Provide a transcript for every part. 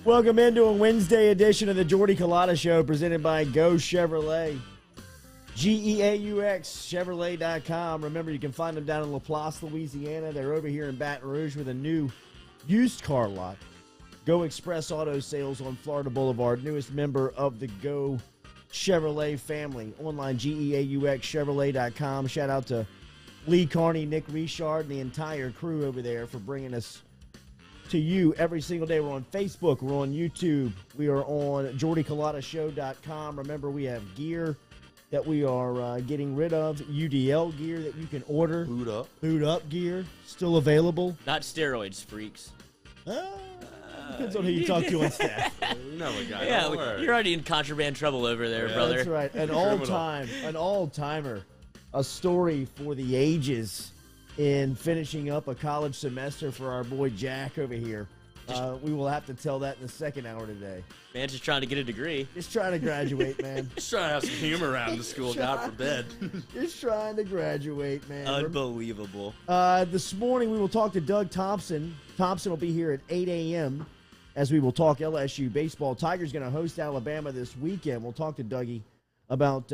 Welcome into a Wednesday edition of the Jordy Culotta Show presented by Go Chevrolet. GEAUX, Chevrolet.com. Remember, you can find them down in LaPlace, Louisiana. They're over here in Baton Rouge with a new used car lot. Go Express Auto Sales on Florida Boulevard, newest member of the Go Chevrolet family. Online, GEAUX, Chevrolet.com. Shout out to Lee Carney, Nick Richard, and the entire crew over there for bringing us to you every single day. We're on Facebook. We're on YouTube. We are on JordyCulottaShow.com. Remember, we have gear that we are getting rid of. UDL gear that you can order. Boot up gear. Still available. Not steroids, freaks. Depends on who you talk to on staff. You know a guy. Yeah, you're already in contraband trouble over there, brother. That's right. An all-timer. A story for the ages in finishing up a college semester for our boy Jack over here. We will have to tell that in the second hour today. Man, just trying to get a degree. Just trying to graduate, man. Just trying to have some humor around the school, God forbid. Just trying to graduate, man. Unbelievable. This morning we will talk to Doug Thompson. Thompson will be here at 8 a.m. as we will talk LSU Baseball. Tiger's going to host Alabama this weekend. We'll talk to Dougie about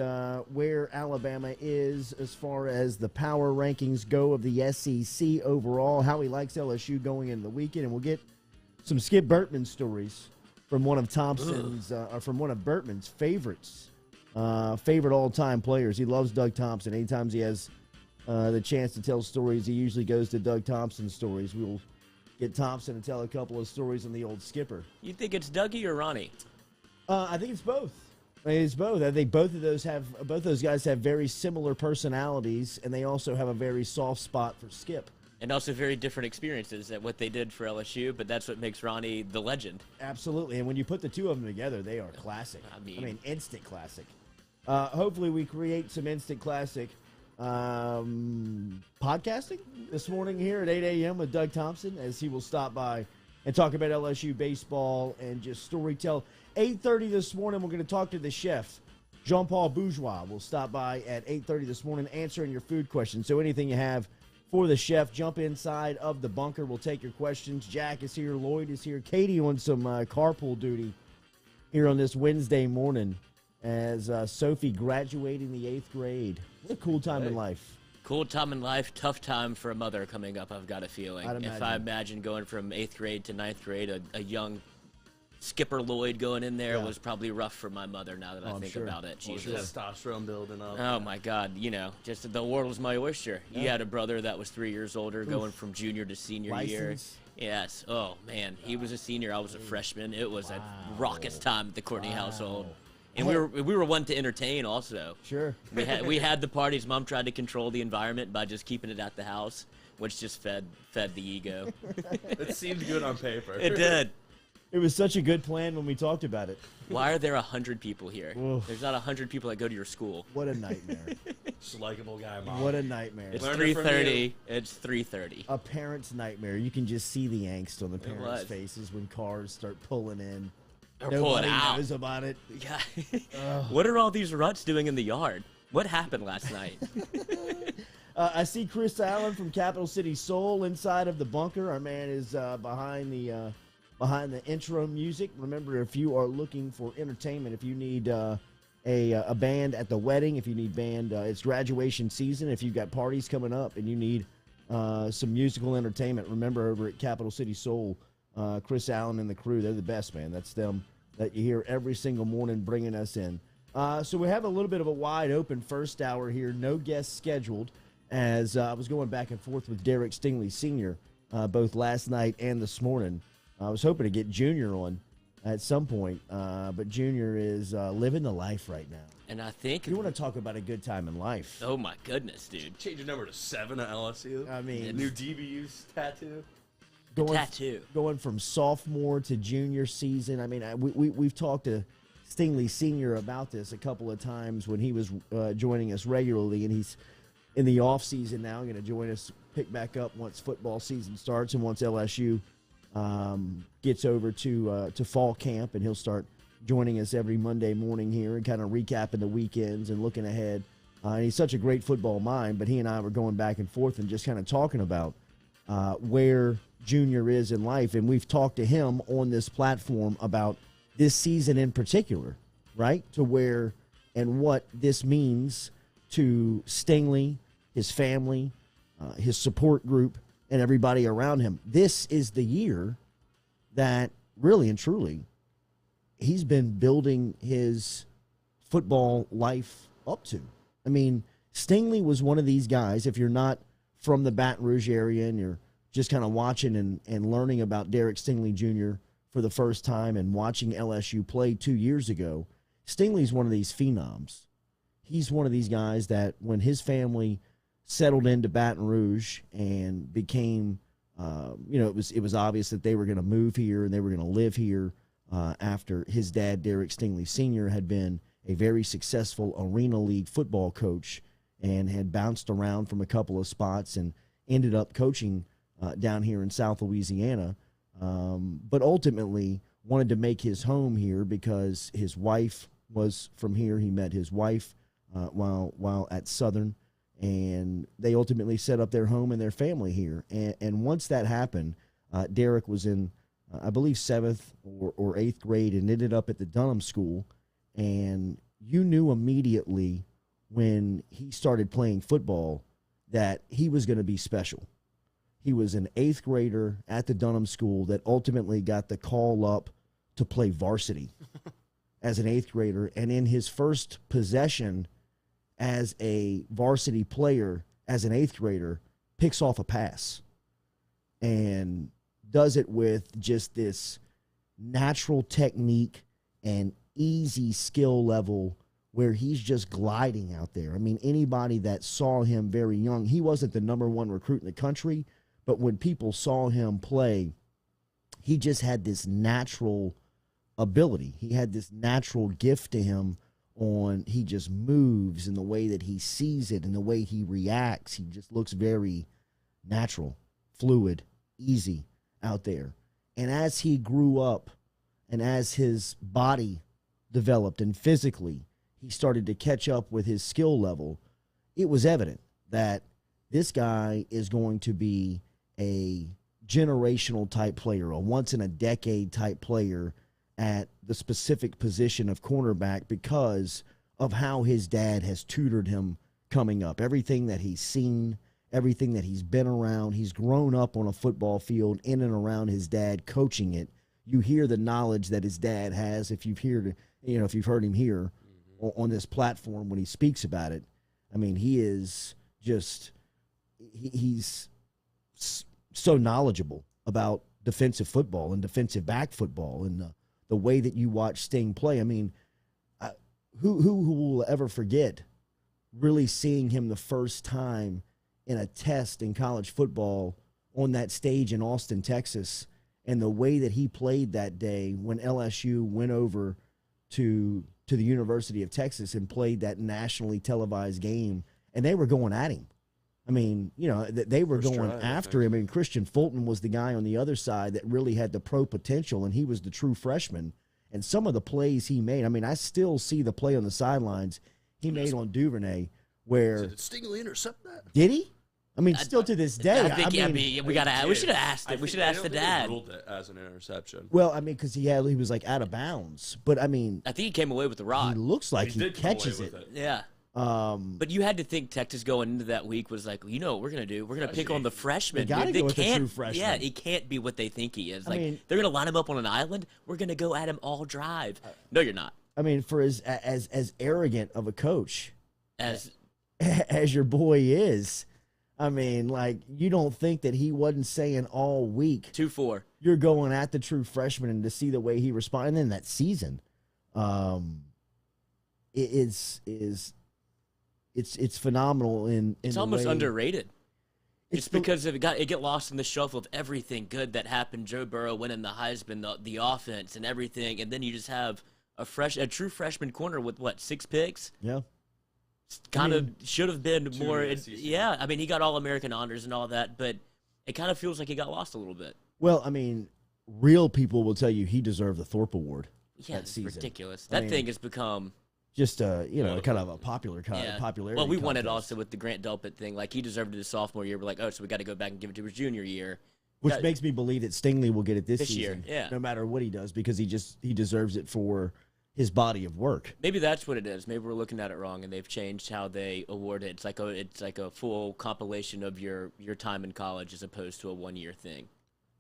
where Alabama is as far as the power rankings go of the SEC overall, how he likes LSU going into the weekend, and we'll get some Skip Bertman stories from one of Bertman's favorites, favorite all-time players. He loves Doug Thompson. Anytime he has the chance to tell stories, he usually goes to Doug Thompson stories. We will get Thompson to tell a couple of stories on the old skipper. You think it's Dougie or Ronnie? I think it's both. It's both. I think both those guys have very similar personalities, and they also have a very soft spot for Skip. And also very different experiences at what they did for LSU, but that's what makes Ronnie the legend. Absolutely. And when you put the two of them together, they are classic. I mean instant classic. Hopefully we create some instant classic podcasting this morning here at 8 a.m. with Doug Thompson, as he will stop by and talk about LSU baseball and just storytell. 8:30 this morning, we're going to talk to the chef. Jean Paul Bourgeois will stop by at 8:30 this morning answering your food questions. So anything you have for the chef, jump inside of the bunker. We'll take your questions. Jack is here. Lloyd is here. Katie on some carpool duty here on this Wednesday morning as Sophie graduating the 8th grade. What a cool time in life. Cool time in life, tough time for a mother coming up, I've got a feeling. If I imagine going from 8th grade to 9th grade, a young Skipper Lloyd going in there was probably rough for my mother now that I think about it. Jesus. Testosterone building up. Oh, my God. You know, just the world was my oyster. Yeah. You had a brother that was 3 years older going from junior to senior year. Yes. Oh, man. He was a senior. I was a freshman. It was a raucous time at the Courtney household. And we were one to entertain also. Sure. We had the parties. Mom tried to control the environment by just keeping it at the house, which just fed the ego. It seemed good on paper. It did. It was such a good plan when we talked about it. Why are there 100 people here? Oof. There's not 100 people that go to your school. What a nightmare. Just a likable guy, Mom. What a nightmare. It's 3:30. It's 3:30. A parent's nightmare. You can just see the angst on the parents' faces when cars start pulling in. Nobody knows about it. Yeah. What are all these ruts doing in the yard? What happened last night? I see Chris Allen from Capital City Soul inside of the bunker. Our man is behind the intro music. Remember, if you are looking for entertainment, if you need a band at the wedding, if you need band, it's graduation season. If you've got parties coming up and you need some musical entertainment, remember over at Capital City Soul, Chris Allen and the crew, they're the best, man. That's them that you hear every single morning bringing us in. So we have a little bit of a wide open first hour here. No guests scheduled, as I was going back and forth with Derek Stingley Jr. Both last night and this morning. I was hoping to get Junior on at some point, but Junior is living the life right now. And I think you want to talk about a good time in life. Oh my goodness, dude! Change your number to 7 at LSU. I mean, new DBU's tattoo. Going from sophomore to junior season. I mean, we've talked to Stingley Sr. about this a couple of times when he was joining us regularly, and he's in the off season now. Going to join us, pick back up once football season starts and once LSU gets over to fall camp, and he'll start joining us every Monday morning here and kind of recapping the weekends and looking ahead. And he's such a great football mind, but he and I were going back and forth and just kind of talking about where Jr. is in life, and we've talked to him on this platform about this season in particular, right? To where and what this means to Stingley, his family, his support group, and everybody around him. This is the year that really and truly he's been building his football life up to. I mean, Stingley was one of these guys, if you're not from the Baton Rouge area and you're just kind of watching and learning about Derek Stingley Jr. for the first time and watching LSU play 2 years ago, Stingley's one of these phenoms. He's one of these guys that when his family settled into Baton Rouge and became, it was obvious that they were going to move here and they were going to live here after his dad, Derek Stingley Sr., had been a very successful Arena League football coach and had bounced around from a couple of spots and ended up coaching down here in South Louisiana, but ultimately wanted to make his home here because his wife was from here. He met his wife while at Southern, and they ultimately set up their home and their family here. And once that happened, Derek was in, I believe, 7th or 8th grade and ended up at the Dunham School. And you knew immediately when he started playing football that he was going to be special. He was an 8th grader at the Dunham School that ultimately got the call up to play varsity as an 8th grader. And in his first possession as a varsity player, as an 8th grader, picks off a pass and does it with just this natural technique and easy skill level where he's just gliding out there. I mean, anybody that saw him very young, he wasn't the #1 recruit in the country, but when people saw him play, he just had this natural ability. He had this natural gift to him he just moves in the way that he sees it and the way he reacts. He just looks very natural, fluid, easy out there. And as he grew up and as his body developed and physically he started to catch up with his skill level, it was evident that this guy is going to be a generational type player, a once-in-a-decade type player at the specific position of cornerback because of how his dad has tutored him coming up. Everything that he's seen, everything that he's been around, he's grown up on a football field in and around his dad coaching it. You hear the knowledge that his dad has if you've heard him here on this platform when he speaks about it. I mean, he is just he's so knowledgeable about defensive football and defensive back football and the way that you watch Sting play. I mean, who will ever forget really seeing him the first time in a test in college football on that stage in Austin, Texas, and the way that he played that day when LSU went over to the University of Texas and played that nationally televised game, and they were going at him. I mean, they were going after him. I mean, Christian Fulton was the guy on the other side that really had the pro potential, and he was the true freshman. And some of the plays he made, I mean, I still see the play on the sidelines he made on Duvernay where – Did Stingley intercept that? Did he? I mean, still to this day. We should have asked it. We should have asked the dad. Ruled it as an interception. Well, I mean, because he was like out of bounds. But I mean, I think he came away with the rock. He looks like he catches it. Yeah. But you had to think Texas going into that week was like, you know what we're going to do? We're going to pick on the freshman. They got to go with the true freshman. Yeah, he can't be what they think he is. They're going to line him up on an island. We're going to go at him all drive. No, you're not. I mean, for as arrogant of a coach as your boy is, I mean, like, you don't think that he wasn't saying all week 2-4. You're going at the true freshman, and to see the way he responded in that season, it's phenomenal. It's almost underrated. It's because it get lost in the shuffle of everything good that happened. Joe Burrow winning the Heisman, the offense, and everything, and then you just have a true freshman corner with 6 picks. Yeah. Kind of should have been more. Yeah, I mean, he got All-American honors and all that, but it kind of feels like he got lost a little bit. Well, I mean, real people will tell you he deserved the Thorpe Award. Yeah, it's ridiculous. That thing has become just kind of a popularity. Well, we won it also with the Grant Delpit thing. Like, he deserved it his sophomore year. We're like, oh, so we got to go back and give it to his junior year. Which makes me believe that Stingley will get it this season, year, no matter what he does, because he deserves it for his body of work. Maybe that's what it is. Maybe we're looking at it wrong, and they've changed how they award it. It's like a full compilation of your time in college as opposed to a 1-year thing.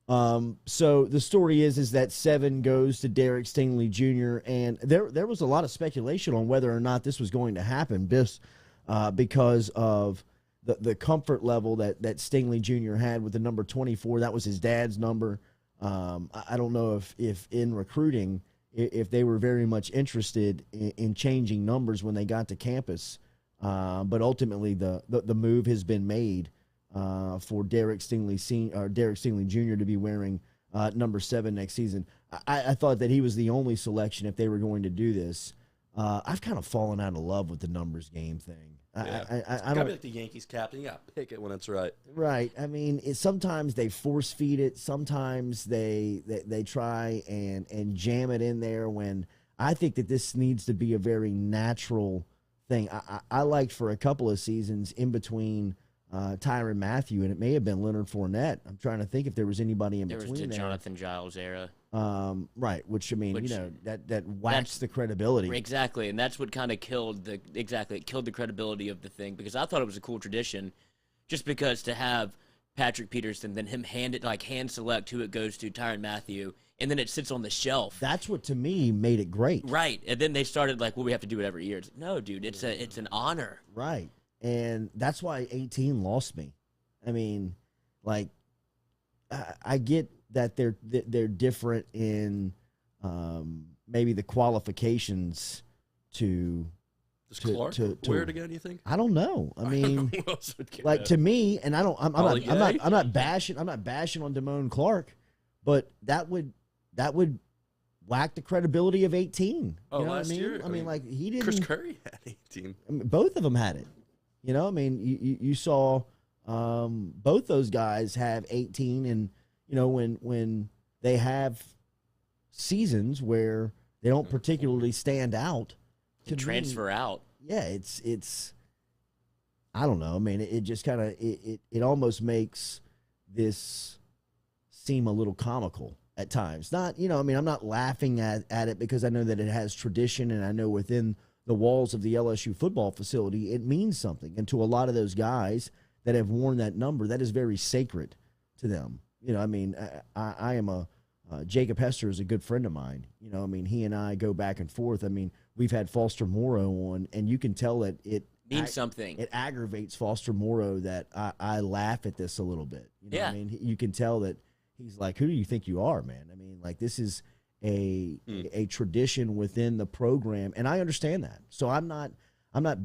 So the story is that 7 goes to Derek Stingley Jr., and there was a lot of speculation on whether or not this was going to happen, because of the comfort level that Stingley Jr. had with the number 24. That was his dad's number. I don't know if in recruiting, if they were very much interested in changing numbers when they got to campus. But ultimately the move has been made for Derek Stingley Jr. to be wearing number 7 next season. I thought that he was the only selection if they were going to do this. I've kind of fallen out of love with the numbers game thing. I don't be like the Yankees captain. You got to pick it when it's right. Right. I mean, sometimes they force feed it. Sometimes they try and jam it in there, when I think that this needs to be a very natural thing. I liked for a couple of seasons in between Tyrann Mathieu, and it may have been Leonard Fournette. I'm trying to think if there was anybody in between there. There was the Jonathan Giles era. Right, which I mean, that waxed the credibility. Exactly, and that's what kind of killed the credibility of the thing, because I thought it was a cool tradition, just because to have Patrick Peterson, then him hand select who it goes to, Tyrann Mathieu, and then it sits on the shelf. That's what to me made it great. Right, and then they started like, well, we have to do it every year. It's, no, dude, it's an honor. Right, and that's why 18 lost me. I mean, like, I get that they're different in maybe the qualifications to. Does Clark wear it again? You think? I don't know. I mean, like, to me, and I'm not bashing on Damone Clark, but that would whack the credibility of 18. Oh, you know last what I mean? year? I mean, like, he didn't. Chris Curry had 18. I mean, both of them had it. You know, I mean, you saw both those guys have 18, and you know, when they have seasons where they don't particularly stand out, to transfer out. Yeah, it's I don't know. I mean, it just kind of it almost makes this seem a little comical at times. Not, you know, I mean, I'm not laughing at it, because I know that it has tradition, and I know within the walls of the LSU football facility it means something. And to a lot of those guys that have worn that number, that is very sacred to them. You know, I mean, I am Jacob Hester is a good friend of mine. You know, I mean, he and I go back and forth. I mean, we've had Foster Morrow on, and you can tell that it means something. It aggravates Foster Morrow that I laugh at this a little bit. You know yeah. I mean, you can tell that he's like, who do you think you are, man? I mean, like, this is a tradition within the program, and I understand that. So I'm not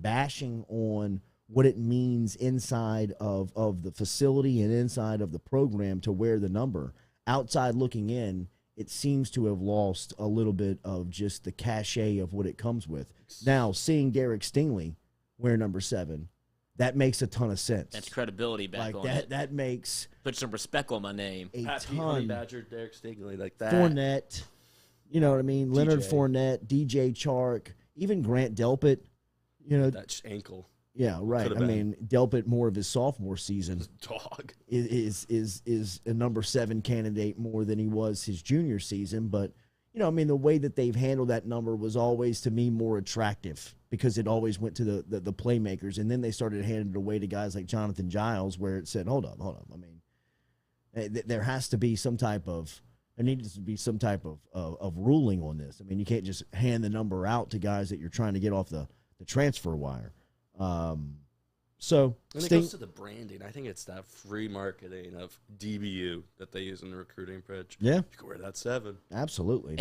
bashing on what it means inside of the facility and inside of the program to wear the number. Outside looking in, it seems to have lost a little bit of just the cachet of what it comes with. Now, seeing Derek Stingley wear number 7, that makes a ton of sense. That's credibility back on it. That makes... Put some respect on my name. Happy Honey Badger, Derek Stingley, like that. Fournette, you know what I mean? DJ. Leonard Fournette, DJ Chark, even Grant Delpit, you know. That ankle. Yeah, right. I mean, Delpit, more of his sophomore season, dog is a number 7 candidate more than he was his junior season. But, you know, I mean, the way that they've handled that number was always, to me, more attractive, because it always went to the playmakers. And then they started handing it away to guys like Jonathan Giles, where it said, hold up. I mean, there has to be some type of – there needs to be some type of ruling on this. I mean, you can't just hand the number out to guys that you're trying to get off the transfer wire. So and it goes to the branding. I think it's that free marketing of DBU that they use in the recruiting pitch. Yeah, you can wear that 7. Absolutely,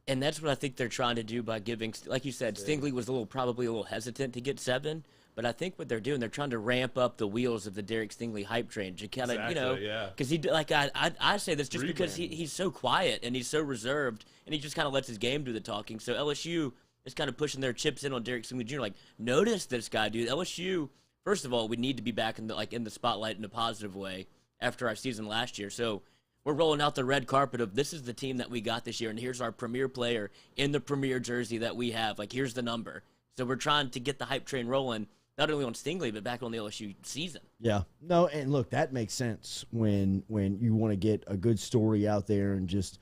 and that's what I think they're trying to do by giving, like you said, Stingley was probably a little hesitant to get 7, but I think what they're doing, they're trying to ramp up the wheels of the Derek Stingley hype train to kind of, you know, because he, like, I say this just because he's so quiet and he's so reserved, and he just kind of lets his game do the talking. So LSU is kind of pushing their chips in on Derek Stingley Jr. Like, notice this guy, dude. LSU, first of all, we need to be back in the spotlight in a positive way after our season last year. So we're rolling out the red carpet of, this is the team that we got this year, and here's our premier player in the premier jersey that we have. Like, here's the number. So we're trying to get the hype train rolling. not only on Stingley, but back on the LSU season. Yeah. No, and look, that makes sense when you want to get a good story out there and just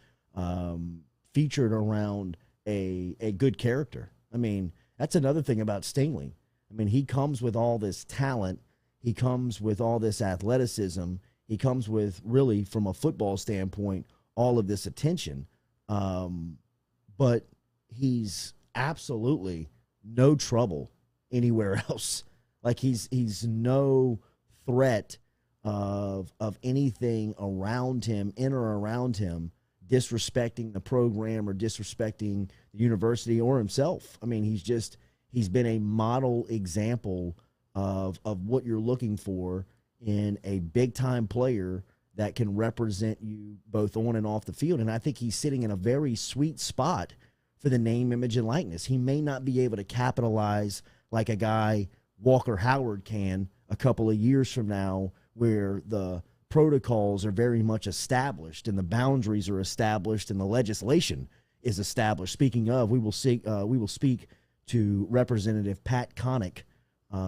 featured around a good character. I mean, that's another thing about Stingley. I mean, he comes with all this talent. He comes with all this athleticism. He comes with, really, from a football standpoint, all of this attention. But he's absolutely no trouble anywhere else. Like, he's no threat of anything around him, in or around him, disrespecting the program or disrespecting the university or himself. I mean, he's been a model example of what you're looking for in a big-time player that can represent you both on and off the field. And I think he's sitting in a very sweet spot for the name, image, and likeness. He may not be able to capitalize like a guy Walker Howard can a couple of years from now, where the protocols are very much established and the boundaries are established and the legislation is established. Speaking of, we will speak to Representative Pat Connick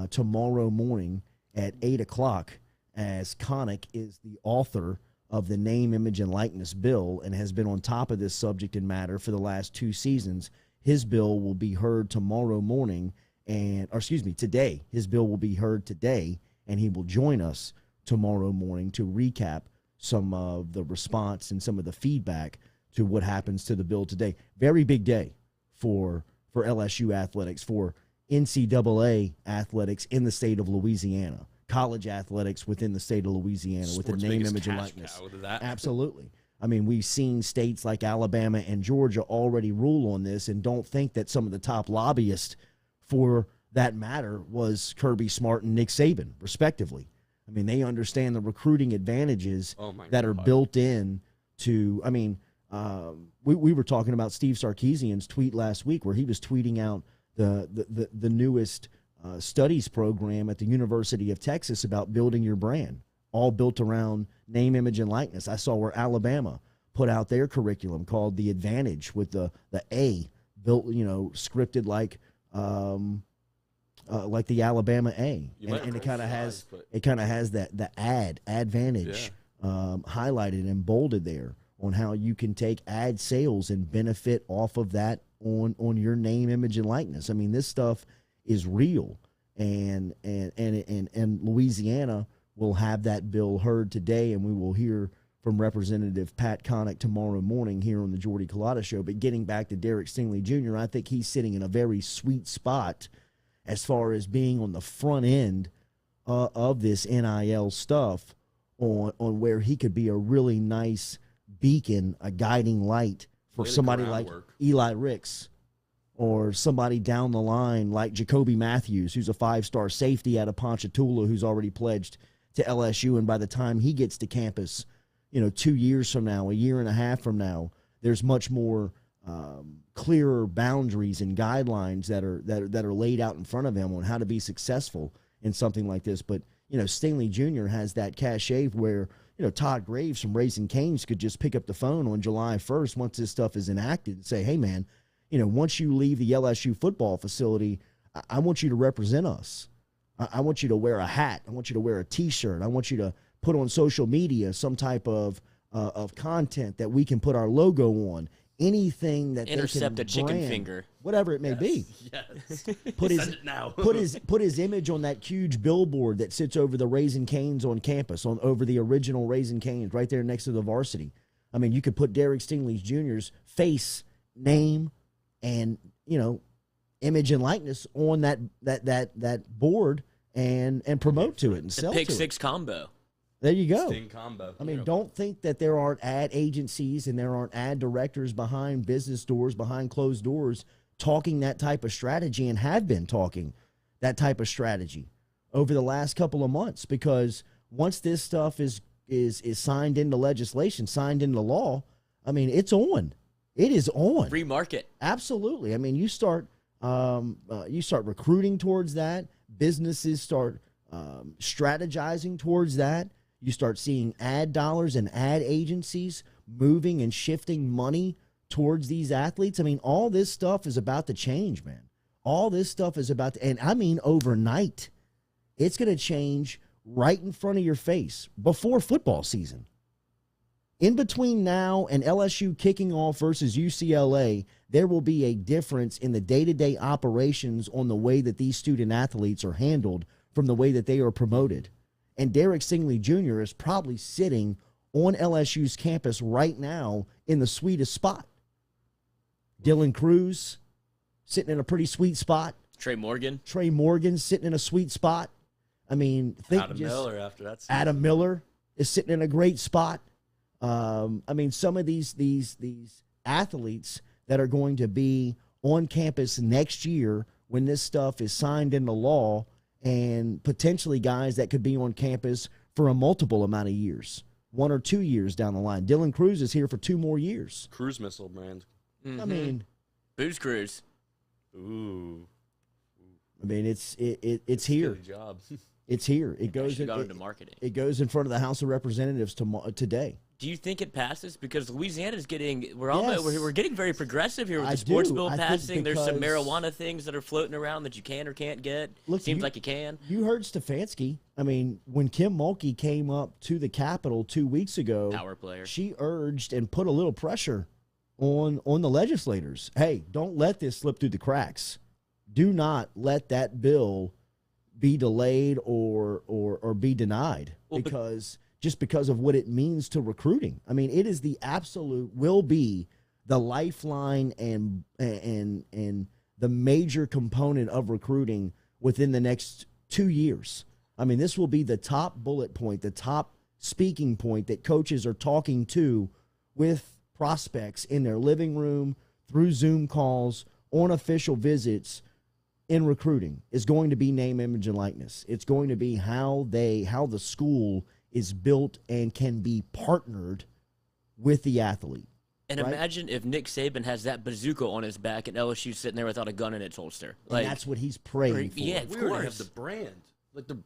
tomorrow morning at 8 o'clock, as Connick is the author of the name, image, and likeness bill and has been on top of this subject and matter for the last 2 seasons. His bill will be heard tomorrow morning, today. His bill will be heard today, and he will join us tomorrow morning to recap some of the response and some of the feedback to what happens to the bill today. Very big day for LSU athletics, for NCAA athletics in the state of Louisiana, college athletics within the state of Louisiana, with the name, image, and likeness. Absolutely. I mean, we've seen states like Alabama and Georgia already rule on this, and don't think that some of the top lobbyists for that matter was Kirby Smart and Nick Saban, respectively. I mean, they understand the recruiting advantages that are built in to, I mean, we were talking about Steve Sarkisian's tweet last week, where he was tweeting out the newest studies program at the University of Texas about building your brand, all built around name, image, and likeness. I saw where Alabama put out their curriculum called The Advantage, with the A built, scripted like the Alabama A, and it kind of has that the advantage highlighted and bolded there on how you can take ad sales and benefit off of that on your name, image, and likeness. I mean, this stuff is real, and Louisiana will have that bill heard today, and we will hear from Representative Pat Connick tomorrow morning here on the Jordy Culotta Show. But getting back to Derek Stingley Jr., I think he's sitting in a very sweet spot as far as being on the front end of this NIL stuff, on where he could be a really nice beacon, a guiding light for somebody like Eli Ricks, or somebody down the line like Jacoby Matthews, who's a 5-star safety out of Ponchatoula, who's already pledged to LSU. And by the time he gets to campus, 2 years from now, a year and a half from now, there's much more clearer boundaries and guidelines that are laid out in front of him on how to be successful in something like this. But Stingley Jr. has that cachet where Todd Graves from Raising Cane's could just pick up the phone on July 1st once this stuff is enacted and say, hey man, once you leave the LSU football facility, I want you to represent us. I want you to wear a hat. I want you to wear a T-shirt. I want you to put on social media some type of content that we can put our logo on. Anything that intercept they a can chicken brand, finger, whatever it may be. Yes. Put his image on that huge billboard that sits over the Raising Cane's on campus, over the original Raising Cane's, right there next to the varsity. I mean, you could put Derek Stingley Jr.'s face, name, and image and likeness on that board and promote to it and sell the Pick to Six it. Combo. There you go. Sting combo. I mean, don't think that there aren't ad agencies and there aren't ad directors behind business doors, behind closed doors, talking that type of strategy, and have been talking that type of strategy over the last couple of months. Because once this stuff is signed into legislation, signed into law, I mean, it's on. It is on. Free market. Absolutely. I mean, you start recruiting towards that. Businesses start strategizing towards that. You start seeing ad dollars and ad agencies moving and shifting money towards these athletes. I mean, all this stuff is about to change, man. All this stuff is about to, and I mean overnight. It's going to change right in front of your face before football season. In between now and LSU kicking off versus UCLA, there will be a difference in the day-to-day operations on the way that these student athletes are handled from the way that they are promoted. And Derek Stingley Jr. is probably sitting on LSU's campus right now in the sweetest spot. Dylan Cruz sitting in a pretty sweet spot. Trey Morgan sitting in a sweet spot. I mean, Adam Miller after that season. Adam Miller is sitting in a great spot. I mean, some of these athletes that are going to be on campus next year when this stuff is signed into law, and potentially guys that could be on campus for a multiple amount of years, 1 or 2 years down the line. Dylan Cruz is here for 2 more years. Cruise missile brand. Mm-hmm. I mean, Booze Cruise. Ooh. I mean, it's here. Good job. It's here. It goes into marketing. It goes in front of the House of Representatives today. Do you think it passes? Because Louisiana's we're getting very progressive here with the sports bill passing. There's some marijuana things that are floating around that you can or can't get. Seems like you can. You heard Stefanski. I mean, when Kim Mulkey came up to the Capitol 2 weeks ago, power player, she urged and put a little pressure on the legislators. Hey, don't let this slip through the cracks. Do not let that bill be delayed or be denied just because of what it means to recruiting. I mean, it is the absolute, will be the lifeline and the major component of recruiting within the next 2 years. I mean, this will be the top bullet point, the top speaking point that coaches are talking to with prospects in their living room, through Zoom calls, on official visits. In recruiting is going to be name, image, and likeness. It's going to be how the school is built and can be partnered with the athlete. And right? Imagine if Nick Saban has that bazooka on his back and LSU sitting there without a gun in its holster. And that's what he's praying for. Yeah, of course. We already have the brand.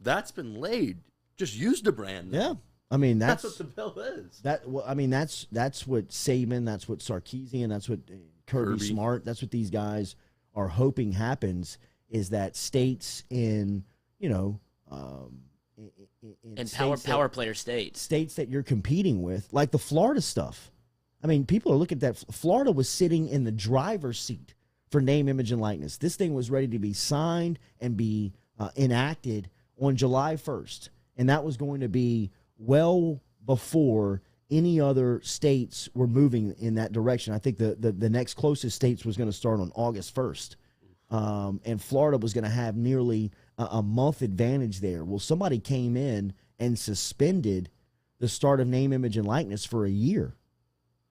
That's been laid. Just use the brand. Yeah. I mean, that's what the bill is. That's what Saban, that's what Sarkisian, that's what Kirby Smart, that's what these guys are hoping happens, is that states in power player states that you're competing with, like the Florida stuff. I mean, people are looking at that. Florida was sitting in the driver's seat for name, image, and likeness. This thing was ready to be signed and be enacted on July 1st, and that was going to be well before any other states were moving in that direction. I think the next closest states was going to start on August 1st. And Florida was going to have nearly a month advantage there. Well, somebody came in and suspended the start of name, image, and likeness for a year.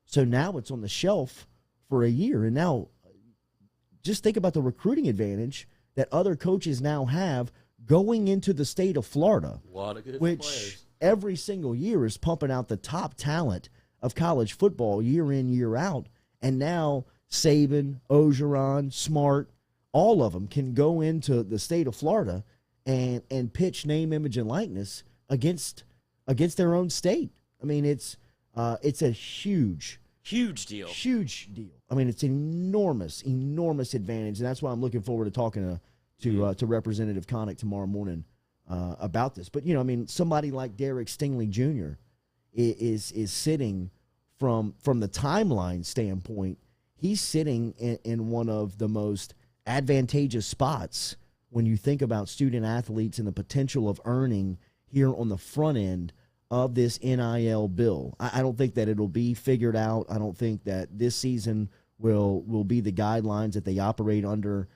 So now it's on the shelf for a year. And now just think about the recruiting advantage that other coaches now have going into the state of Florida, a lot of good which players. Every single year is pumping out the top talent of college football year in, year out. And now Saban, Ogeron, Smart, all of them can go into the state of Florida and pitch name, image, and likeness against their own state. I mean, it's a huge deal. Huge deal. I mean, it's an enormous advantage, and that's why I'm looking forward to talking to Representative Connick tomorrow morning about this. But I mean, somebody like Derek Stingley Jr. is sitting from the timeline standpoint. He's sitting in one of the most advantageous spots when you think about student athletes and the potential of earning here on the front end of this NIL bill. I don't think that it'll be figured out. I don't think that this season will be the guidelines that they operate under.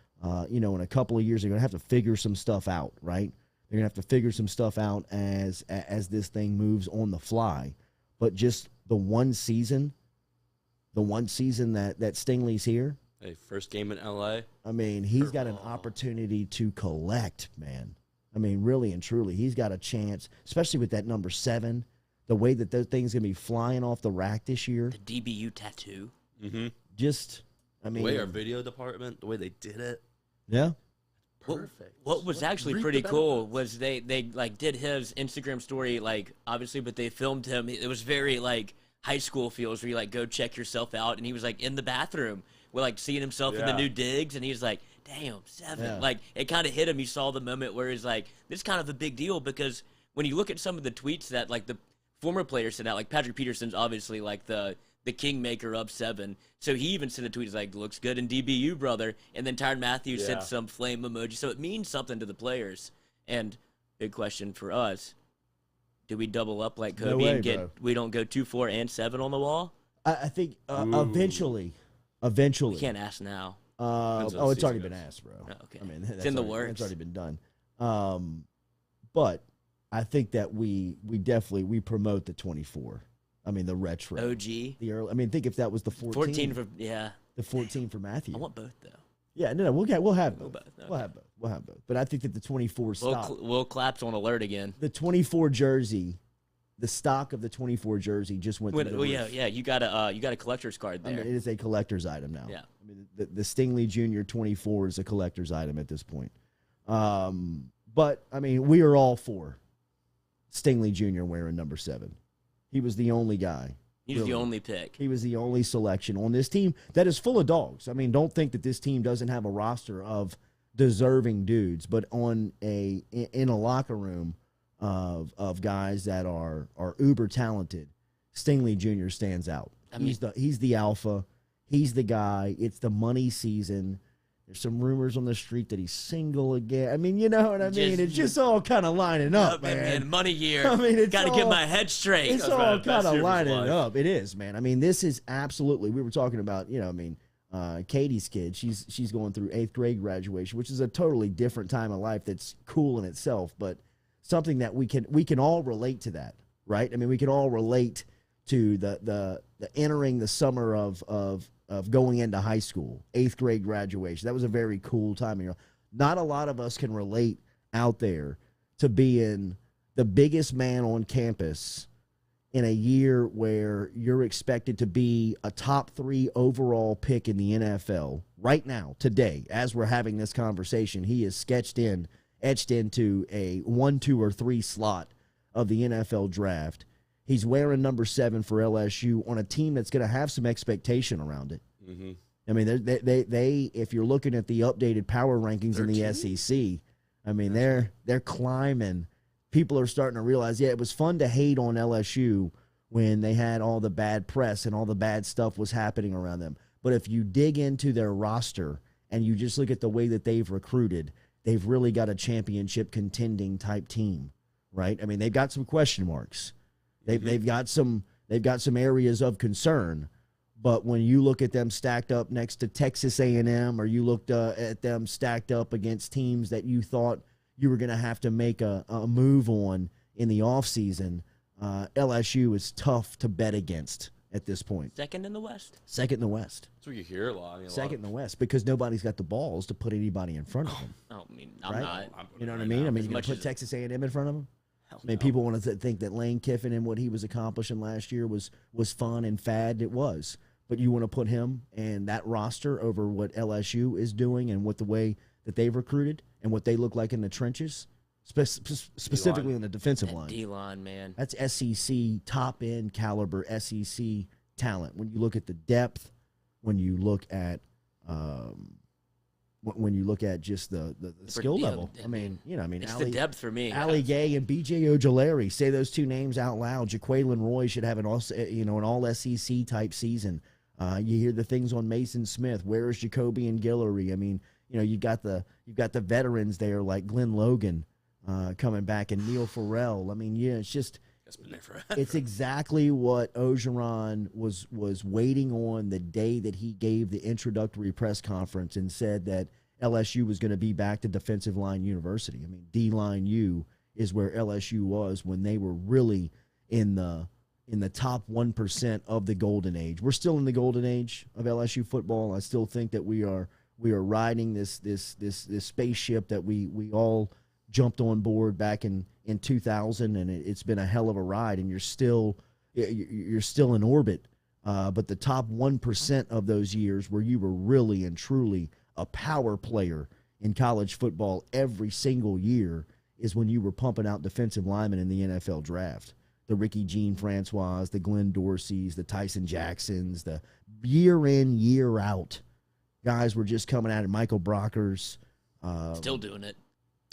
In a couple of years, they're going to have to figure some stuff out, right? They're going to have to figure some stuff out as this thing moves on the fly. But just the one season that Stingley's here. Hey, first game in L.A. I mean, he's got an opportunity to collect, man. I mean, really and truly, he's got a chance, especially with that number 7, the way that those things going to be flying off the rack this year. The DBU tattoo. Mm-hmm. The way our video department, the way they did it. Yeah. Perfect. What was actually pretty cool was they did his Instagram story, obviously, but they filmed him. It was very high school feels where you go check yourself out, and he was in the bathroom with like seeing himself in the new digs, and he's like, damn, 7. Yeah. Like, it kind of hit him. You saw the moment where he's like, this is kind of a big deal, because when you look at some of the tweets that like the former players sent out, like Patrick Peterson's obviously like the kingmaker of 7. So he even sent a tweet, he's like, looks good in DBU, brother. And then Tyrann Matthew sent some flame emoji. So it means something to the players. And big question for us, do we double up like Kobe and we don't go 2, 4, and 7 on the wall? I think eventually. We can't ask now. It's already been asked, bro. Oh, okay. I mean, it's in the works. It's already been done. But I think that we definitely promote the 24. I mean, the retro. OG. The early. I mean, think if that was the 14. 14 for, The 14 for Matthew. I want both, though. Yeah, no, we'll have both. Okay. We'll have both. But I think that the 24 stock. Will Claps on alert again. The 24 jersey, the stock of the 24 jersey just went through the roof. Yeah. You got a collector's card there. I mean, it is a collector's item now. Yeah. I mean, the Stingley Jr. 24 is a collector's item at this point. But I mean, we are all for Stingley Jr. wearing number 7. He was the only guy. He's the only pick. He was the only selection on this team that is full of dogs. I mean, don't think that this team doesn't have a roster of deserving dudes, but in a locker room of guys that are uber talented, Stingley Jr. stands out. I mean, he's the alpha. He's the guy. It's the money season. There's some rumors on the street that he's single again. I mean, you know what I mean? It's just all kind of lining up, man. Money year. I mean, it's got to get my head straight. It's all kind of lining up. It is, man. I mean, this is absolutely. We were talking about, Katie's kid. She's going through 8th grade graduation, which is a totally different time of life. That's cool in itself, but something that we can all relate to that, right? I mean, we can all relate to the entering the summer of going into high school, 8th grade graduation. That was a very cool time. Not a lot of us can relate out there to being the biggest man on campus in a year where you're expected to be a top 3 overall pick in the NFL. Right now, today, as we're having this conversation, he is etched into a 1, 2, or 3 slot of the NFL draft. He's wearing number 7 for LSU on a team that's going to have some expectation around it. Mm-hmm. I mean, they if you're looking at the updated power rankings 13? In the SEC, I mean, they're climbing. People are starting to realize, it was fun to hate on LSU when they had all the bad press and all the bad stuff was happening around them. But if you dig into their roster and you just look at the way that they've recruited, they've really got a championship contending type team, right? I mean, they've got some question marks. They've got some areas of concern. But when you look at them stacked up next to Texas A&M, or you looked at them stacked up against teams that you thought you were going to have to make a move on in the offseason, LSU is tough to bet against at this point. Second in the West. That's what you hear a lot. Second in the West, because nobody's got the balls to put anybody in front of them. I mean, I'm right? not. You know what I mean? I mean, you put Texas A&M in front of them? I mean, people want to think that Lane Kiffin and what he was accomplishing last year was fun and fad. It was. But you want to put him and that roster over what LSU is doing and what the way that they've recruited and what they look like in the trenches, specifically on the defensive line. D-line, man. That's SEC top-end caliber SEC talent. When you look at the depth, when you look at just the skill level. I mean, it's the depth for me. Ali Gay and B.J. Ojulari, say those two names out loud. Jaquelin Roy should have an all SEC type season. You hear the things on Mason Smith. Where is Jacoby and Guillory? I mean, you've got the veterans there like Glenn Logan coming back and Neil Farrell. I mean, it's just it's exactly what Orgeron was waiting on the day that he gave the introductory press conference and said that LSU was going to be back to defensive line university. I mean, D-line U is where LSU was when they were really in the top 1% of the golden age. We're still in the golden age of LSU football. I still think that we are riding this spaceship that we all jumped on board back in 2000, and it's been a hell of a ride, and you're still in orbit. But the top 1% of those years where you were really and truly a power player in college football every single year is when you were pumping out defensive linemen in the NFL draft. The Ricky Jean Francois, the Glenn Dorseys, the Tyson Jacksons, the year in, year out guys were just coming at it. Michael Brockers. Still doing it.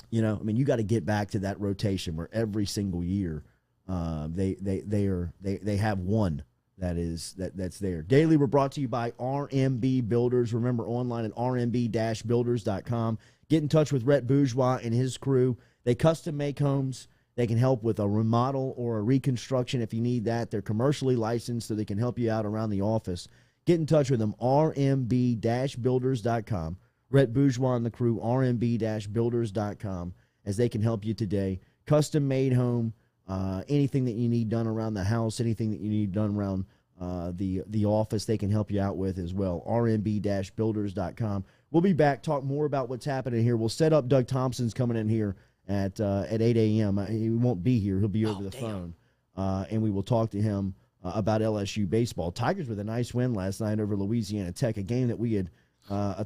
You know, I mean, you got to get back to that rotation where every single year they have one that's there. Daily, we're brought to you by RMB Builders. Remember, online at rmb-builders.com. Get in touch with Rhett Bourgeois and his crew. They custom make homes. They can help with a remodel or a reconstruction if you need that. They're commercially licensed, so they can help you out around the office. Get in touch with them, rmb-builders.com. Rhett Bourgeois and the crew, rmb-builders.com, as they can help you today. Custom-made home, anything that you need done around the house, anything that you need done around the office, they can help you out with as well, rmb-builders.com. We'll be back, talk more about what's happening here. We'll set up. Doug Thompson's coming in here at 8 a.m. He won't be here. He'll be over the phone, and we will talk to him about LSU baseball. Tigers with a nice win last night over Louisiana Tech, a game that we had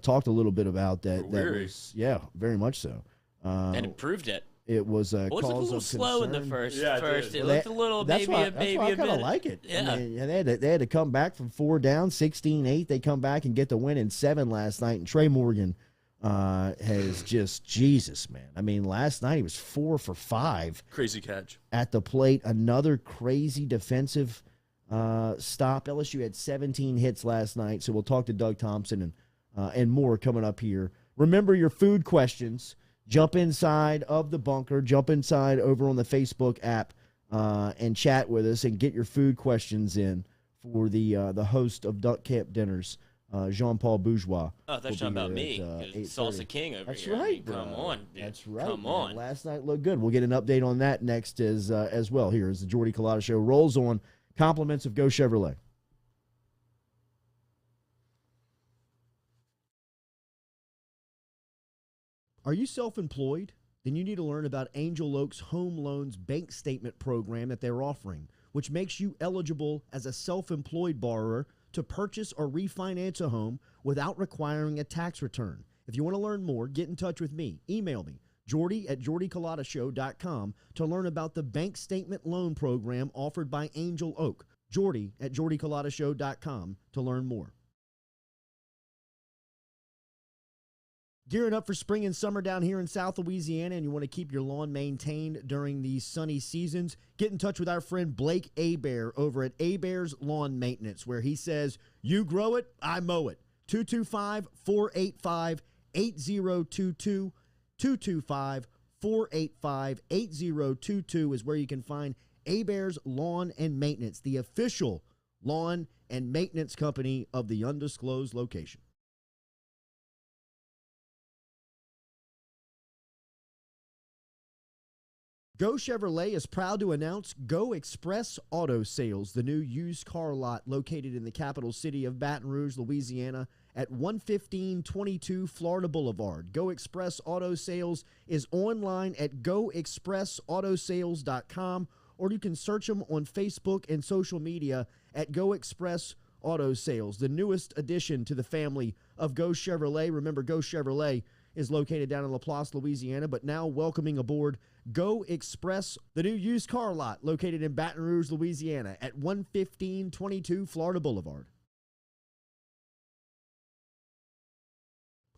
talked a little bit about. That was, yeah, very much so. And improved it. It was a was cause a little of slow concern. in the first. It Well, looked a little that's maybe why, a that's why I kind of bit. like it. Yeah. I mean, they had to come back from 4 down, 16-8. They come back and get the win in 7 last night. And Trey Morgan has just, Jesus, man. I mean, last night he was 4 for 5. Crazy catch. At the plate. Another crazy defensive stop. LSU had 17 hits last night. So we'll talk to Doug Thompson and more coming up here. Remember your food questions. Jump inside of the bunker. Jump inside over on the Facebook app and chat with us and get your food questions in for the host of Duck Camp Dinners, Jean Paul Bourgeois. Oh, that's talking about me. Salsa King over that's here. Right, come on, dude. That's right. Come man. on. Last night looked good. We'll get an update on that next as well. Here as the Jordy Culotta Show rolls on. Compliments of Go Chevrolet. Are you self-employed? Then you need to learn about Angel Oak's Home Loans Bank Statement program that they're offering, which makes you eligible as a self-employed borrower to purchase or refinance a home without requiring a tax return. If you want to learn more, get in touch with me. Email me, Jordy at jordyculotta.show.com, to learn about the bank statement loan program offered by Angel Oak. Jordy at jordyculotta.show.com to learn more. Gearing up for spring and summer down here in South Louisiana, and you want to keep your lawn maintained during these sunny seasons, get in touch with our friend Blake Abear over at Abear's Lawn Maintenance, where he says, you grow it, I mow it. 225-485-8022. 225-485-8022 is where you can find Abear's Lawn and Maintenance, the official lawn and maintenance company of the undisclosed location. Go Chevrolet is proud to announce Go Express Auto Sales, the new used car lot located in the capital city of Baton Rouge, Louisiana, at 11522 Florida Boulevard. Go Express Auto Sales is online at goexpressautosales.com, or you can search them on Facebook and social media at Go Express Auto Sales, the newest addition to the family of Go Chevrolet. Remember, Go Chevrolet is located down in Laplace, Louisiana, but now welcoming aboard Go Express, the new used car lot located in Baton Rouge, Louisiana at 11522 Florida Boulevard.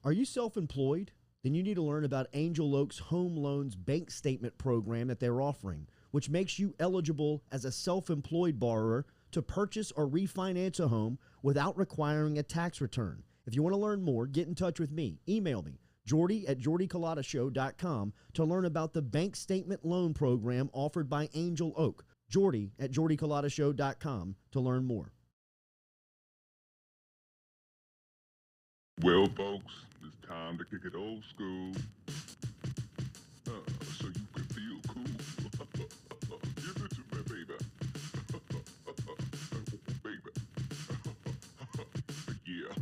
Are you self-employed? Then you need to learn about Angel Oak's Home Loans Bank Statement program that they're offering, which makes you eligible as a self-employed borrower to purchase or refinance a home without requiring a tax return. If you want to learn more, get in touch with me. Email me, Jordy at jordyculotta.show.com, to learn about the bank statement loan program offered by Angel Oak. Jordy at jordyculotta.show.com to learn more. Well, folks, it's time to kick it old school. So you can feel cool. Give it to me, baby. Baby. Yeah.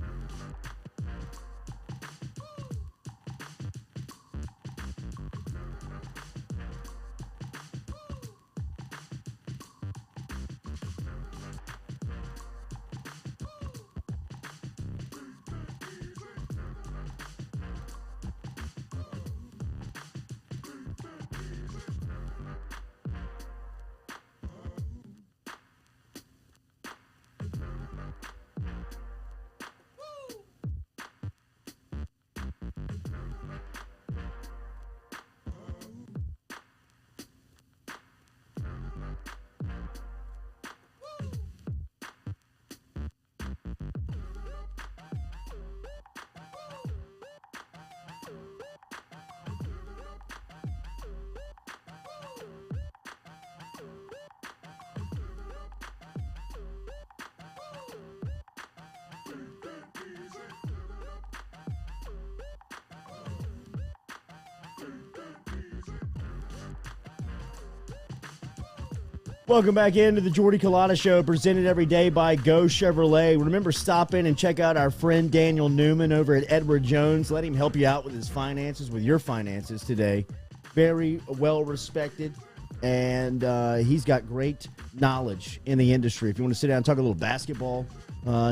Welcome back into the Jordy Culotta Show, presented every day by Go Chevrolet. Remember, stop in and check out our friend Daniel Newman over at Edward Jones. Let him help you out with his finances, with your finances today. Very well respected, and he's got great knowledge in the industry. If you want to sit down and talk a little basketball,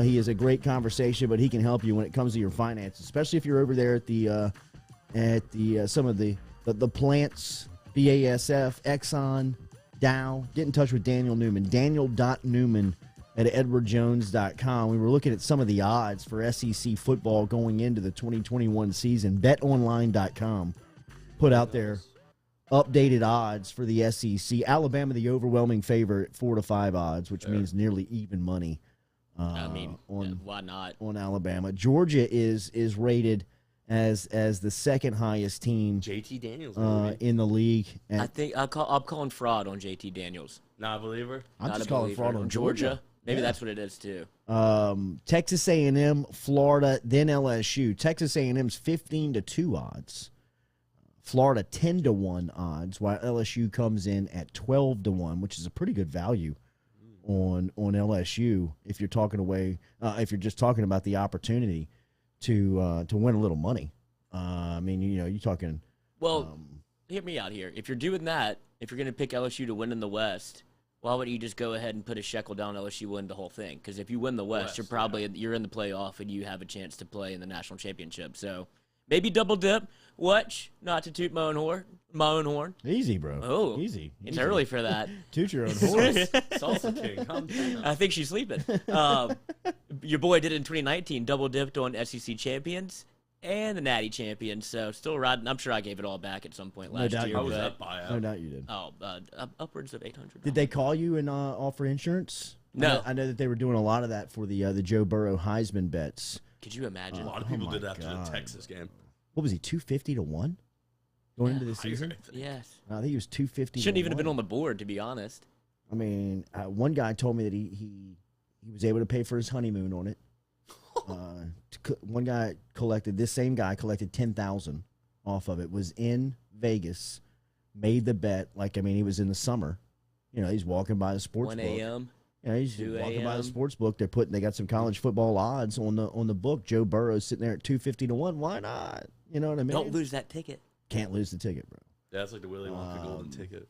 he is a great conversation, but he can help you when it comes to your finances, especially if you're over there at the some of the plants, BASF, Exxon, Dow. Get in touch with Daniel Newman, daniel.newman at edwardjones.com. We were looking at some of the odds for SEC football going into the 2021 season. betonline.com put out their updated odds for the SEC. Alabama, the overwhelming favorite, 4-5 odds, which means nearly even money. Why not? On Alabama. Georgia is rated as the second highest team JT Daniels in the league. I think I'm calling fraud on JT Daniels. Not a believer. I'm Not just a calling believer. fraud on Georgia. Maybe Yeah. that's what it is too. Texas A&M, Florida, then LSU. Texas A&M's 15-2 odds. Florida 10-1 odds, while LSU comes in at 12-1, which is a pretty good value on LSU if you're if you're just talking about the opportunity to win a little money. I mean, you're talking. Well, hear me out here. If you're doing that, if you're going to pick LSU to win in the West, why wouldn't you just go ahead and put a shekel down LSU win the whole thing? Because if you win the West, you're in the playoff and you have a chance to play in the national championship. So maybe double dip. Watch, not to toot my own horn. Easy, bro. Oh, easy. It's early for that. Toot your own horn. Salsa King. Calm down. I think she's sleeping. Your boy did it in 2019, double dipped on SEC champions and the Natty champions. So still riding. I'm sure I gave it all back at some point last doubt year. How was but- that buyout? No doubt you did. Upwards of $800. Did they call you and offer insurance? No. I know that they were doing a lot of that for the Joe Burrow Heisman bets. Could you imagine? A lot of people Oh did my after God. the Texas game. What was he, 250-1 going into the season? Yes. I think he was 250. Shouldn't even have been on the board, to be honest. I mean, one guy told me that he was able to pay for his honeymoon on it. One guy this same guy collected $10,000 off of it. Was in Vegas, made the bet. He was in the summer. He's walking by the sports 1 book. a.m. He's 2 walking by the a.m.. sports book. They got some college football odds on the book. Joe Burrow's sitting there at 250-1. Why not? You know what I mean? Don't lose that ticket. Can't lose the ticket, bro. Yeah, it's like the Willy Wonka golden ticket.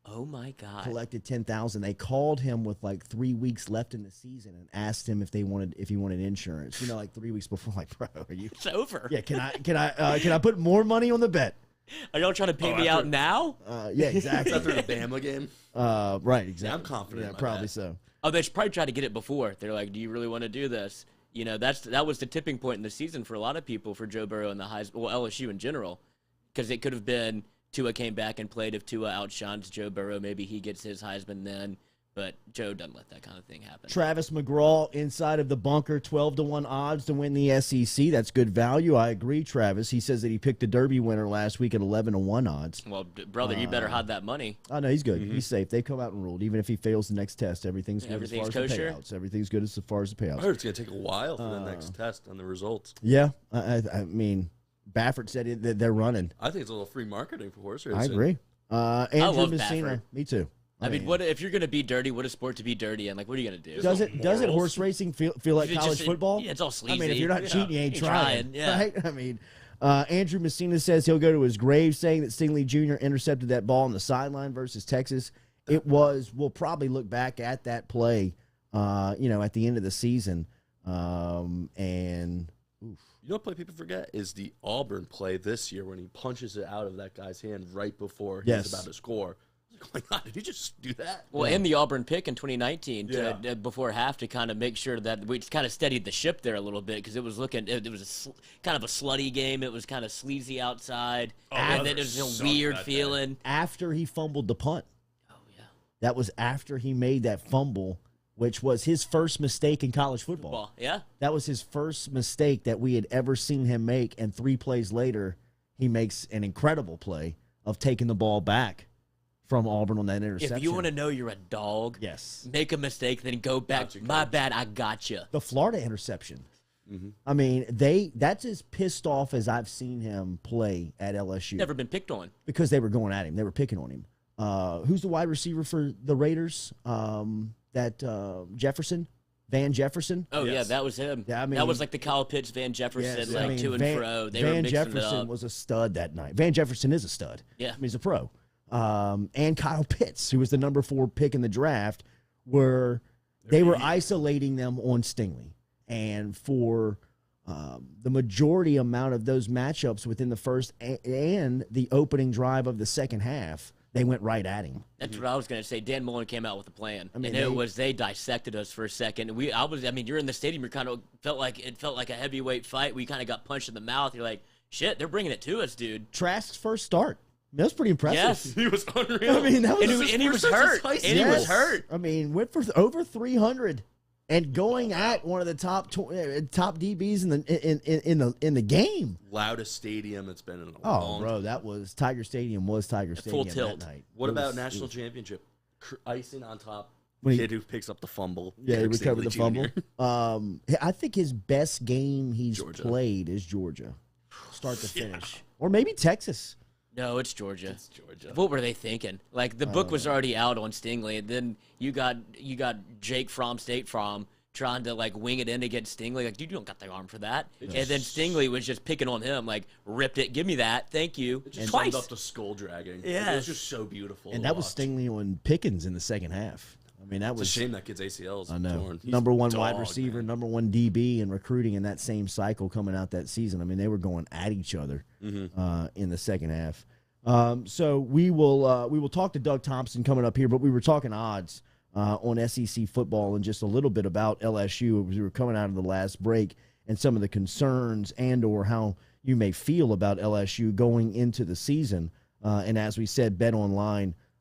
Oh, my God. Collected $10,000. They called him with 3 weeks left in the season and asked him if he wanted insurance. 3 weeks before. Bro, are you? It's over. Yeah, can I put more money on the bet? Are y'all trying to pay me out now? Yeah, exactly. After the Bama game. Right, exactly. Yeah, I'm confident Yeah, in my probably bet. so. Oh, they should probably try to get it before. They're like, do you really want to do this? That was the tipping point in the season for a lot of people for Joe Burrow and the Heisman, well, LSU in general, because it could have been Tua came back and played. If Tua outshines Joe Burrow, maybe he gets his Heisman then. But Joe doesn't let that kind of thing happen. Travis McGraw inside of the bunker, 12-1 odds to win the SEC. That's good value. I agree, Travis. He says that he picked the Derby winner last week at 11-1 odds. Well, brother, you better hide that money. Oh, no, he's good. He's safe. They've come out and ruled. Even if he fails the next test, everything's good as far as Everything's the kosher? payouts. Everything's good as far as the I payouts. heard it's going to take a while for the next test on the results. Yeah, I mean, Baffert said that they're running. I think it's a little free marketing for horse racing. I agree. Andrew love Messina. Baffert. Me too. I mean, what if you're going to be dirty? What a sport to be dirty in? What are you going to do? Does it horse racing feel like It's college just- football? yeah, it's all sleazy. I mean, if you're not cheating, you ain't trying. Yeah. Right? I mean, Andrew Messina says he'll go to his grave saying that Stingley Jr. intercepted that ball on the sideline versus Texas. We'll probably look back at that play, at the end of the season. And oof. You know what play people forget is the Auburn play this year when he punches it out of that guy's hand right before Yes. he's about to score. Oh my God, did he just do that? Well, and the Auburn pick in 2019 Yeah. before half to kind of make sure that we kind of steadied the ship there a little bit because it was kind of a slutty game. It was kind of sleazy outside, and then it was a sucked weird that day. feeling. After he fumbled the punt, Oh yeah, that was after he made that fumble, which was his first mistake in college football. well, yeah. That was his first mistake that we had ever seen him make, and 3 plays later, he makes an incredible play of taking the ball back from Auburn on that interception. If you want to know you're a dog, Yes. make a mistake, then go back. Gotcha, My coach. bad, I got you. The Florida interception. Mm-hmm. I mean, that's as pissed off as I've seen him play at LSU. Never been picked on. Because they were going at him. They were picking on him. who's the wide receiver for the Raiders? Jefferson. Van Jefferson. Oh, Yes. yeah, that was him. Yeah, I mean, that was like the Kyle Pitts, Van Jefferson, yes, like to and fro. They were Van mixing Jefferson it up. was a stud that night. Van Jefferson is a stud. Yeah. I mean, he's a pro. And Kyle Pitts, who was the number 4 pick in the draft, were isolating them on Stingley. And for the majority amount of those matchups within the first and the opening drive of the second half, they went right at him. That's what I was going to say. Dan Mullen came out with a plan, I mean, and they dissected us for a second. And you're in the stadium. You kind of felt like a heavyweight fight. We kind of got punched in the mouth. You're like, shit, they're bringing it to us, dude. Trask's first start. That was pretty impressive. Yes, He was unreal. I mean, that was and he was hurt. And he was hurt. I mean, went for over 300 and going at one of the top DBs in the game. Loudest stadium it's been in a Oh, long bro, time. that was Tiger Stadium. Was Tiger Stadium tilt. that night? What It about was- national championship? Icing on top. When he- Kid who picks up the fumble. Yeah, he Derek recovered the Stingley fumble. Jr. I think his best game he's Georgia. played is Georgia, start to finish, or maybe Texas. No, it's Georgia. It's Georgia. What were they thinking? Like the book was already out on Stingley, and then you got Jake from State Farm trying to like wing it in against Stingley. Like, dude, you don't got the arm for that. And then Stingley was just picking on him, like ripped it. Give me that, thank you. It just Twice. summed up the skull dragging. Yes. It was just so beautiful. And to that was watch. Stingley on Pickens in the second half. I mean, that It's a was shame that kid's ACLs. I know. Torn. He's Number one a wide dog, receiver, man. number 1 DB in recruiting in that same cycle coming out that season. I mean, they were going at each other in the second half. So we will talk to Doug Thompson coming up here, but we were talking odds on SEC football and just a little bit about LSU as we were coming out of the last break and some of the concerns and or how you may feel about LSU going into the season. And as we said,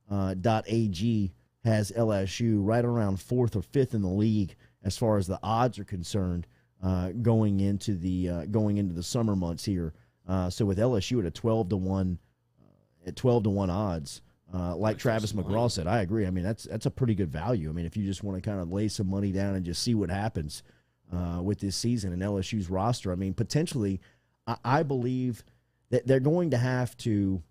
betonline.ag has LSU right around 4th or 5th in the league as far as the odds are concerned going into the summer months here. So with LSU at a 12-1 odds, like Travis McGraw said, I agree. I mean, that's a pretty good value. I mean, if you just want to kind of lay some money down and just see what happens with this season and LSU's roster, I mean, potentially, I believe that they're going to have to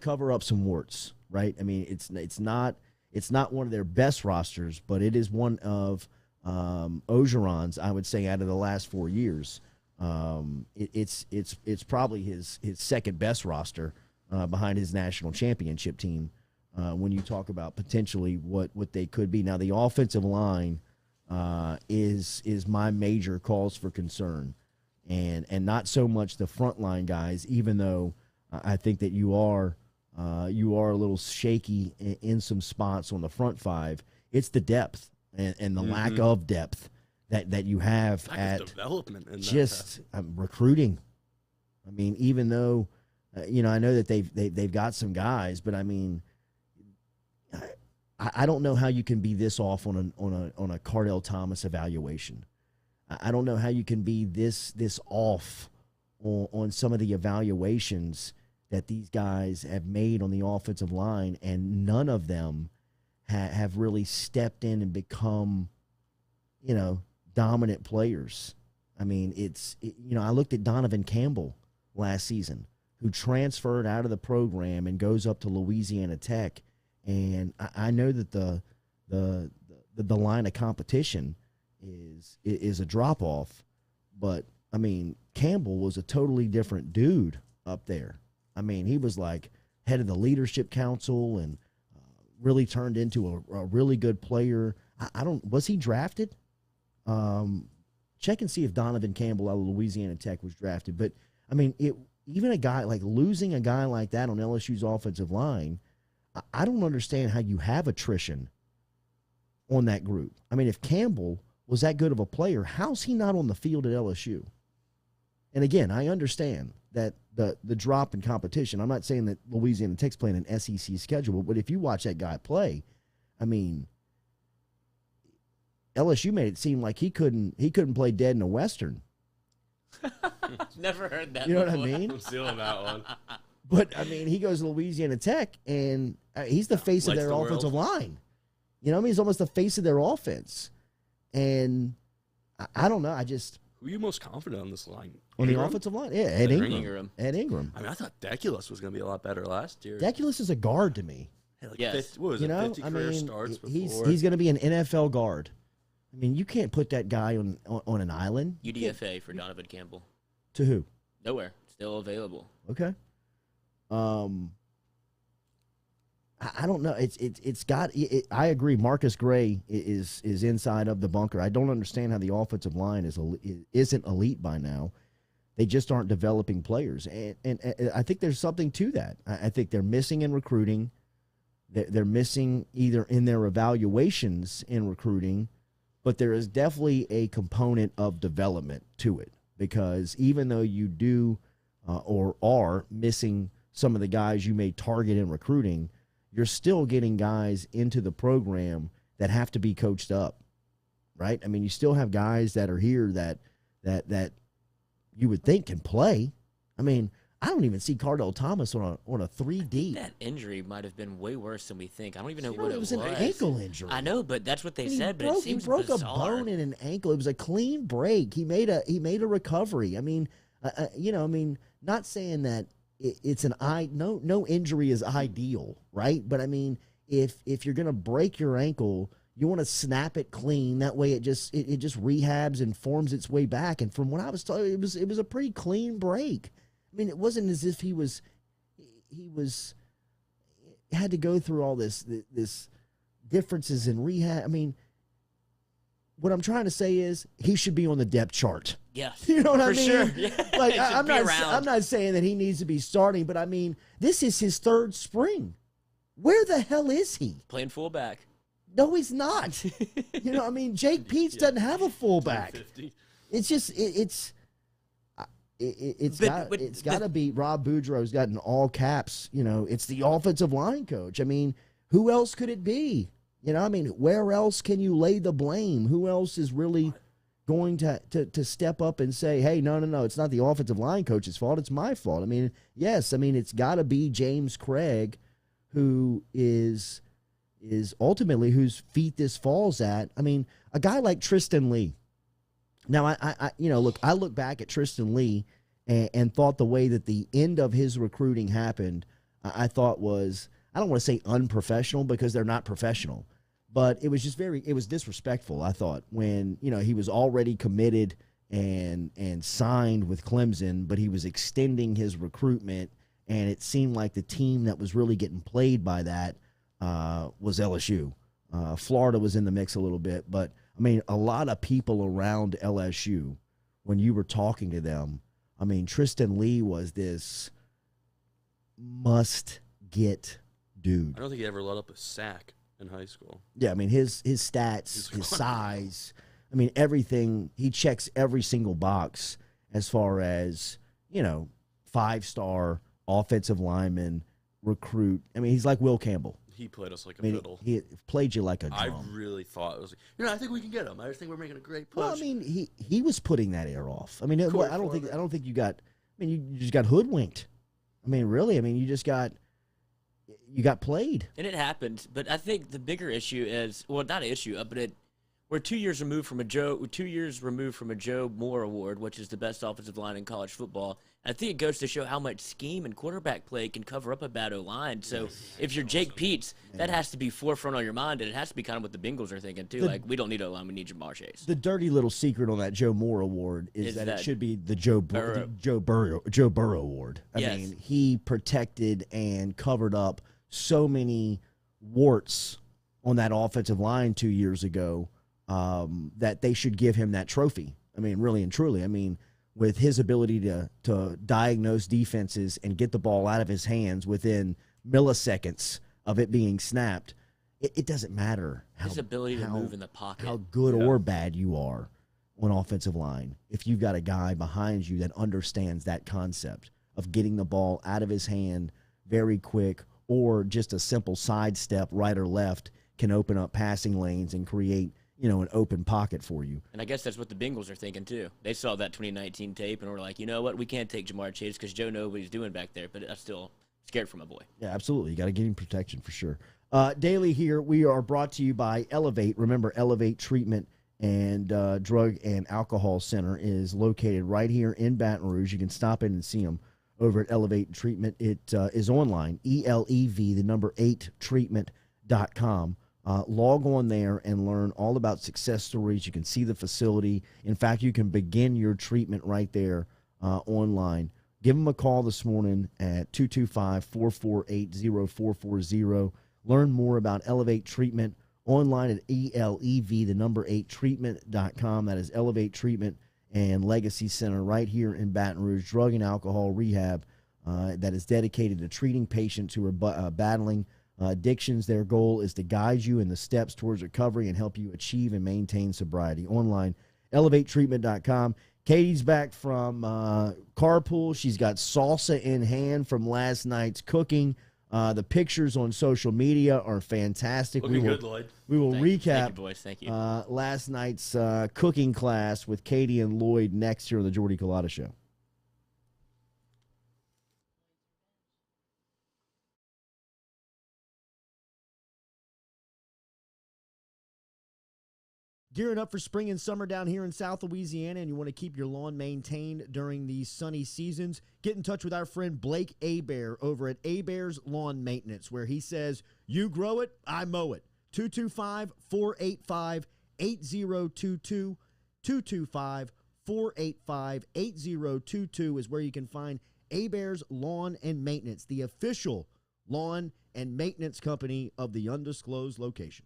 cover up some warts, right? I mean, it's not one of their best rosters, but it is one of Orgeron's, I would say, out of the last 4 years. It's probably his second best roster behind his national championship team when you talk about potentially what they could be. Now, the offensive line is my major cause for concern, and not so much the frontline guys, even though I think that you are a little shaky in some spots on the front five. It's the depth and the lack of depth that you have Lack of at development in just recruiting. I mean, even though I know that they've got some guys, but I mean, I don't know how you can be this off on a Cardell Thomas evaluation. I don't know how you can be this off on some of the evaluations that these guys have made on the offensive line, and none of them have really stepped in and become, dominant players. I mean, I looked at Donovan Campbell last season, who transferred out of the program and goes up to Louisiana Tech, and I know that the line of competition is a drop off, but I mean, Campbell was a totally different dude up there. I mean, he was like head of the leadership council and really turned into a really good player. Was he drafted? Check and see if Donovan Campbell out of Louisiana Tech was drafted. But I mean, even a guy like losing a guy like that on LSU's offensive line, I don't understand how you have attrition on that group. I mean, if Campbell was that good of a player, how's he not on the field at LSU? And again, I understand that the drop in competition. I'm not saying that Louisiana Tech's playing an SEC schedule, but if you watch that guy play, I mean, LSU made it seem like he couldn't play dead in a Western. Never heard that. You know what I before. mean? I'm stealing that one. But I mean, he goes to Louisiana Tech, and he's the face of Likes their the offensive world. line. You know what I mean? He's almost the face of their offense. And I don't know. Who are you most confident on this line? On the Ingram? offensive line? Yeah, Ed Ingram. Ingram. Ed Ingram. I mean, I thought Deculus was going to be a lot better last year. Deculus is a guard to me. Had like Yes. 50, what was You it, know, 50 I career mean, starts he's before. going to be an NFL guard. I mean, you can't put that guy on an island. UDFA for Donovan Campbell. To who? Nowhere. Still available. Okay. I don't know. It's got. I agree. Marcus Gray is inside of the bunker. I don't understand how the offensive line isn't elite by now. They just aren't developing players, and I think there's something to that. I think they're missing in recruiting. They're missing either in their evaluations in recruiting, but there is definitely a component of development to it, because even though you do or are missing some of the guys you may target in recruiting, you're still getting guys into the program that have to be coached up, right? I mean, you still have guys that are here that you would think can play. I mean, I don't even see Cardell Thomas on a 3D. That injury might have been way worse than we think. I don't even know what it was. It was an ankle injury. I know, but that's what they He said. But it seems he broke bizarre. a bone in an ankle. It was a clean break. He made a recovery. I mean, not saying that it's no injury is ideal, right? But I mean, if you're gonna break your ankle, you want to snap it clean. That way, it just rehabs and forms its way back. And from what I was told, it was a pretty clean break. I mean, it wasn't as if he had to go through all this differences in rehab. I mean, what I'm trying to say is he should be on the depth chart. Yes, You know what I for mean? sure. Yeah. Like He should I'm be not around. I'm not saying that he needs to be starting, but I mean, this is his third spring. Where the hell is he? Playing fullback. No, he's not. You know, I mean, Jake Peets doesn't have a fullback. 50. It's just it's got to be Rob Boudreaux's got in all caps. You know, it's the offensive line coach. I mean, who else could it be? You know, I mean, where else can you lay the blame? Who else is really going to step up and say, hey, no, it's not the offensive line coach's fault. It's my fault. I mean, yes, I mean, it's got to be James Craig, who is ultimately whose feet this falls at. I mean, a guy like Tristan Lee. Now, I look back at Tristan Lee and thought the way that the end of his recruiting happened, I thought was, I don't want to say unprofessional because they're not professional, but it was just it was disrespectful, I thought, when, you know, he was already committed and signed with Clemson, but he was extending his recruitment, and it seemed like the team that was really getting played by that was LSU. Florida was in the mix a little bit, but I mean, a lot of people around LSU, when you were talking to them, I mean, Tristan Lee was this must-get dude. I don't think he ever let up a sack in high school. Yeah, I mean, his stats, his size, I mean, everything, he checks every single box as far as, you know, 5-star offensive lineman, recruit. I mean, he's like Will Campbell. He played us like a I mean, fiddle. he played you like a drum. I really thought it was, I think we can get him. I just think we're making a great push. Well, I mean, he was putting that air off. I mean, I Corey don't Foreman. think you got. I mean, you just got hoodwinked. I mean, really. I mean, you got played. And it happened, but I think the bigger issue is, well, not an issue, but we're 2 years removed from a Joe Moore Award, which is the best offensive line in college football. I think it goes to show how much scheme and quarterback play can cover up a bad O-line. So if you're Jake Peets, that has to be forefront on your mind, and it has to be kind of what the Bengals are thinking too. Like, we don't need O-line, we need Jamar Chase. The dirty little secret on that Joe Moore Award is that it should be the Joe Burrow Award. I mean, he protected and covered up so many warts on that offensive line 2 years ago that they should give him that trophy. I mean, really and truly. I mean, with his ability to diagnose defenses and get the ball out of his hands within milliseconds of it being snapped, it doesn't matter His ability to move in the pocket. how good or bad you are on offensive line. If you've got a guy behind you that understands that concept of getting the ball out of his hand very quick, or just a simple sidestep right or left can open up passing lanes and create, you know, an open pocket for you. And I guess that's what the Bengals are thinking, too. They saw that 2019 tape and were like, you know what, we can't take Jamar Chase because Joe knows what he's doing back there, but I'm still scared for my boy. Yeah, absolutely. You got to get him protection for sure. Daily here, we are brought to you by Elevate. Remember, Elevate Treatment and Drug and Alcohol Center is located right here in Baton Rouge. You can stop in and see them over at Elevate Treatment. It is online, ELEV, the number 8 treatment.com. Log on there and learn all about success stories. You can see the facility. In fact, you can begin your treatment right there online. Give them a call this morning at 225-448-0440. Learn more about Elevate Treatment online at ELEV, the number 8 treatment.com. That is Elevate Treatment and Legacy Center right here in Baton Rouge. Drug and alcohol rehab that is dedicated to treating patients who are battling addictions. Their goal is to guide you in the steps towards recovery and help you achieve and maintain sobriety. Online, elevatetreatment.com. Katie's back from carpool. She's got salsa in hand from last night's cooking. The pictures on social media are fantastic. Looking good, Lloyd. We will recap Thank you, boys. Thank you. Last night's cooking class with Katie and Lloyd next here on the Jordy Culotta Show. Gearing up for spring and summer down here in South Louisiana, and you want to keep your lawn maintained during these sunny seasons, get in touch with our friend Blake Abear over at Abear's Lawn Maintenance, where he says, you grow it, I mow it. 225-485-8022. 225-485-8022 is where you can find Abear's Lawn and Maintenance, the official lawn and maintenance company of the undisclosed location.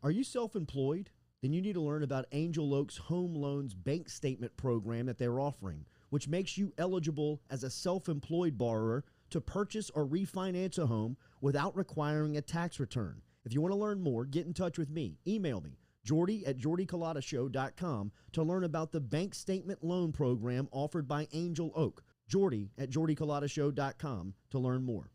Are you self-employed? Then you need to learn about Angel Oak's Home Loans Bank Statement program that they're offering, which makes you eligible as a self-employed borrower to purchase or refinance a home without requiring a tax return. If you want to learn more, get in touch with me. Email me, jordy@jordyculotta.show.com, to learn about the bank statement loan program offered by Angel Oak. jordy@jordyculotta.show.com to learn more.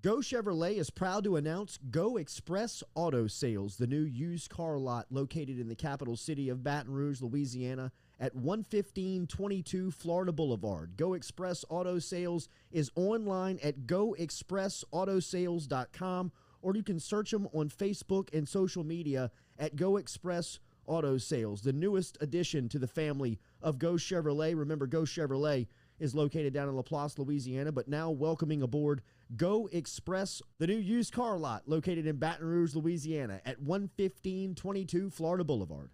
Go Chevrolet is proud to announce Go Express Auto Sales, the new used car lot located in the capital city of Baton Rouge, Louisiana, at 11522 Florida Boulevard. Go Express Auto Sales is online at goexpressautosales.com, or you can search them on Facebook and social media at Go Express Auto Sales, the newest addition to the family of Go Chevrolet. Remember, Go Chevrolet is located down in Laplace, Louisiana, but now welcoming aboard Go Express, the new used car lot located in Baton Rouge, Louisiana at 11522 Florida Boulevard.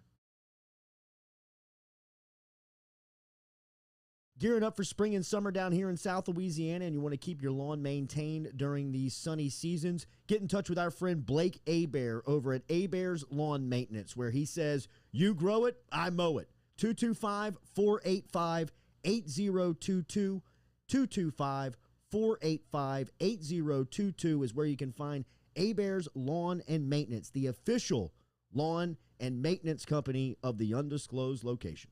Gearing up for spring and summer down here in South Louisiana, and you want to keep your lawn maintained during these sunny seasons, get in touch with our friend Blake Abear over at Abear's Lawn Maintenance, where he says, you grow it, I mow it. 225-485-8022. 225-485-8022 is where you can find Abear's Lawn and Maintenance, the official lawn and maintenance company of the undisclosed location.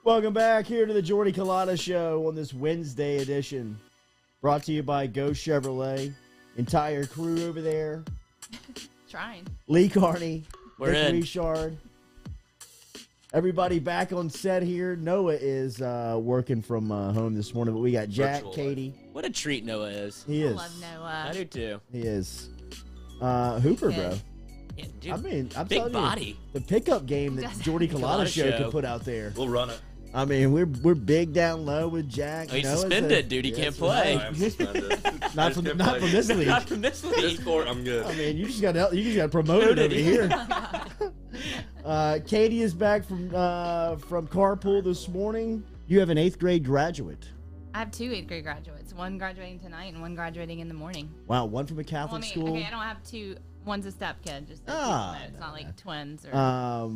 Welcome back here to the Jordy Culotta Show on this Wednesday edition. Brought to you by Go Chevrolet. Entire crew over there. Trying. Lee Carney. We're Nick in. Richard. Everybody back on set here. Noah is working from home this morning, but we got Jack, Virtual Katie. What a treat Noah is. He I is. love Noah. I do too. He is. Hooper, Good. bro. Yeah, dude, I mean, I'm big telling body. you, the pickup game that Jordy Culotta Culotta Show Show. could put out there. We'll run it. I mean, we're big down low with Jack. Oh, he's Noah's suspended, dude. He can't play. I'm suspended. Not from this league. Not from this This league. court, I'm good. I mean, you just got promoted over here. Katie is back from carpool this morning. You have an 8th grade graduate. I have 2 8th grade graduates. One graduating tonight and one graduating in the morning. Wow, one from a Catholic school. Okay, I don't have 2. One's a step kid. Just so Ah, people know. It's not like twins or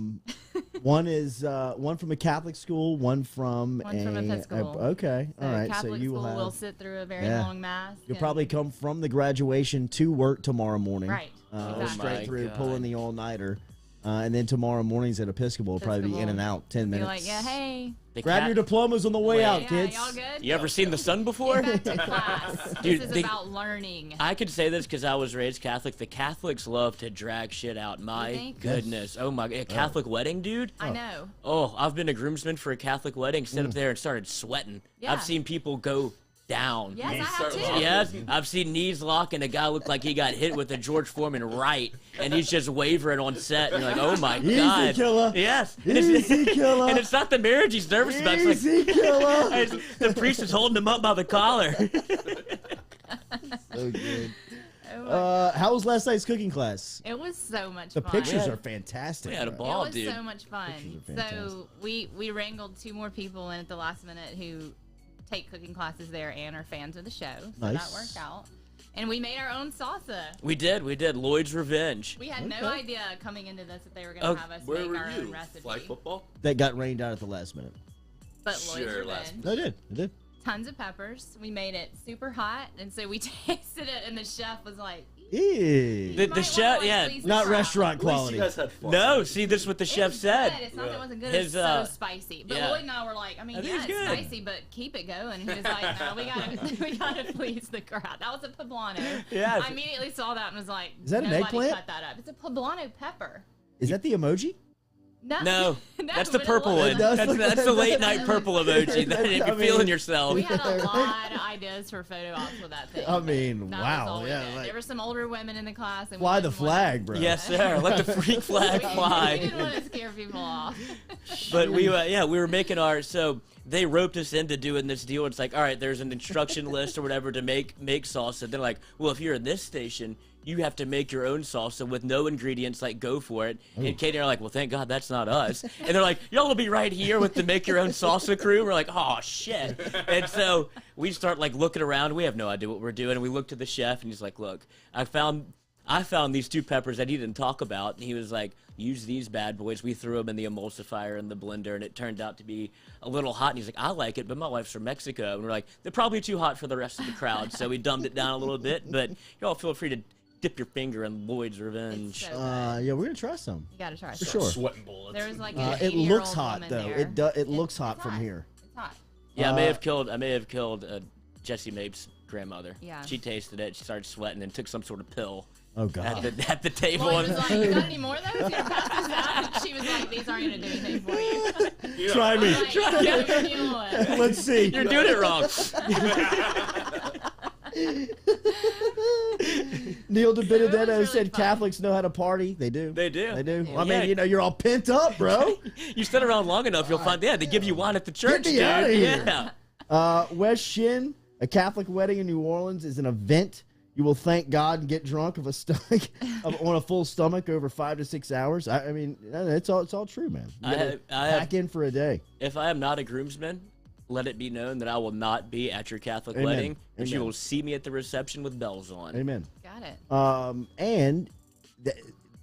One is one from a Catholic school, one from One from Episcopal. Okay, so all right. Catholic So you school will will have. sit through a very Yeah. long mass. You'll and- probably come from the graduation to work tomorrow morning. Right. Exactly. Straight My through, God. pulling the all-nighter. And then tomorrow morning's at Episcopal. Will probably be in and out 10 Be minutes. like, yeah, hey, The Grab cat- your diplomas on the way Wait. out, yeah, kids. y'all good? You ever seen the sun before? Get back to class. Dude, this is they- about learning. I could say this because I was raised Catholic. The Catholics love to drag shit out. You My think? goodness. Oh my. A Catholic wedding, dude? I know. Oh, I've been a groomsman for a Catholic wedding. Sit up there and started sweating. Yeah. I've seen people go down. Yes, I have start too. locking. Yes, I've seen knees lock and a guy looked like he got hit with a George Foreman right, and he's just wavering on set. And you're like, oh my Easy, god, killer. yes, Easy, killer. and it's not the marriage he's nervous about. It's like, Easy, killer. the priest is holding him up by the collar. So good. Oh my How was last night's cooking class? It was so much The fun. pictures Yeah. are fantastic. We had a bro. ball. It was dude. so much fun. Pictures are So we wrangled 2 more people in at the last minute who take cooking classes there and are fans of the show. So Nice. that worked out. And we made our own salsa. We did. Lloyd's Revenge. We had no Okay. idea coming into this that they were going Oh, to have us Where make were our own you? recipe. Flag football? That got rained out at the last minute. But Lloyd's Sure, last Revenge. No, it did. It did. Tons of peppers. We made it super hot. And so we tasted it, and the chef was like, Ew. The "You might chef, wanna yeah, please Not try." restaurant At least quality. you guys had fun. No, see, this is what the It chef was said. Good. It's not that it Yeah. wasn't good. His, It's so spicy. But yeah. Lloyd and I were like, I mean, I think yeah, it's it's good. spicy, but keep it going. And he was like, no, we gotta please the crowd. That was a poblano. Yes. I immediately saw that and was like, Is that an nobody eggplant? cut that up. It's a poblano pepper. Is that the emoji? No, that's the but it purple looks one. does like- look That's like the late that. night purple emoji. That if I you're mean- feeling yourself. We had a lot of ideas for photo ops with that thing. I mean, That wow, was all we yeah, did. like- there were some older women in the class. And we Fly the didn't wanna- flag, bro. Yes, sir. Let the freak flag We fly. didn't want to scare people off. But we were making our, so they roped us into doing this deal. It's like, all right, there's an instruction list or whatever to make salsa. They're like, well, if you're in this station, you have to make your own salsa with no ingredients. Like, go for it. And Katie and I are like, well, thank God that's not us. And they're like, y'all will be right here with the make your own salsa crew. We're like, oh shit. And so we start like looking around. We have no idea what we're doing. And we look to the chef, and he's like, look, I found these 2 peppers that he didn't talk about. And he was like, use these bad boys. We threw them in the emulsifier in the blender, and it turned out to be a little hot. And he's like, I like it, but my wife's from Mexico. And we're like, they're probably too hot for the rest of the crowd. So we dumbed it down a little bit. But y'all feel free to dip your finger in Lloyd's Revenge. So good. Yeah, we're gonna try some. You gotta try it. For sure. Sweating bullets. There was like It an looks 80-year-old hot woman though. there. It looks It's hot from here. It's hot. Yeah, I may have killed Jesse Mapes' grandmother. Yeah. She tasted it. She started sweating and took some sort of pill Oh god. at the table. Lloyd and- was like, you got any more of those? Your pass is out. And she was like, these aren't gonna do anything for you. Try me. Like, what you're doing. Let's see. You're doing it wrong. Neil De Benedetto really said fun. Catholics know how to party. They do. They do. They do. Yeah. I mean, you know, you're all pent up, bro. You sit around long enough, you'll find. Yeah, they give you wine at the church, me dude. outta here. Yeah. West Shin, a Catholic wedding in New Orleans, is an event. You will thank God and get drunk of a stomach on a full stomach over 5 to 6 hours. I mean, it's all true, man. You gotta I have- pack in for a day. If I am not a groomsman, let it be known that I will not be at your Catholic Amen. wedding, but you Amen. will see me at the reception with bells on. Amen. Got it. And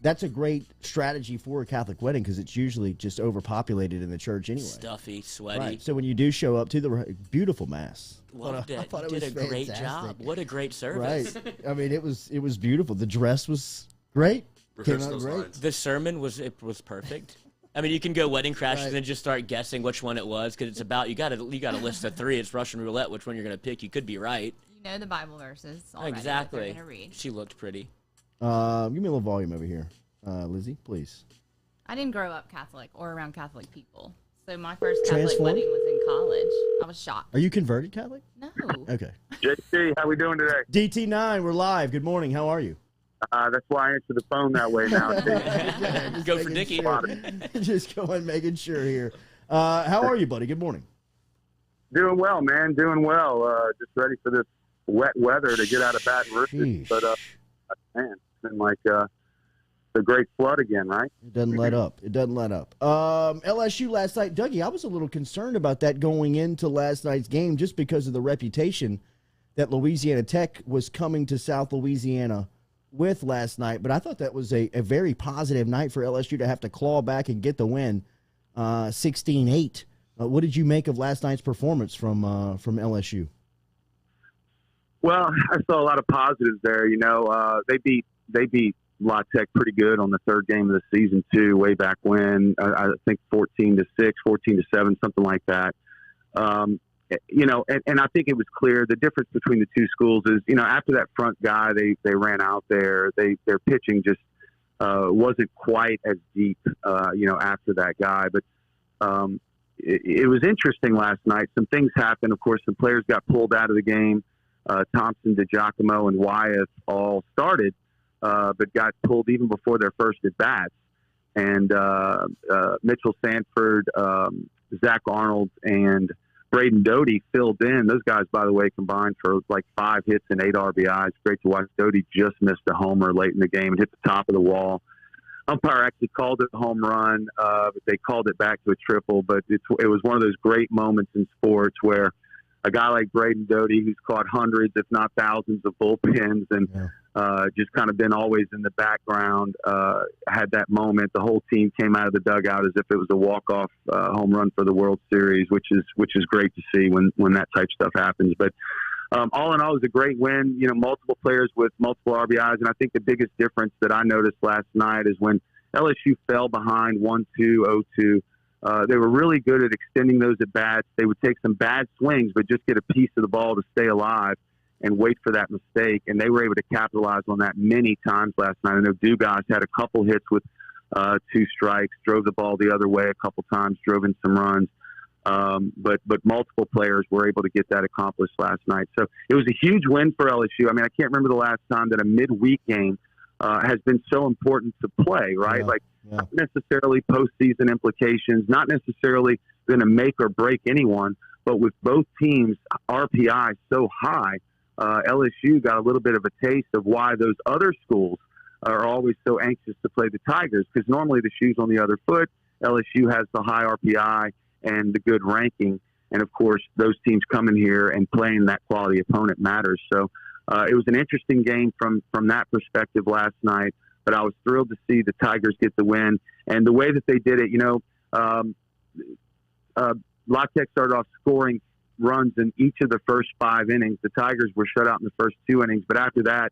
that's a great strategy for a Catholic wedding because it's usually just overpopulated in the church anyway. Stuffy, sweaty. Right. So when you do show up to the beautiful mass, Loved I it. thought it Did was a great fantastic. job. What a great service. Right. I mean, it was beautiful. The dress was great. Came Rehearse out those great. lines. The sermon was perfect. I mean, you can go Wedding Crashers Right. and just start guessing which one it was because it's about you got a list of 3. It's Russian roulette. Which one you're gonna pick? You could be right. You know the Bible verses already. That Exactly. they're gonna read. She looked pretty. Give me a little volume over here, Lizzie, please. I didn't grow up Catholic or around Catholic people, so my first Catholic Transformed? wedding was in college. I was shocked. Are you converted Catholic? No. Okay. JC, how we doing today? DT9, we're live. Good morning. How are you? That's why I answer the phone that way now. Just Go for making Dickie. sure. Just going, making sure here. How are you, buddy? Good morning. Doing well, man. Doing well. Just ready for this wet weather to get out of Baton Rouge. Sheesh. But, man, it's been like the great flood again, right? It doesn't let up. It doesn't let up. LSU last night, Dougie, I was a little concerned about that going into last night's game just because of the reputation that Louisiana Tech was coming to South Louisiana with last night. But I thought that was a very positive night for LSU to have to claw back and get the win, 16-8. What did you make of last night's performance from LSU? Well, I saw a lot of positives there. You know, they beat La Tech pretty good on the third game of the season too, way back when. I think 14-6, 14-7, something like that. You know, and I think it was clear the difference between the two schools is, you know, after that front guy they ran out there, their pitching just wasn't quite as deep, you know, after that guy. But it was interesting last night. Some things happened. Of course, some players got pulled out of the game. Thompson, DiGiacomo, and Wyeth all started, but got pulled even before their first at-bats. And Mitchell Sanford, Zach Arnold, and Braden Doty filled in. Those guys, by the way, combined for like 5 hits and 8 RBIs. Great to watch. Doty just missed a homer late in the game and hit the top of the wall. Umpire actually called it a home run, but they called it back to a triple. But it was one of those great moments in sports where a guy like Braden Doty, who's caught hundreds, if not thousands, of bullpens and just kind of been always in the background, had that moment. The whole team came out of the dugout as if it was a walk-off home run for the World Series, which is great to see when that type of stuff happens. But all in all, it was a great win. You know, multiple players with multiple RBIs, and I think the biggest difference that I noticed last night is when LSU fell behind 1-2, 0-2. They were really good at extending those at bats. They would take some bad swings, but just get a piece of the ball to stay alive and wait for that mistake. And they were able to capitalize on that many times last night. I know Dugas had a couple hits with 2 strikes, drove the ball the other way a couple times, drove in some runs. But multiple players were able to get that accomplished last night. So it was a huge win for LSU. I mean, I can't remember the last time that a midweek game has been so important to play, right? Not necessarily postseason implications, not necessarily going to make or break anyone, but with both teams' RPI so high, LSU got a little bit of a taste of why those other schools are always so anxious to play the Tigers, because normally the shoe's on the other foot. LSU has the high RPI and the good ranking, and of course those teams coming here and playing that quality opponent matters. So it was an interesting game from that perspective last night, but I was thrilled to see the Tigers get the win. And the way that they did it, you know, La Tech started off scoring runs in each of the first 5 innings. The Tigers were shut out in the first 2 innings, but after that,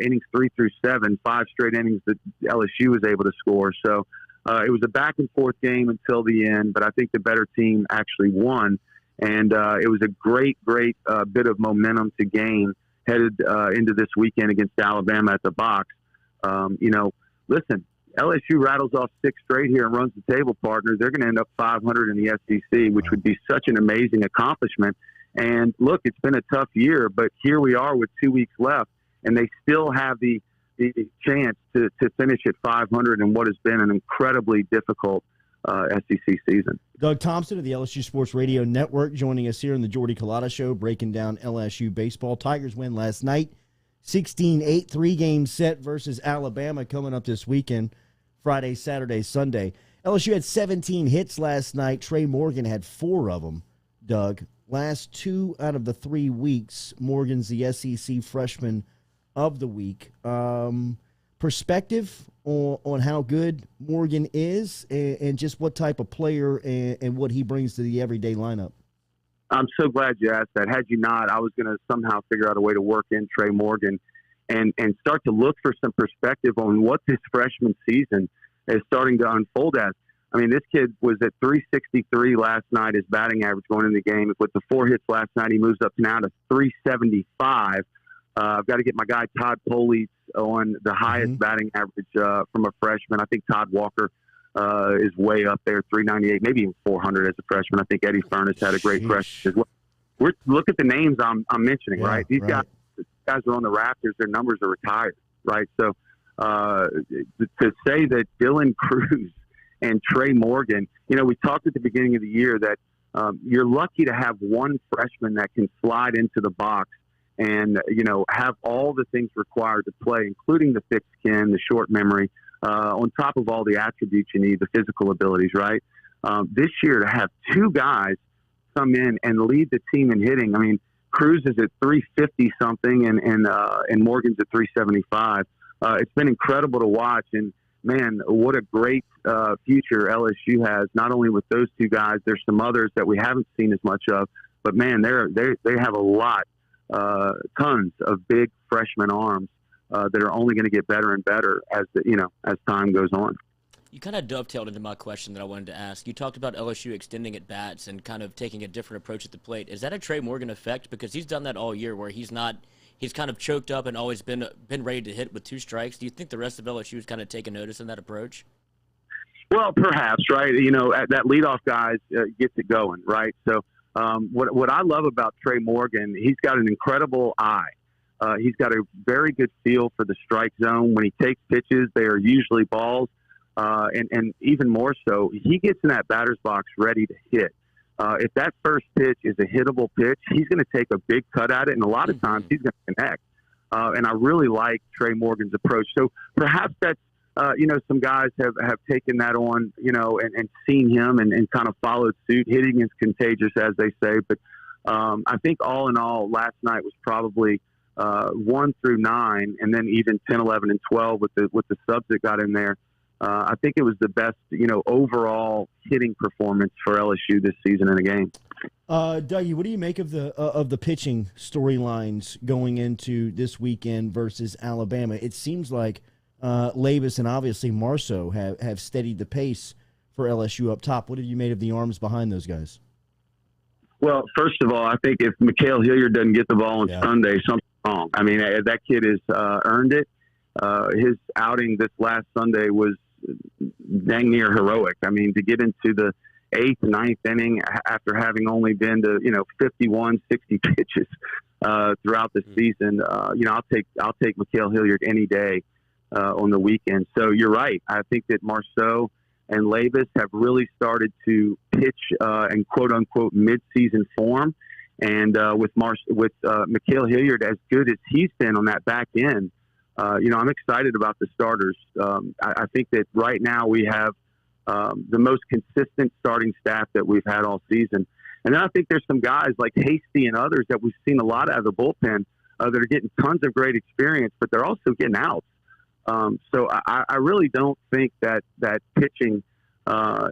innings 3 through 7, 5 straight innings that LSU was able to score. So it was a back and forth game until the end, but I think the better team actually won. And it was a great bit of momentum to gain headed into this weekend against Alabama at the box. You know, listen, LSU rattles off 6 straight here and runs the table, partners. They're going to end up 500 in the SEC, which would be such an amazing accomplishment. And look, it's been a tough year, but here we are with 2 weeks left, and they still have the chance to finish at 500 in what has been an incredibly difficult SEC season. Doug Thompson of the LSU Sports Radio Network joining us here in the Jordy Culotta Show, breaking down LSU baseball. Tigers win last night, 16-8, 3-game set versus Alabama coming up this weekend, Friday, Saturday, Sunday. LSU had 17 hits last night. Trey Morgan had 4 of them, Doug. Last 2 out of the 3 weeks, Morgan's the SEC Freshman of the Week. Perspective on how good Morgan is and just what type of player and what he brings to the everyday lineup. I'm so glad you asked that. Had you not, I was going to somehow figure out a way to work in Trey Morgan and start to look for some perspective on what this freshman season is starting to unfold as. I mean, this kid was at 363 last night, his batting average going in the game. With the 4 hits last night, he moves up now to 375. I've got to get my guy Todd Politz on the highest batting average from a freshman. I think Todd Walker is way up there, 398, maybe even 400 as a freshman. I think Eddie Furness had a great freshman as well. Look at the names I'm mentioning, right? These guys are on the Raptors. Their numbers are retired, right? So to say that Dylan Cruz and Trey Morgan, we talked at the beginning of the year that you're lucky to have one freshman that can slide into the box and, have all the things required to play, including the thick skin, the short memory, on top of all the attributes you need, the physical abilities, right? This year to have 2 guys come in and lead the team in hitting. I mean, Cruz is at 350 something and Morgan's at 375. It's been incredible to watch, and man, what a great future LSU has. Not only with those 2 guys, there's some others that we haven't seen as much of, but man, they have a lot, tons of big freshman arms that are only going to get better and better as time goes on. You kind of dovetailed into my question that I wanted to ask. You talked about LSU extending at bats and kind of taking a different approach at the plate. Is that a Trey Morgan effect? Because he's done that all year, where he's kind of choked up and always been ready to hit with 2 strikes. Do you think the rest of LSU is kind of taking notice in that approach? Well, perhaps, right? That leadoff guy gets it going, right? So what I love about Trey Morgan, he's got an incredible eye. He's got a very good feel for the strike zone. When he takes pitches, they are usually balls. And even more so, he gets in that batter's box ready to hit. If that first pitch is a hittable pitch, he's going to take a big cut at it, and a lot of times he's going to connect. And I really like Trey Morgan's approach. So perhaps that's, some guys have taken that on, and seen him and kind of followed suit. Hitting is contagious, as they say. But I think all in all, last night was probably 1 through 9, and then even 10, 11, and 12 with the subs that got in there. I think it was the best, overall hitting performance for LSU this season in a game. Dougie, what do you make of the pitching storylines going into this weekend versus Alabama? It seems like Labus and obviously Marceau have steadied the pace for LSU up top. What have you made of the arms behind those guys? Well, first of all, I think if Mikhail Hilliard doesn't get the ball on Sunday, something's wrong. I mean, that kid has earned it. His outing this last Sunday was dang near heroic. I mean, to get into the 8th, 9th inning after having only been to 51, 60 pitches throughout the season, I'll take Mikhail Hilliard any day on the weekend. So you're right. I think that Marceau and Labus have really started to pitch in quote unquote mid-season form, and with Mikhail Hilliard as good as he's been on that back end. I'm excited about the starters. I think that right now we have the most consistent starting staff that we've had all season. And then I think there's some guys like Hasty and others that we've seen a lot out of the bullpen that are getting tons of great experience, but they're also getting outs. So I really don't think that pitching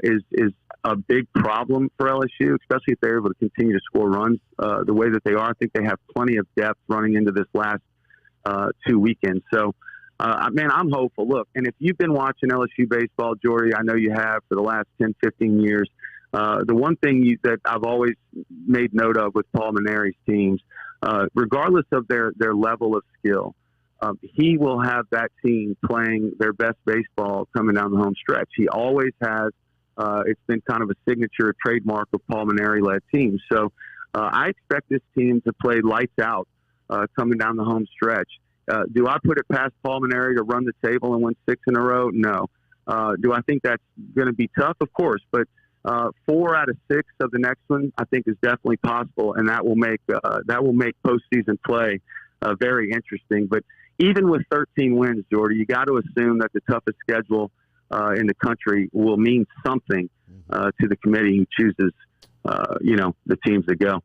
is a big problem for LSU, especially if they're able to continue to score runs the way that they are. I think they have plenty of depth running into this last 2 weekends. So, man, I'm hopeful. Look, and if you've been watching LSU baseball, Jordy, I know you have for the last 10, 15 years, the one thing that I've always made note of with Paul Maneri's teams, regardless of their level of skill, he will have that team playing their best baseball coming down the home stretch. He always has. It's been kind of a signature, trademark of Paul Maneri-led teams. So I expect this team to play lights out coming down the home stretch. Do I put it past Paul Maneri to run the table and win 6 in a row? No. Do I think that's going to be tough? Of course, but 4 out of 6 of the next one I think is definitely possible, and that will make postseason play very interesting. But even with 13 wins, Jordy, you got to assume that the toughest schedule in the country will mean something to the committee who chooses, the teams that go.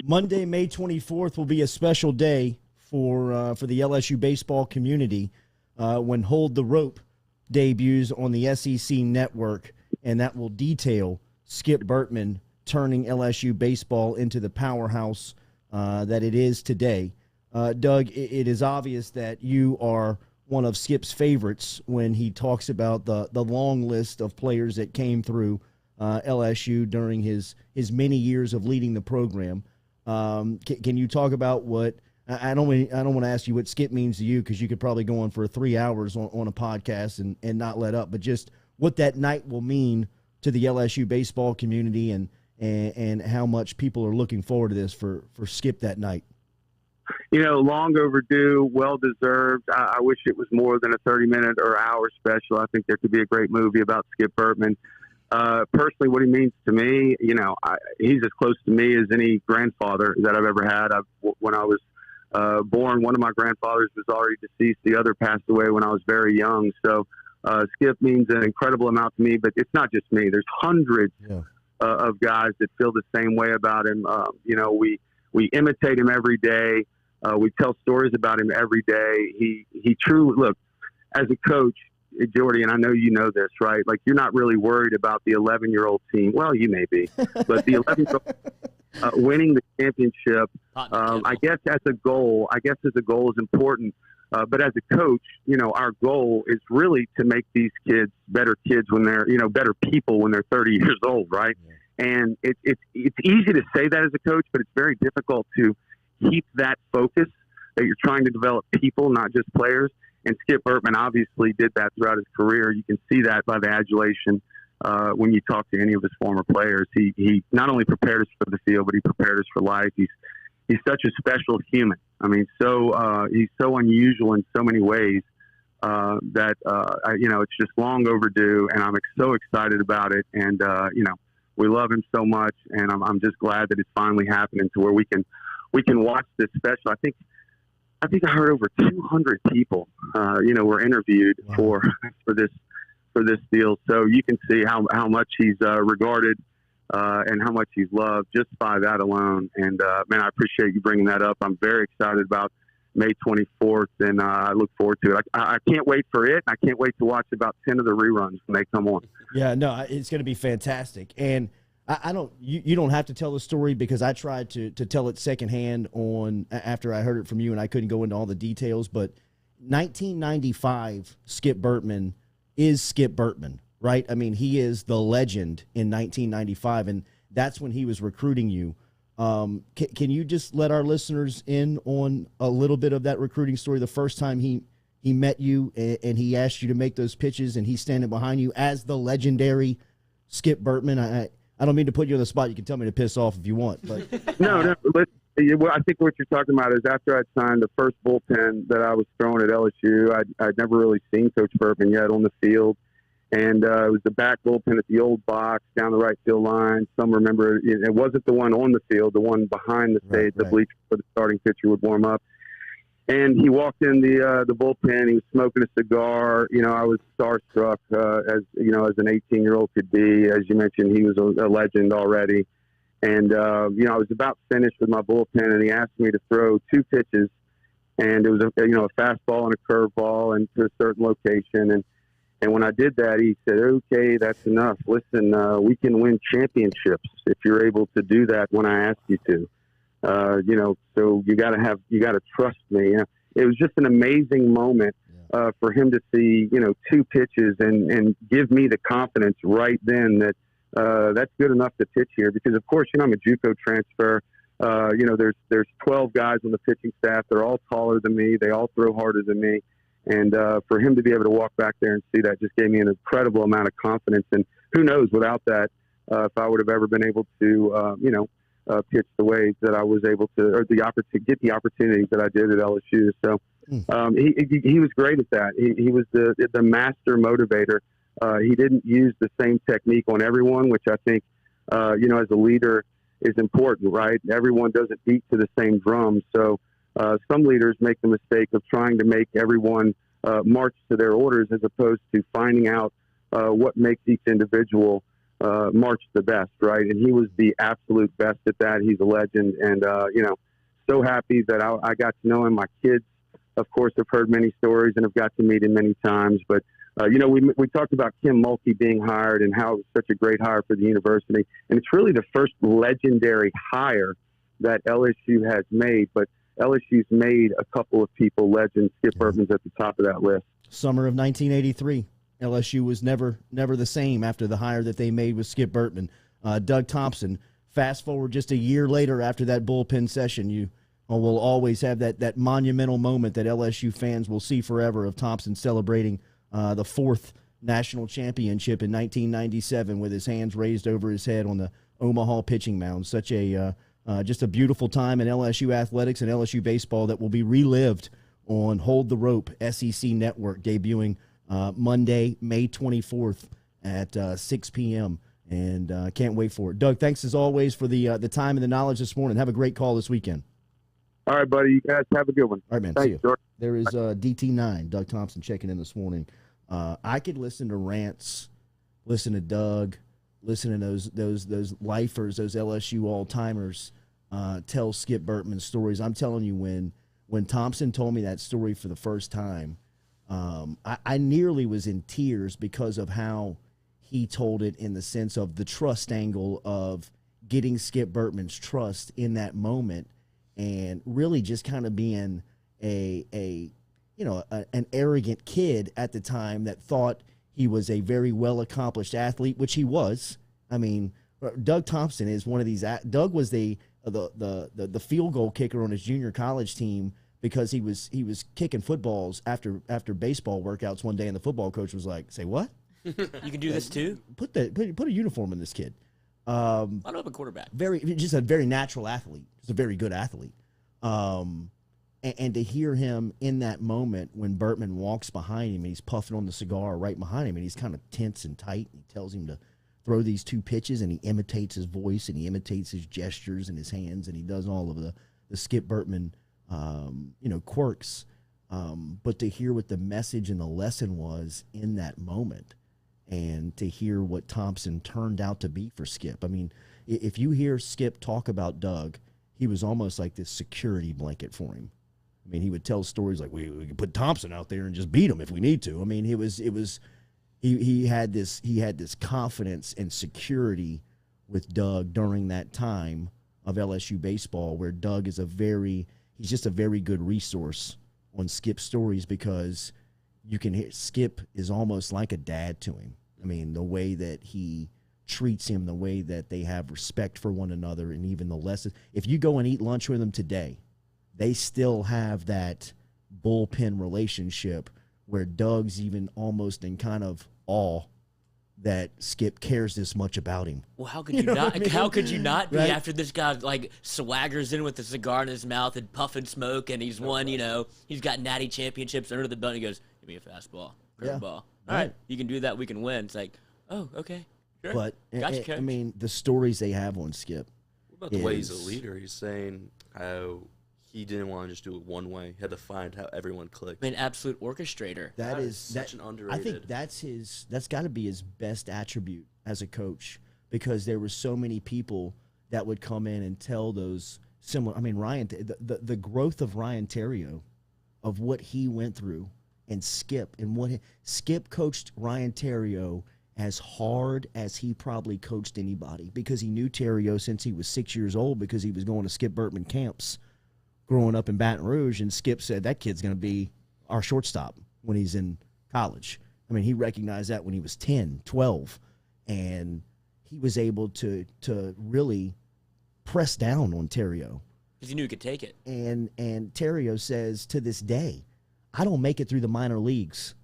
Monday, May 24th will be a special day for the LSU baseball community when Hold the Rope debuts on the SEC network, and that will detail Skip Bertman turning LSU baseball into the powerhouse that it is today. Doug, it is obvious that you are one of Skip's favorites when he talks about the long list of players that came through LSU during his many years of leading the program. Can you talk about what I don't want to ask you what Skip means to you, because you could probably go on for 3 hours on a podcast and not let up, but just what that night will mean to the LSU baseball community and how much people are looking forward to this for Skip that night. Long overdue, well-deserved. I wish it was more than a 30-minute or hour special. I think there could be a great movie about Skip Bertman. Personally, what he means to me, he's as close to me as any grandfather that I've ever had. When I was born, one of my grandfathers was already deceased. The other passed away when I was very young. So Skip means an incredible amount to me, but it's not just me. There's hundreds of guys that feel the same way about him. We imitate him every day. We tell stories about him every day. He truly, look, as a coach, Jordy, and I know you know this, right? Like, you're not really worried about the 11-year-old team. Well, you may be, but the 11-year-old winning the championship, I guess as a goal is important. But as a coach, our goal is really to make these kids better when they're, better people when they're 30 years old, right? Yeah. And it's easy to say that as a coach, but it's very difficult to keep that focus that you're trying to develop people, not just players. And Skip Bertman obviously did that throughout his career. You can see that by the adulation when you talk to any of his former players. He not only prepared us for the field, but he prepared us for life. He's such a special human. I mean, he's so unusual in so many ways that it's just long overdue, and I'm so excited about it. And we love him so much, and I'm just glad that it's finally happening to where we can watch this special. I think I heard over 200 people, were interviewed for this deal. So you can see how much he's regarded and how much he's loved just by that alone. And man, I appreciate you bringing that up. I'm very excited about May 24th, and I look forward to it. I can't wait for it. I can't wait to watch about 10 of the reruns when they come on. Yeah, no, it's going to be fantastic. And you don't have to tell the story, because I tried to tell it secondhand after I heard it from you, and I couldn't go into all the details. But 1995 Skip Bertman is Skip Bertman, right? I mean, he is the legend in 1995, and that's when he was recruiting you. Can you just let our listeners in on a little bit of that recruiting story? The first time he met you and he asked you to make those pitches, and he's standing behind you as the legendary Skip Bertman. I don't mean to put you on the spot. You can tell me to piss off if you want. But No. I think what you're talking about is after I'd signed the first bullpen that I was throwing at LSU, I'd never really seen Coach Bertman yet on the field. And it was the back bullpen at the old box down the right field line. Some remember it wasn't the one on the field, the one behind the stage, the bleacher where the starting pitcher would warm up. And he walked in the bullpen. He was smoking a cigar. I was starstruck as an 18-year-old could be. As you mentioned, he was a legend already. And I was about finished with my bullpen, and he asked me to throw two pitches, and it was a fastball and a curveball, and to a certain location. And when I did that, he said, "Okay, that's enough. Listen, we can win championships if you're able to do that when I ask you to. So you got to trust me." It was just an amazing moment for him to see, two pitches and give me the confidence right then that that's good enough to pitch here. Because of course, I'm a JUCO transfer. There's 12 guys on the pitching staff. They're all taller than me. They all throw harder than me. And for him to be able to walk back there and see that just gave me an incredible amount of confidence. And who knows, without that, if I would have ever been able to, pitch the way that I was able to, or get the opportunities that I did at LSU. So he was great at that. He was the master motivator. He didn't use the same technique on everyone, which I think, as a leader is important, right? Everyone doesn't beat to the same drum. So some leaders make the mistake of trying to make everyone march to their orders, as opposed to finding out what makes each individual march the best, right? And he was the absolute best at that. He's a legend, and so happy that I got to know him. My kids, of course, have heard many stories and have got to meet him many times. But we talked about Kim Mulkey being hired and how it was such a great hire for the university, and it's really the first legendary hire that LSU has made. But LSU's made a couple of people legends. Skip Bertman's at the top of that list. Summer of 1983. LSU was never the same after the hire that they made with Skip Bertman. Doug Thompson, fast forward just a year later after that bullpen session, you will always have that monumental moment that LSU fans will see forever of Thompson celebrating the fourth national championship in 1997 with his hands raised over his head on the Omaha pitching mound. Such a just a beautiful time in LSU athletics and LSU baseball that will be relived on Hold the Rope SEC Network, debuting Monday, May 24th at 6 p.m. And can't wait for it. Doug, thanks as always for the time and the knowledge this morning. Have a great call this weekend. All right, buddy. You guys have a good one. All right, man. Thanks, See you. Jordan. There is DT9, Doug Thompson, checking in this morning. I could listen to rants, listen to Doug, listen to those lifers, those LSU all-timers tell Skip Bertman stories. I'm telling you, when Thompson told me that story for the first time, I nearly was in tears because of how he told it, in the sense of the trust angle of getting Skip Bertman's trust in that moment, and really just kind of being an arrogant kid at the time that thought he was a very well-accomplished athlete, which he was. I mean, Doug Thompson is one of these. Doug was the field goal kicker on his junior college team because he was kicking footballs after baseball workouts one day, and the football coach was like, "Say what? You can do this too? Put a uniform in this kid." I don't have a quarterback. Just a very natural athlete. Just a very good athlete. And to hear him in that moment when Bertman walks behind him and he's puffing on the cigar right behind him and he's kind of tense and tight, and he tells him to throw these two pitches, and he imitates his voice and he imitates his gestures and his hands, and he does all of the Skip Bertman quirks. But to hear what the message and the lesson was in that moment, and to hear what Thompson turned out to be for Skip. I mean, if you hear Skip talk about Doug, he was almost like this security blanket for him. I mean, he would tell stories like, we could put Thompson out there and just beat him if we need to. I mean, he had this confidence and security with Doug during that time of LSU baseball, where Doug is he's just a very good resource on Skip's stories, because you can hear Skip is almost like a dad to him. I mean, the way that he treats him, the way that they have respect for one another, and even the lessons. If you go and eat lunch with them today, they still have that bullpen relationship where Doug's even almost in kind of awe that Skip cares this much about him. Well, how could you not? I mean? How could you not be Right? after this guy like swaggers in with a cigar in his mouth and puffing smoke, and he's won? He's got natty championships under the belt. And he goes, "Give me a fastball, curveball. All right, you can do that. We can win." It's like, oh, okay, sure. But Gotcha, Coach. I mean, the stories they have on Skip. What about the way he's a leader? He's saying how he didn't want to just do it one way. He had to find how everyone clicked. I mean, absolute orchestrator. That is such an underrated. I think that's got to be his best attribute as a coach, because there were so many people that would come in and tell those similar. I mean, the growth of Ryan Terrio, of what he went through, and Skip, and Skip coached Ryan Terrio as hard as he probably coached anybody, because he knew Terrio since he was 6 years old, because he was going to Skip Bertman camps growing up in Baton Rouge, and Skip said that kid's going to be our shortstop when he's in college. I mean, he recognized that when he was 10, 12, and he was able to really press down on Terrio. Because he knew he could take it. And Terrio says to this day, I don't make it through the minor leagues.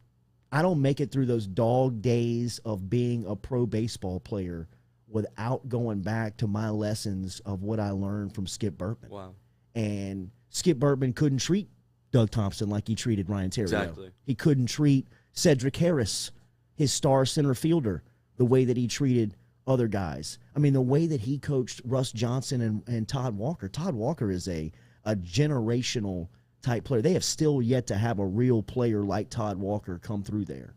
I don't make it through those dog days of being a pro baseball player without going back to my lessons of what I learned from Skip Bertman. Wow. And Skip Bertman couldn't treat Doug Thompson like he treated Ryan Terrio. Exactly. He couldn't treat Cedric Harris, his star center fielder, the way that he treated other guys. I mean, the way that he coached Russ Johnson and Todd Walker. Todd Walker is a generational type player. They have still yet to have a real player like Todd Walker come through there.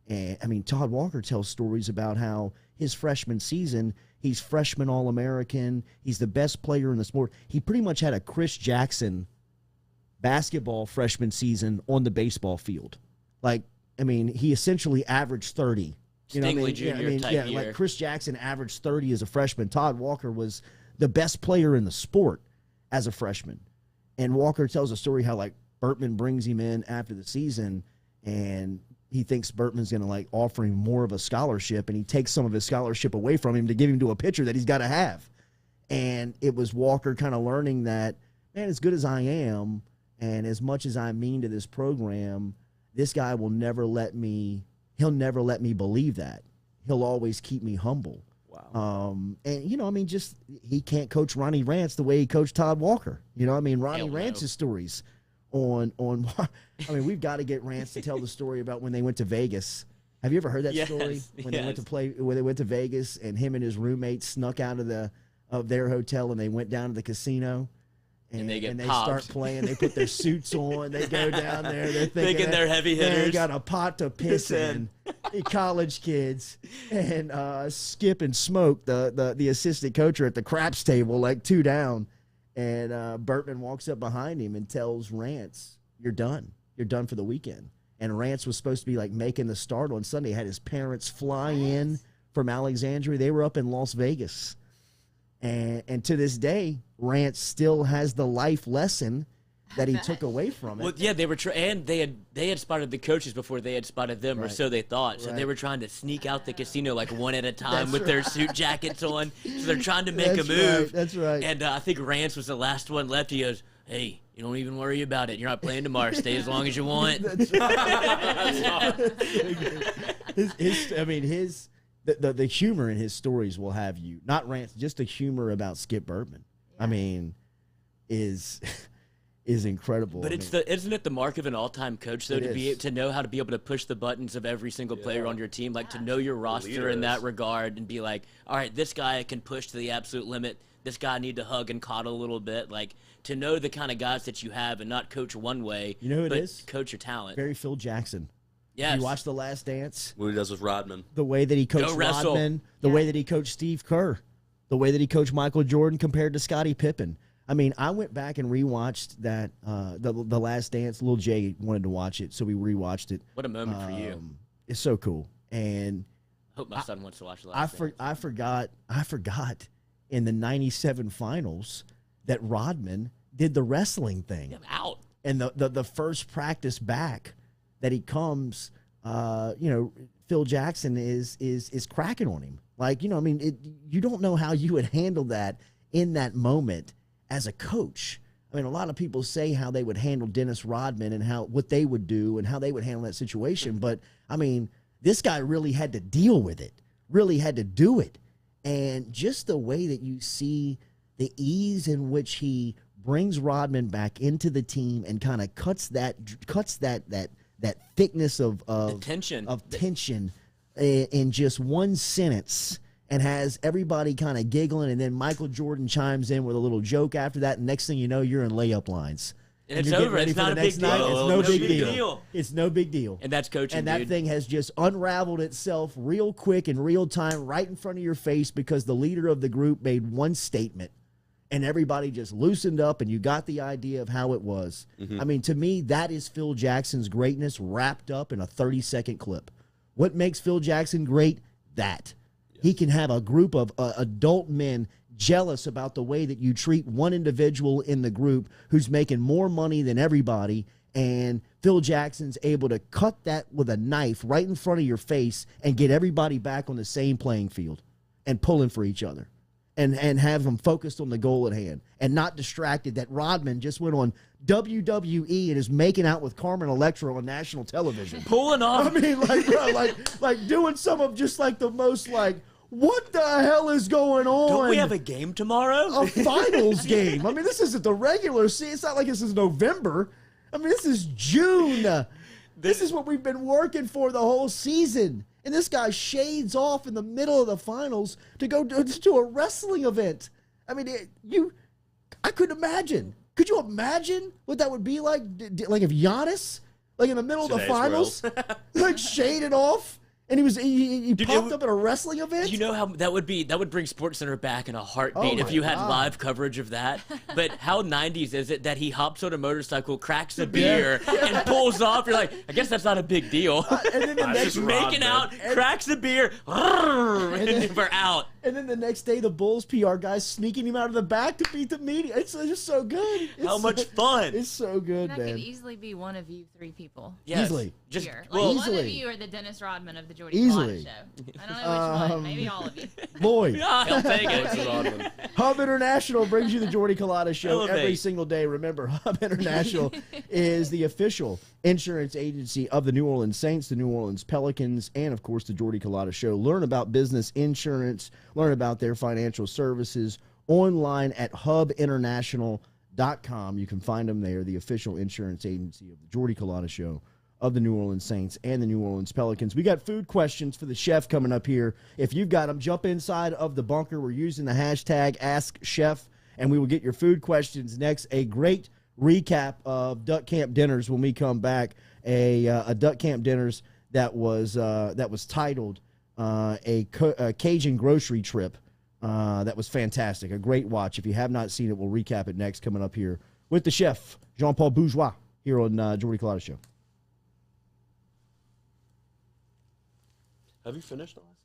And, I mean, Todd Walker tells stories about how his freshman season, he's freshman All-American. He's the best player in the sport. He pretty much had a Chris Jackson basketball freshman season on the baseball field. Like, I mean, he essentially averaged 30. You know what I mean? Jr. type year. Like Chris Jackson averaged 30 as a freshman. Todd Walker was the best player in the sport as a freshman. And Walker tells a story how, like, Bertman brings him in after the season, and he thinks Bertman's going to, like, offer him more of a scholarship, and he takes some of his scholarship away from him to give him to a pitcher that he's got to have. And it was Walker kind of learning that, man, as good as I am and as much as I mean to this program, this guy will never let me – he'll never let me believe that. He'll always keep me humble. Wow. And, you know, I mean, just he can't coach Ronnie Rance the way he coached Todd Walker. You know, I mean, Ronnie Rance's stories on I mean, we've got to get Rance to tell the story about when they went to Vegas. Have you ever heard that story? When they went to Vegas and him and his roommate snuck out of their hotel and they went down to the casino. And they start playing. They put their suits on. They go down there. They're thinking they're heavy hitters. They got a pot to piss in. College kids. And Skip and Smoke, the assistant coach, are at the craps table, like 2 down. And Bertman walks up behind him and tells Rance, "You're done. You're done for the weekend." And Rance was supposed to be like making the start on Sunday. Had his parents fly in from Alexandria. They were up in Las Vegas. And to this day, Rance still has the life lesson that he took away from it. Well, yeah, they were and they had spotted the coaches before they had spotted them, or so they thought. So they were trying to sneak out the casino like one at a time with their suit jackets on. So they're trying to make a move. Right, that's right. And I think Rance was the last one left. He goes, "Hey, you don't even worry about it. You're not playing tomorrow. Stay as long as you want." That's right. The humor in his stories will have you, not Rance, just the humor about Skip Bertman. Yeah. I mean, is incredible. But isn't it the mark of an all-time coach though to know how to be able to push the buttons of every single player on your team, like to know your roster in that regard and be like, all right, this guy can push to the absolute limit. This guy need to hug and coddle a little bit, like to know the kind of guys that you have and not coach one way. You know who it is? Coach your talent. Barry Phil Jackson. Yes. You watch The Last Dance? What he does with Rodman. The way that he coached Rodman, the way that he coached Steve Kerr, the way that he coached Michael Jordan compared to Scottie Pippen. I mean, I went back and rewatched that the Last Dance. Lil Jay wanted to watch it, so we rewatched it. What a moment for you! It's so cool, and I hope my son wants to watch The Last Dance. I forgot in the '97 finals that Rodman did the wrestling thing. I'm out. And the first practice back that he comes, Phil Jackson is cracking on him. Like, I mean, you don't know how you would handle that in that moment as a coach. I mean, a lot of people say how they would handle Dennis Rodman and what they would do and how they would handle that situation. But, I mean, this guy really had to deal with it, really had to do it. And just the way that you see the ease in which he brings Rodman back into the team and kind of cuts that thickness of tension in just one sentence, and has everybody kind of giggling, and then Michael Jordan chimes in with a little joke after that, and next thing you know, you're in layup lines. And it's over. It's not a big deal. It's no big deal. It's no big deal. And that's coaching, and that thing has just unraveled itself real quick in real time right in front of your face because the leader of the group made one statement, and everybody just loosened up, and you got the idea of how it was. Mm-hmm. I mean, to me, that is Phil Jackson's greatness wrapped up in a 30-second clip. What makes Phil Jackson great? That. He can have a group of adult men jealous about the way that you treat one individual in the group who's making more money than everybody, and Phil Jackson's able to cut that with a knife right in front of your face and get everybody back on the same playing field and pulling for each other and have them focused on the goal at hand and not distracted that Rodman just went on WWE and is making out with Carmen Electra on national television. Pulling off. I mean, like, bro, like doing some of just like the most like, what the hell is going on? Don't we have a game tomorrow? A finals game. I mean, this isn't the regular season. It's not like this is November. I mean, this is June. This is what we've been working for the whole season. And this guy shades off in the middle of the finals to go to a wrestling event. I mean, I couldn't imagine. Could you imagine what that would be like? Like if Giannis, like in the middle of the finals, like shaded off? And he popped up at a wrestling event? You know how that would be? That would bring SportsCenter back in a heartbeat if you had live coverage of that. But how 90s is it that he hops on a motorcycle, cracks a beer, and pulls off? You're like, I guess that's not a big deal. And then just making out, cracks a beer, and we're out. And then the next day, the Bulls PR guys sneaking him out of the back to beat the media. It's just so good. How much fun! It's so good, That man. could easily be one of you three people. Yes. Easily. Just Here. Like, well, one of easily. you are the Dennis Rodman of the Jordy Easily. Culotta show. I don't know which one. Maybe all of you. Lloyd, he'll take Alex it. Rodman. Hub International brings you the Jordy Culotta Show every Elevate. single day. Remember, Hub International is the official insurance agency of the New Orleans Saints, the New Orleans Pelicans, and, of course, the Jordy Culotta Show. Learn about business insurance. Learn about their financial services online at hubinternational.com. You can find them there, the official insurance agency of the Jordy Culotta Show, of the New Orleans Saints and the New Orleans Pelicans. We got food questions for the chef coming up here. If you've got them, jump inside of the bunker. We're using the hashtag AskChef, and we will get your food questions next. A great recap of Duck Camp dinners when we come back. A Duck Camp dinners that was titled a Cajun grocery trip. That was fantastic. A great watch. If you have not seen it, we'll recap it next, coming up here with the chef, Jean Paul Bourgeois, here on Jordy Culotta Show. Have you finished the last?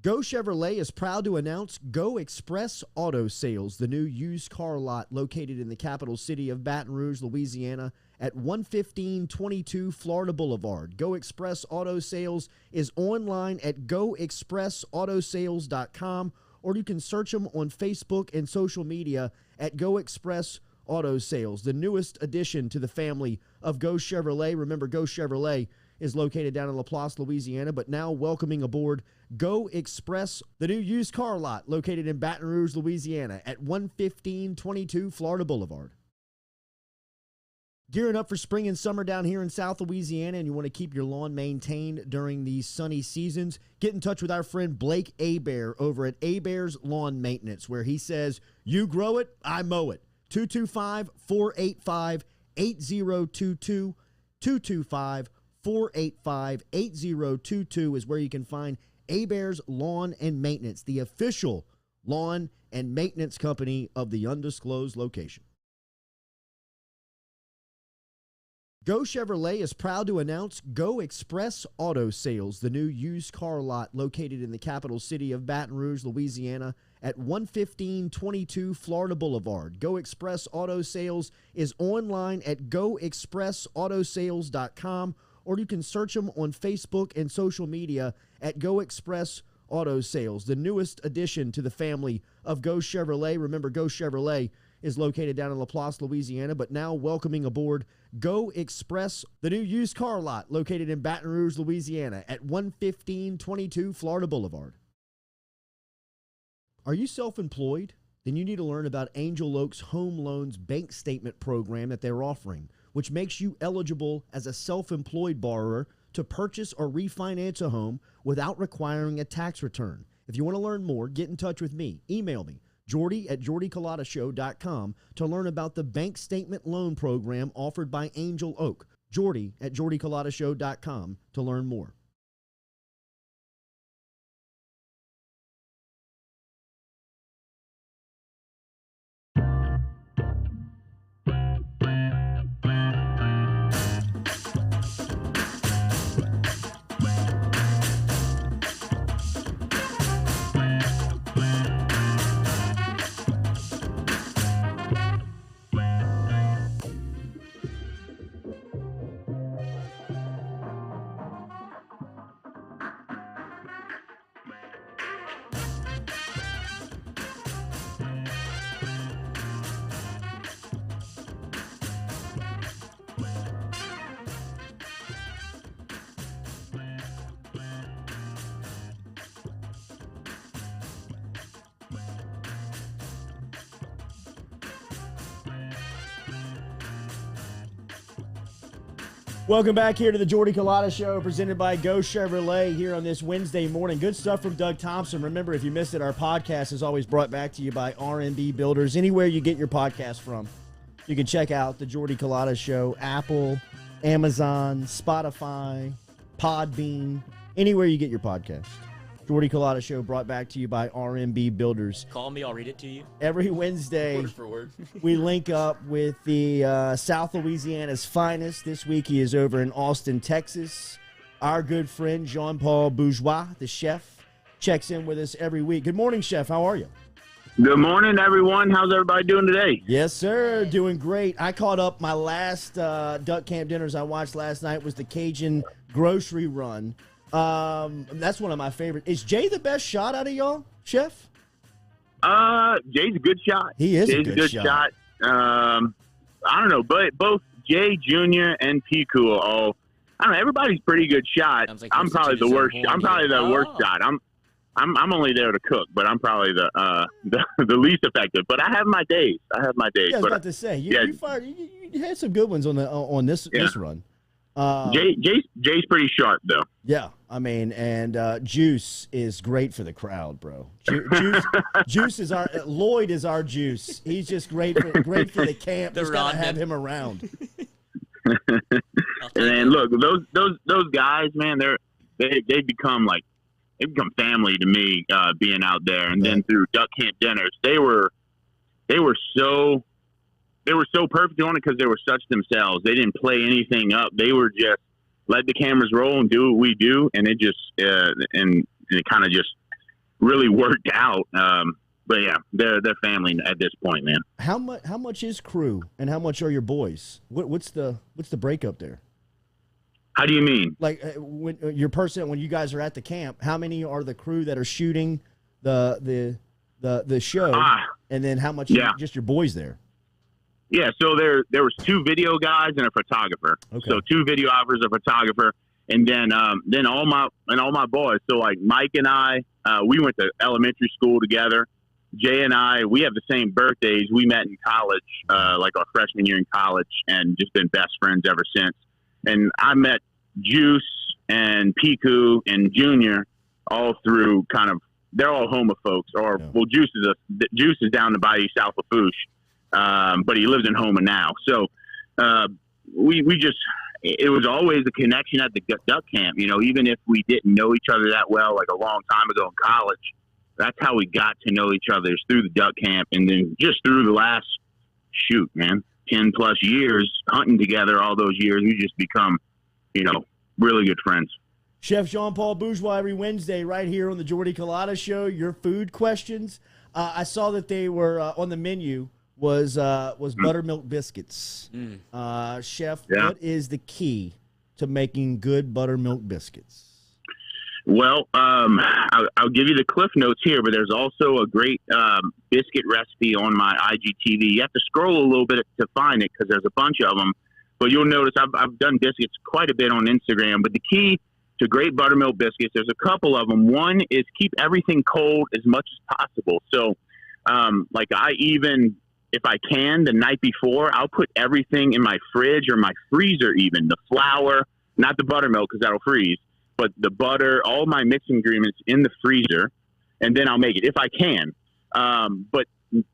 Go Chevrolet is proud to announce Go Express Auto Sales, the new used car lot located in the capital city of Baton Rouge, Louisiana, at 11522 Florida Boulevard. Go Express Auto Sales is online at goexpressautosales.com, or you can search them on Facebook and social media at Go Express Auto Sales, the newest addition to the family of Go Chevrolet. Remember, Go Chevrolet is located down in Laplace, Louisiana, but now welcoming aboard Go Express, the new used car lot located in Baton Rouge, Louisiana at 11522 Florida Boulevard. Gearing up for spring and summer down here in South Louisiana, and you want to keep your lawn maintained during these sunny seasons, get in touch with our friend Blake Abear over at Abear's Lawn Maintenance, where he says, you grow it, I mow it. 225-485-8022, 225-485-8022 is where you can find Abear's Lawn and Maintenance, the official lawn and maintenance company of the undisclosed location. Go Chevrolet is proud to announce Go Express Auto Sales, the new used car lot located in the capital city of Baton Rouge, Louisiana, at 11522 Florida Boulevard. Go Express Auto Sales is online at goexpressautosales.com, or you can search them on Facebook and social media at Go Express Auto Sales, the newest addition to the family of Go Chevrolet. Remember, Go Chevrolet is located down in Laplace, Louisiana, but now welcoming aboard Go Express, the new used car lot located in Baton Rouge, Louisiana at 11522 Florida Boulevard. Are you self-employed? Then you need to learn about Angel Oak's Home Loans Bank Statement program that they're offering, which makes you eligible as a self-employed borrower to purchase or refinance a home without requiring a tax return. If you want to learn more, get in touch with me. Email me, Jordy at jordyculotta.show.com, to learn about the bank statement loan program offered by Angel Oak. Jordy at jordyculotta.show.com to learn more. Welcome back here to the Jordy Culotta Show, presented by Go Chevrolet here on this Wednesday morning. Good stuff from Doug Thompson. Remember, if you missed it, our podcast is always brought back to you by R&B Builders. Anywhere you get your podcast from, you can check out the Jordy Culotta Show, Apple, Amazon, Spotify, Podbean, anywhere you get your podcast. Jordy Culotta Show brought back to you by R&B Builders. Call me, I'll read it to you. Every Wednesday, Word for word. we link up with the South Louisiana's finest. This week he is over in Austin, Texas. Our good friend Jean Paul Bourgeois, the chef, checks in with us every week. Good morning, Chef. How are you? Good morning, everyone. How's everybody doing today? Yes, sir. Doing great. I caught up. My last duck camp dinners I watched last night was the Cajun grocery run. That's one of my favorites. Is Jay the best shot out of y'all, Chef? Jay's a good shot. He is Jay's a good shot. I don't know, but both Jay Jr. and Piku are all. I don't know. Everybody's pretty good shot. Like I'm probably the worst. I'm probably the worst shot. I'm only there to cook, but I'm probably the least effective. But I have my days. Yeah, I was about to say you had some good ones on this run. Jay's pretty sharp though. Yeah, I mean, and Juice is great for the crowd, bro. Juice is our Lloyd is our Juice. He's just great for the camp. Just gotta have him around. And look, those guys, man, they become family to me, being out there. And then through duck camp dinners, they were so perfect on it because they were such themselves. They didn't play anything up. They were just let the cameras roll and do what we do, and it just and it kind of just really worked out. But yeah, they're family at this point, man. How much is crew, and how much are your boys? What's the breakup there? How do you mean? Like when you guys are at the camp, how many are the crew that are shooting the show, and then how much just your boys there? Yeah, so there was 2 video guys and a photographer. Okay. So 2 videographers, a photographer, and then all my boys. So like Mike and I, we went to elementary school together. Jay and I, we have the same birthdays. We met in college, like our freshman year in college, and just been best friends ever since. And I met Juice and Piku and Junior all through they're all Houma folks. Juice is down the bayou south of Fouche, but he lives in Houma now. So it was always a connection at the duck camp. Even if we didn't know each other that well, like a long time ago in college, that's how we got to know each other, is through the duck camp, and then just through the last 10 plus years hunting together. All those years, we just become really good friends. Chef Jean Paul Bourgeois every Wednesday right here on the Jordy Culotta Show. Your food questions. I saw that they were on the menu was buttermilk biscuits. Chef, what is the key to making good buttermilk biscuits? Well, I'll give you the cliff notes here, but there's also a great biscuit recipe on my IGTV. You have to scroll a little bit to find it because there's a bunch of them. But you'll notice I've done biscuits quite a bit on Instagram. But the key to great buttermilk biscuits, there's a couple of them. One is keep everything cold as much as possible. So, if I can, the night before, I'll put everything in my fridge or my freezer even. The flour, not the buttermilk because that'll freeze, but the butter, all my mixing ingredients in the freezer, and then I'll make it if I can. But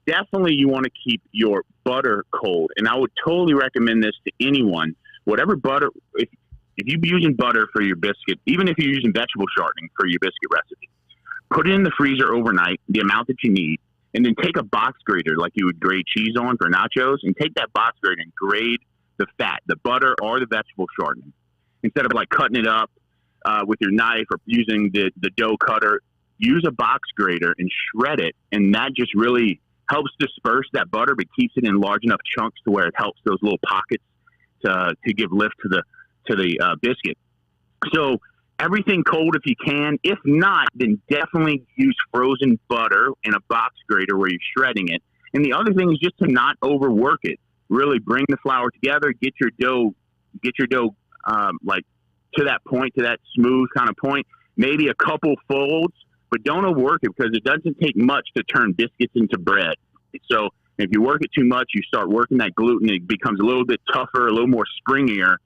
definitely you want to keep your butter cold, and I would totally recommend this to anyone. Whatever butter, if you're using butter for your biscuit, even if you're using vegetable shortening for your biscuit recipe, put it in the freezer overnight, the amount that you need, and then take a box grater like you would grate cheese on for nachos, and take that box grater and grate the fat, the butter, or the vegetable shortening. Instead of cutting it up with your knife or using the dough cutter, use a box grater and shred it, and that just really helps disperse that butter, but keeps it in large enough chunks to where it helps those little pockets to give lift to the biscuit. So everything cold if you can. If not, then definitely use frozen butter in a box grater where you're shredding it. And the other thing is just to not overwork it. Really bring the flour together, get your dough to that point, to that smooth kind of point. Maybe a couple folds, but don't overwork it because it doesn't take much to turn biscuits into bread. So if you work it too much, you start working that gluten. It becomes a little bit tougher, a little more springier,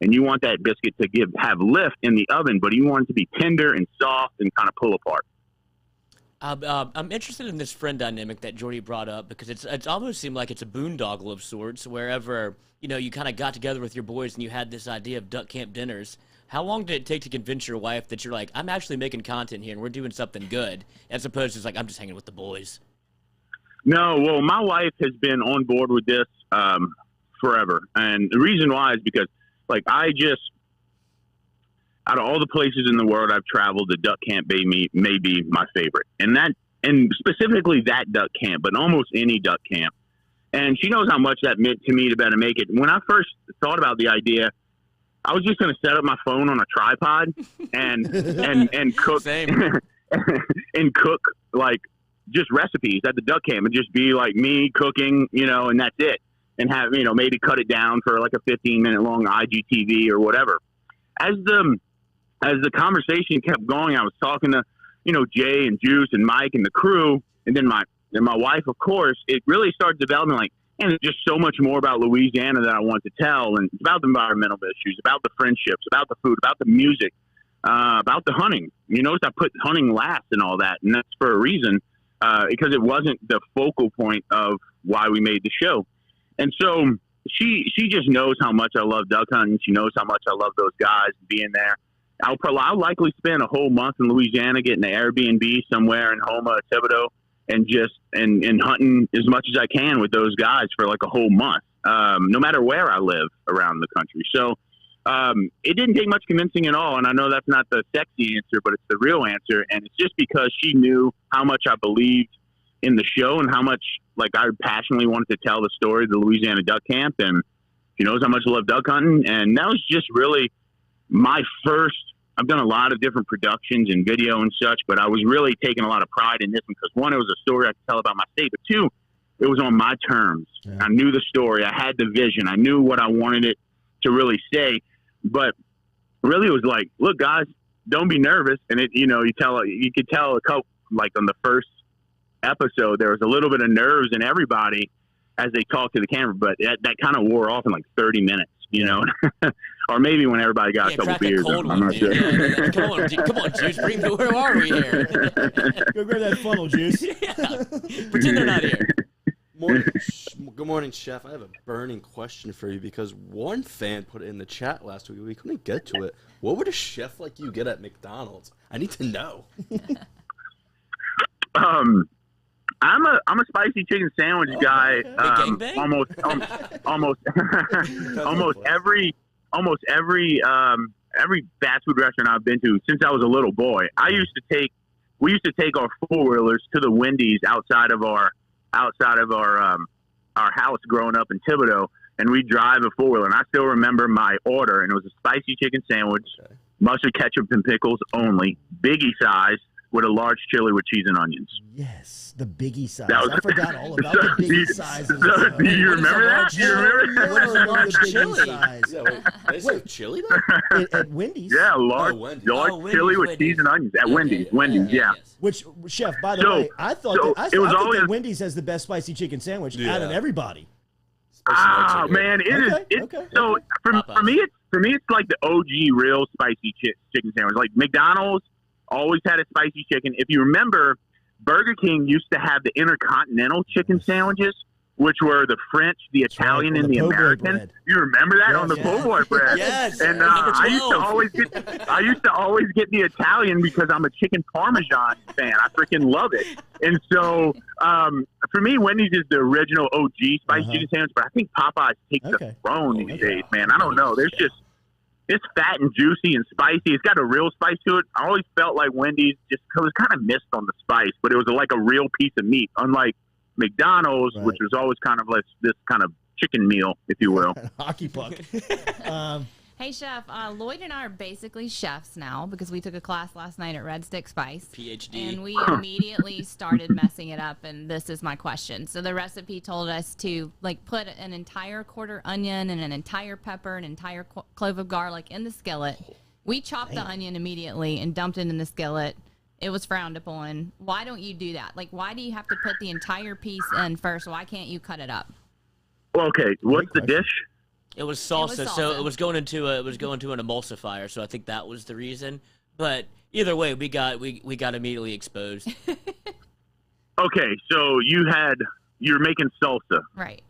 and you want that biscuit to have lift in the oven, but you want it to be tender and soft and kind of pull apart. I'm interested in this friend dynamic that Jordy brought up because it's almost seemed like it's a boondoggle of sorts. Wherever you kind of got together with your boys and you had this idea of duck camp dinners. How long did it take to convince your wife that you're like, I'm actually making content here and we're doing something good, as opposed to just I'm just hanging with the boys? No, well, my wife has been on board with this forever, and the reason why is because I out of all the places in the world I've traveled, the duck camp may be my favorite. And specifically that duck camp, but almost any duck camp. And she knows how much that meant to me to be able to make it. When I first thought about the idea, I was just going to set up my phone on a tripod and cook and cook like just recipes at the duck camp and just be like me cooking, and that's it. And have, maybe cut it down for like a 15-minute long IGTV or whatever. As the conversation kept going, I was talking to, Jay and Juice and Mike and the crew, and then my wife, of course. It really started developing like, and there's just so much more about Louisiana that I want to tell, and it's about the environmental issues, about the friendships, about the food, about the music, about the hunting. You notice I put hunting last and all that, and that's for a reason, because it wasn't the focal point of why we made the show. And so she just knows how much I love duck hunting. She knows how much I love those guys being there. I'll likely spend a whole month in Louisiana getting an Airbnb somewhere in Houma, Thibodaux, and just and hunting as much as I can with those guys for like a whole month, no matter where I live around the country. So it didn't take much convincing at all, and I know that's not the sexy answer, but it's the real answer, and it's just because she knew how much I believed in the show and how much like I passionately wanted to tell the story of the Louisiana Duck Camp, and she knows how much I love duck hunting, and that was just really my first. I've done a lot of different productions and video and such, but I was really taking a lot of pride in this one because, one, it was a story I could tell about my state, but two, it was on my terms. Yeah. I knew the story. I had the vision. I knew what I wanted it to really say, but really it was like, look, guys, don't be nervous. And it, you could tell a couple, like on the first episode, there was a little bit of nerves in everybody as they talked to the camera, but that kind of wore off in like 30 minutes, or maybe when everybody got a couple beers. I'm not sure. Yeah. Come on, Juice. Where are we here? Go grab that funnel, Juice. Yeah. Pretend they're not here. Good morning, Chef. I have a burning question for you because one fan put it in the chat last week. We couldn't get to it. What would a chef like you get at McDonald's? I need to know. I'm a spicy chicken sandwich guy. Almost every fast food restaurant I've been to since I was a little boy. We used to take our 4-wheelers to the Wendy's outside of our house growing up in Thibodaux, and we drive a 4-wheeler. And I still remember my order, and it was a spicy chicken sandwich, mustard, ketchup, and pickles only, biggie size, with a large chili with cheese and onions. Yes, the biggie size. I forgot all about the biggie sizes. Do you remember that? Do you remember that? What is a large chili size? Yeah, wait, they say chili though? At Wendy's. Yeah, large chili with cheese and onions at Wendy's. Wendy's, yeah. Which, Chef, by the way, I thought that Wendy's has the best spicy chicken sandwich out of everybody. Man, it is. So for me, it's like the OG real spicy chicken sandwich. Like McDonald's always had a spicy chicken. If you remember, Burger King used to have the Intercontinental chicken sandwiches, which were the French, the Italian, and the American. You remember that on the po' boy bread? Yes. And I used to always get the Italian because I'm a chicken Parmesan fan. I freaking love it. And so for me, Wendy's is the original OG spicy chicken sandwich, but I think Popeyes takes the throne these days, man. I don't know. It's fat and juicy and spicy. It's got a real spice to it. I always felt like Wendy's just was kind of missed on the spice, but it was like a real piece of meat, unlike McDonald's, which was always kind of like this kind of chicken meal, if you will. Hockey puck. Hey, Chef, Lloyd and I are basically chefs now because we took a class last night at Red Stick Spice. PhD. And we immediately started messing it up, and this is my question. So the recipe told us to, put an entire quarter onion and an entire pepper, an entire clove of garlic in the skillet. We chopped the onion immediately and dumped it in the skillet. It was frowned upon. Why don't you do that? Why do you have to put the entire piece in first? Why can't you cut it up? Well, okay, what's the dish? It was salsa, so it was going into an emulsifier, so I think that was the reason. But either way, we got immediately exposed. Okay, so you're making salsa, right?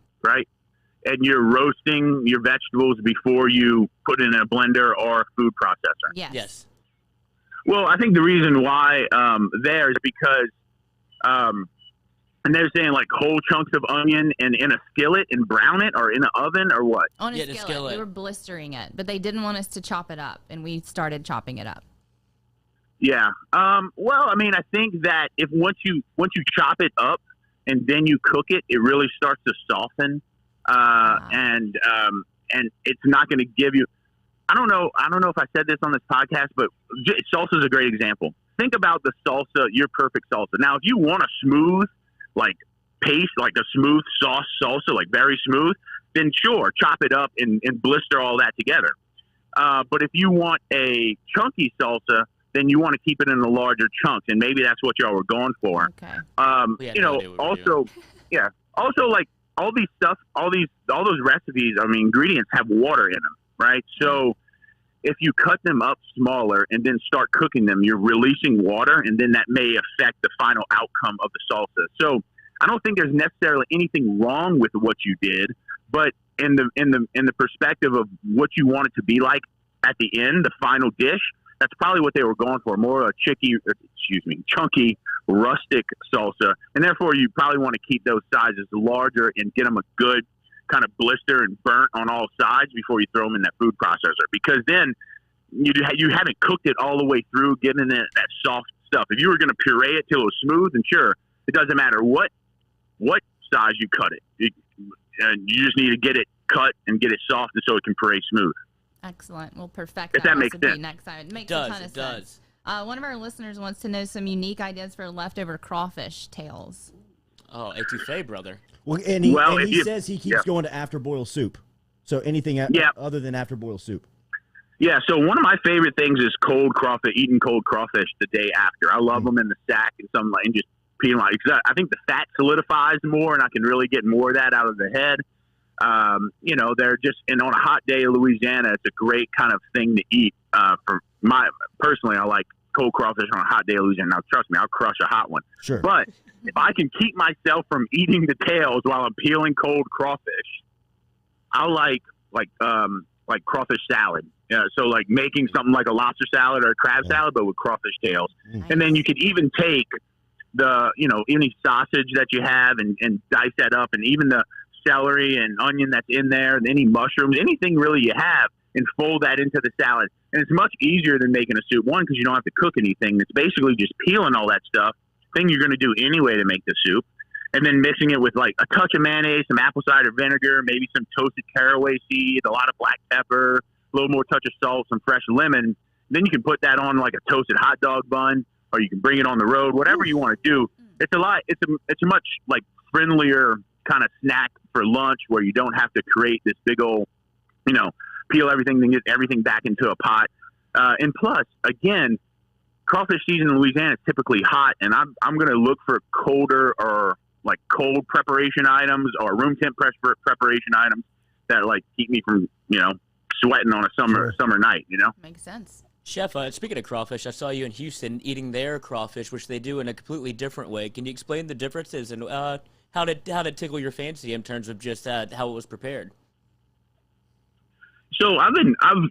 And you're roasting your vegetables before you put it in a blender or a food processor. Yes. Well, I think the reason why there is because And they're saying like whole chunks of onion and in a skillet and brown it, or in an oven, or what? On a the skillet. We were blistering it, but they didn't want us to chop it up, and we started chopping it up. Yeah. Well, I mean, I think that if once you chop it up and then you cook it, it really starts to soften, and it's not going to give you. I don't know if I said this on this podcast, but salsa is a great example. Think about the salsa, your perfect salsa. Now, if you want a smooth, like paste, like a smooth sauce salsa, like very smooth, then sure, chop it up and blister all that together. But if you want a chunky salsa, then you want to keep it in the larger chunks, and maybe that's what y'all were going for. Okay. Also like all those recipes, I mean, ingredients have water in them, right? So if you cut them up smaller and then start cooking them, you're releasing water, and then that may affect the final outcome of the salsa. So I don't think there's necessarily anything wrong with what you did, but in the perspective of what you want it to be like at the end, the final dish, that's probably what they were going for, more a chunky, rustic salsa. And therefore, you probably want to keep those sizes larger and get them a good kind of blister and burnt on all sides before you throw them in that food processor. Because then you haven't cooked it all the way through, getting that soft stuff. If you were going to puree it till it was smooth, and sure, it doesn't matter what size you cut it. You just need to get it cut and get it soft so it can puree smooth. Excellent. We'll perfect that recipe next time. It makes a ton of sense. One of our listeners wants to know some unique ideas for leftover crawfish tails. Oh, étouffée, brother. Well, and he says he keeps going to after boil soup. So anything other than after boil soup. Yeah, so one of my favorite things is eating cold crawfish the day after. I love them in the sack and just peeling out. Because I think the fat solidifies more, and I can really get more of that out of the head. They're just, and on a hot day in Louisiana, it's a great kind of thing to eat. Personally, I like cold crawfish on a hot day in Louisiana. Now, trust me, I'll crush a hot one. Sure. But if I can keep myself from eating the tails while I'm peeling cold crawfish, I like crawfish salad. So like making something like a lobster salad or a crab salad, but with crawfish tails. Nice. And then you could even take any sausage that you have and dice that up, and even the celery and onion that's in there, and any mushrooms, anything really you have, and fold that into the salad. And it's much easier than making a soup. One, because you don't have to cook anything. It's basically just peeling all that stuff, thing you're going to do anyway to make the soup, and then mixing it with like a touch of mayonnaise, some apple cider vinegar, maybe some toasted caraway seed, a lot of black pepper, a little more touch of salt, some fresh lemon. Then you can put that on like a toasted hot dog bun, or you can bring it on the road, whatever you want to do. It's a much like friendlier kind of snack for lunch, where you don't have to create this big old, peel everything and get everything back into a pot. And plus, again, crawfish season in Louisiana is typically hot, and I'm going to look for colder or like cold preparation items or room temp preparation items that like keep me from sweating on a summer night. Makes sense. Chef, speaking of crawfish, I saw you in Houston eating their crawfish, which they do in a completely different way. Can you explain the differences and how did it tickle your fancy in terms of just how it was prepared? So I've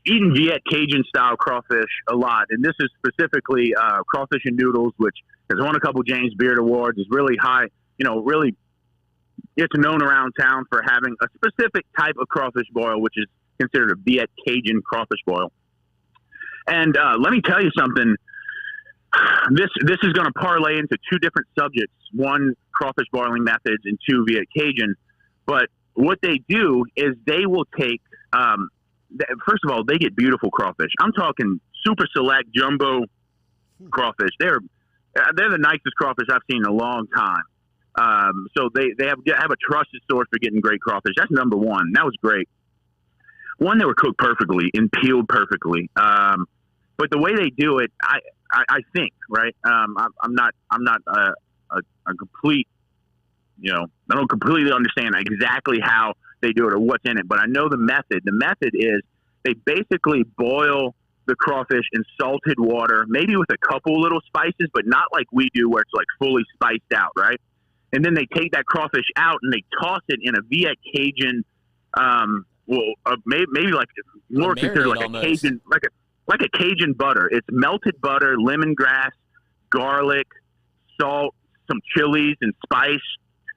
eaten Viet Cajun style crawfish a lot, and this is specifically crawfish and noodles, which has won a couple James Beard Awards. Is really high, really it's known around town for having a specific type of crawfish boil, which is considered a Viet Cajun crawfish boil. And let me tell you something. This is going to parlay into two different subjects: one, crawfish boiling methods, and two, Viet Cajun. But what they do is they will take first of all, they get beautiful crawfish. I'm talking super select jumbo crawfish. They're the nicest crawfish I've seen in a long time. So they have a trusted source for getting great crawfish. That's number one. That was great. One, they were cooked perfectly and peeled perfectly. But the way they do it, I think, right? I'm not a complete, I don't completely understand exactly how they do it or what's in it, but I know the method. The method is they basically boil the crawfish in salted water, maybe with a couple little spices, but not like we do where it's like fully spiced out, right? And then they take that crawfish out and they toss it in a Viet Cajun, maybe like more considered like almost. A Cajun, like a Cajun butter. It's melted butter, lemongrass, garlic, salt, some chilies and spice,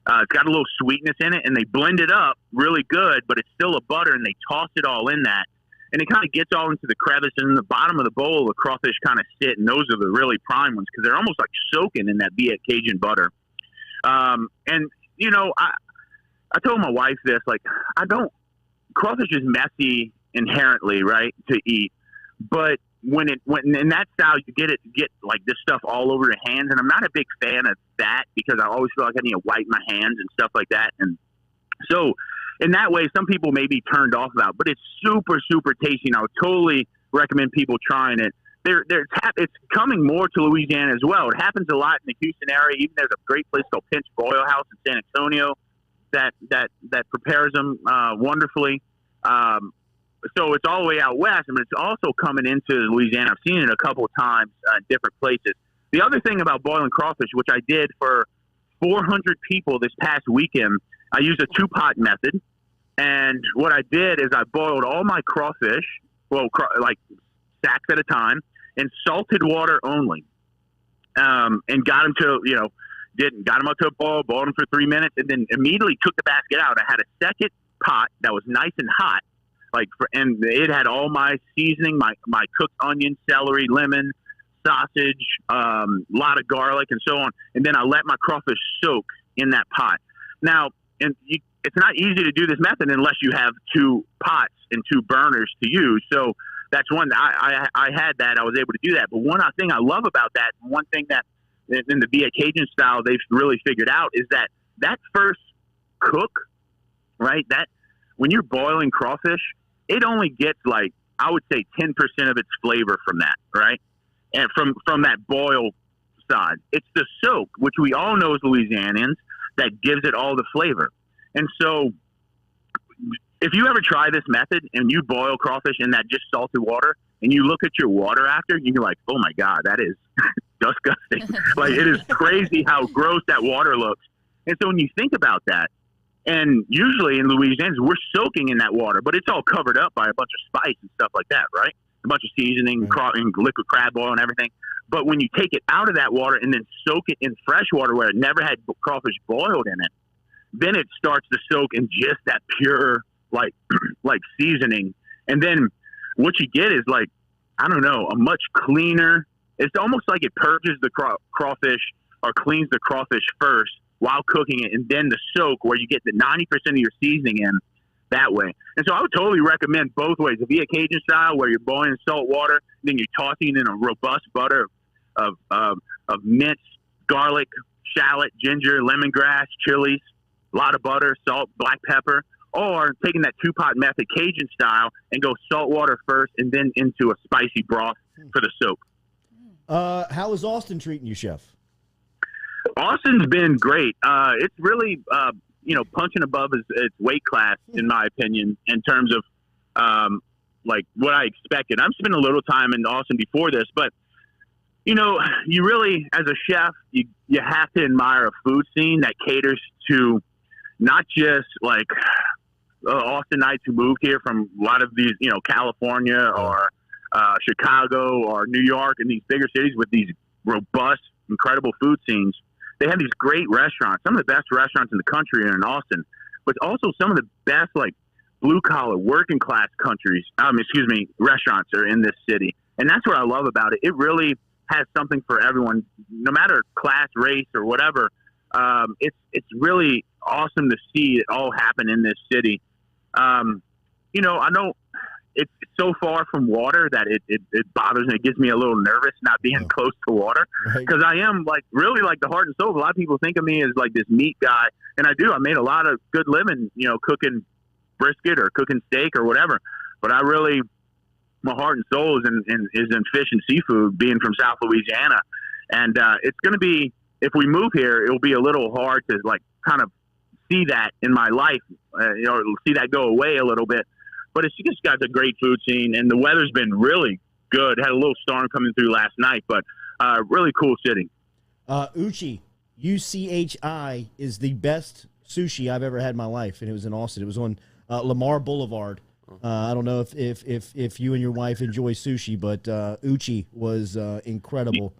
It's got a little sweetness in it, and they blend it up really good, but it's still a butter, and they toss it all in that. And it kind of gets all into the crevice, and in the bottom of the bowl, the crawfish kind of sit, and those are the really prime ones because they're almost like soaking in that Cajun butter. And, you know, I told my wife this, like, crawfish is messy inherently, right, to eat. But when in that style, you get like this stuff all over your hands. And I'm not a big fan of that because I always feel like I need to wipe my hands and stuff like that. And so in that way, some people may be turned off about, but it's super, super tasty. And I would totally recommend people trying it. It's coming more to Louisiana as well. It happens a lot in the Houston area. Even there's a great place called Pinch Broil House in San Antonio that prepares them wonderfully. So it's all the way out west, but it's also coming into Louisiana. I've seen it a couple of times in different places. The other thing about boiling crawfish, which I did for 400 people this past weekend, I used a two-pot method. And what I did is I boiled all my crawfish, like stacks at a time, in salted water only, and got them to, got them up to a boil, boiled them for 3 minutes, and then immediately took the basket out. I had a second pot that was nice and hot, and it had all my seasoning, my cooked onion, celery, lemon, sausage, lot of garlic, and so on. And then I let my crawfish soak in that pot. Now, it's not easy to do this method unless you have two pots and two burners to use. So that's one. I had that. I was able to do that. But one thing I love about that, one thing that in the Via Cajun style they've really figured out is that first cook, right? That when you're boiling crawfish, it only gets like, I would say 10% of its flavor from that, right? And from that boil side, it's the soak, which we all know as Louisianians, that gives it all the flavor. And so if you ever try this method and you boil crawfish in that just salted water and you look at your water after, you're like, oh my God, that is disgusting. Like, it is crazy how gross that water looks. And so when you think about that, and usually in Louisiana, we're soaking in that water, but it's all covered up by a bunch of spice and stuff like that, right? A bunch of seasoning, and liquid crab oil and everything. But when you take it out of that water and then soak it in fresh water where it never had crawfish boiled in it, then it starts to soak in just that pure, like seasoning. And then what you get is like, I don't know, a much cleaner, it's almost like it purges the crawfish or cleans the crawfish first while cooking it, and then the soak where you get the 90% of your seasoning in that way. And so I would totally recommend both ways. The Via Cajun style where you're boiling in salt water, then you're tossing in a robust butter of minced garlic, shallot, ginger, lemongrass, chilies, a lot of butter, salt, black pepper, or taking that two-pot method Cajun style and go salt water first and then into a spicy broth for the soak. How is Austin treating you, Chef? Austin's been great. It's really, punching above its weight class, in my opinion, in terms of like what I expected. I've spent a little time in Austin before this, but you really, as a chef, you have to admire a food scene that caters to not just like Austinites who moved here from a lot of these, California or Chicago or New York and these bigger cities with these robust, incredible food scenes. They have these great restaurants. Some of the best restaurants in the country are in Austin, but also some of the best like blue collar working class restaurants are in this city. And that's what I love about it. It really has something for everyone, no matter class, race, or whatever. It's really awesome to see it all happen in this city. I know it's so far from water that it bothers me. It gets me a little nervous not being close to water, because I am really the heart and soul. A lot of people think of me as like this meat guy, and I do. I made a lot of good living, cooking brisket or cooking steak or whatever. But my heart and soul is in fish and seafood, being from South Louisiana. And it's going to be, if we move here, it'll be a little hard to kind of see that in my life, see that go away a little bit. But it's just got a great food scene, and the weather's been really good. Had a little storm coming through last night, but really cool city. Uchi, UCHI, is the best sushi I've ever had in my life, and it was in Austin. It was on Lamar Boulevard. I don't know if you and your wife enjoy sushi, but Uchi was incredible.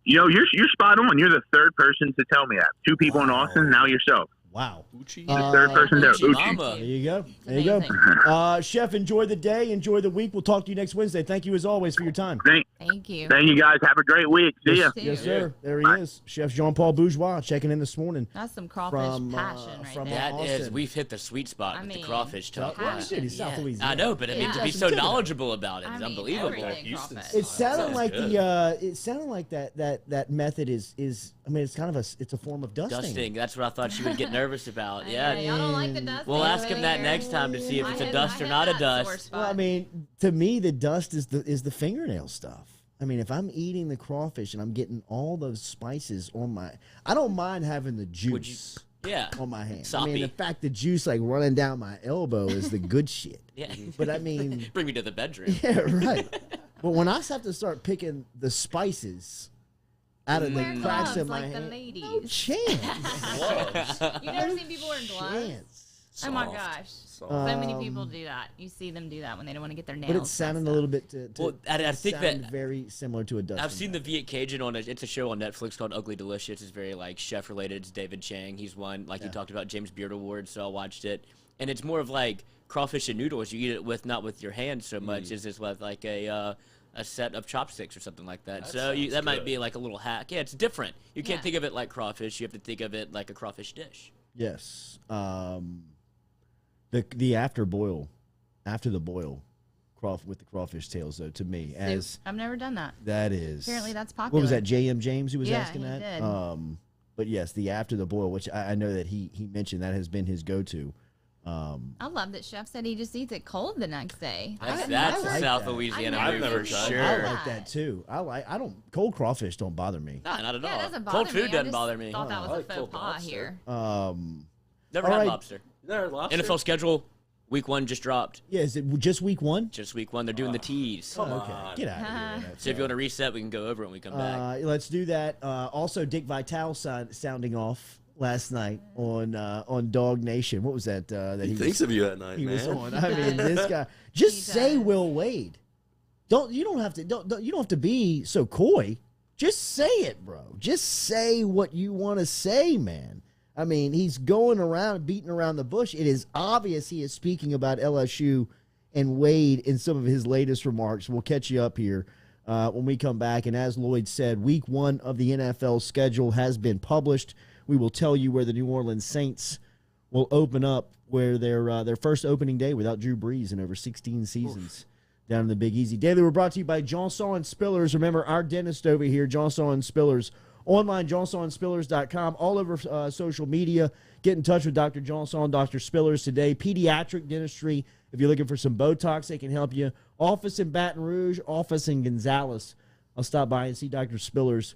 you're spot on. You're the third person to tell me that. 2 people in Austin, now yourself. Wow. Uchi? The third person there. Uchi Uchi. Mama. There you go. It's There you go. amazing. Chef, enjoy the day. Enjoy the week. We'll talk to you next Wednesday. Thank you as always for your time. Thank you. Thank you guys. Have a great week. See ya. Yes, sir. There he is. Chef Jean Paul Bourgeois checking in this morning. That's some crawfish passion right from there. That is, Austin. we've hit the sweet spot with the crawfish talk. Well, dude, he's South Louisiana. I know, but I mean, to be so knowledgeable about it is unbelievable. Everything crawfish. It sounded Sounds like good. it sounded like that method is I mean it's kind of it's a form of dusting. Dusting. That's what I thought she would get nervous about. Yeah, Yeah. y'all don't like the dust. We'll ask him that next time to see if it's a dust or not a dust. Well, I mean, to me, the dust is the fingernail stuff. I mean, if I'm eating the crawfish and I'm getting all those spices on my, I don't mind having the juice Yeah. on my hand. I Soppy. mean, the fact the juice like running down my elbow is the good shit. Yeah. But I mean, Bring me to the bedroom. yeah, right. But when I have to start picking the spices out of Wear the cracks gloves in my like the hand, ladies. no chance. You never seen people wearing gloves? chance. Oh my Soft. gosh. Soft. So many people do that. You see them do that when they don't want to get their nails. But it sounded a messed little up. bit to Well, I think sounded that- very similar to a dusting. I've seen the Viet Cajun on it's a show on Netflix called Ugly Delicious. It's very like chef related. It's David Chang. He's won he talked about James Beard Award, so I watched it. And it's more of like crawfish and noodles. You eat it with not with your hands so much as it's with like a set of chopsticks or something like that. So that might be like a little hack. Yeah, it's different. You can't Yeah. think of it like crawfish. You have to think of it like a crawfish dish. Yes. The after the boil, with the crawfish tails though, to me as I've never done that. that is Apparently that's What was popular. that? J.M. James who was Yeah, asking he that. did. But yes, the after the boil, which I know that he mentioned that has been his go-to. I love that Chef said he just eats it cold the next day. That's I a like South that. Louisiana I've move never for tried sure. I Yeah. like that too. Cold crawfish don't bother me. Nah, not at Yeah, it all. doesn't bother Cold me. food I doesn't just bother me. thought that was I a like faux cold pas lobster. here. Never all had right. lobster. There, lobster. NFL schedule, week 1 just dropped. Yeah, is it just week one? Just week 1, they're doing the teas. Come Okay, on. get out of here. So if you want to reset, we can go over it when we come back. Let's do that. Also, Dick Vitale sounding off last night on Dog Nation. What was that? That He thinks of you at night, he man. was on. I mean, this guy. Just He say does. Will Wade. You don't have to be so coy. Just say it, bro. Just say what you want to say, man. I mean, he's going around beating around the bush. It is obvious he is speaking about LSU and Wade in some of his latest remarks. We'll catch you up here when we come back. And as Lloyd said, week 1 of the NFL schedule has been published. We will tell you where the New Orleans Saints will open up, where their first opening day without Drew Brees in over 16 seasons down in the Big Easy. Daily, we're brought to you by Johnson Spillers. Remember, our dentist over here, Johnson Spillers. Online, johnsonspillers.com. All over social media. Get in touch with Dr. Johnson, Dr. Spillers today. Pediatric dentistry. If you're looking for some Botox, they can help you. Office in Baton Rouge, office in Gonzales. I'll stop by and see Dr. Spillers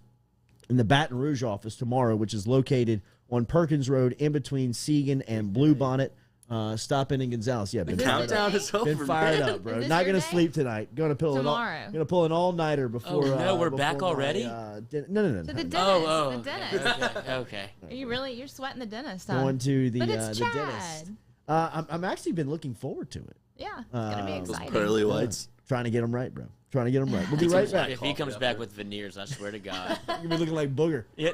in the Baton Rouge office tomorrow, which is located on Perkins Road in between Seagan and Bluebonnet. Stop in Gonzales. Yeah, been this fired the up. Countdown is over, Been fired man. up, bro. Is this Not your gonna day? sleep tonight. Gonna pull Tomorrow. Gonna pull an all-nighter before. Oh, no, we're back before my, already? no. To the dentist. Oh, the okay, dentist. okay. Are you really? You're sweating the dentist, huh? Going to the But it's the Chad. dentist. I'm actually been looking forward to it. Yeah, it's gonna be Those exciting. pearly whites. Trying to get them right, bro. Trying to get them right. We'll be right back. If he comes back with veneers, I swear to God. You're gonna be looking like Booger. Yeah.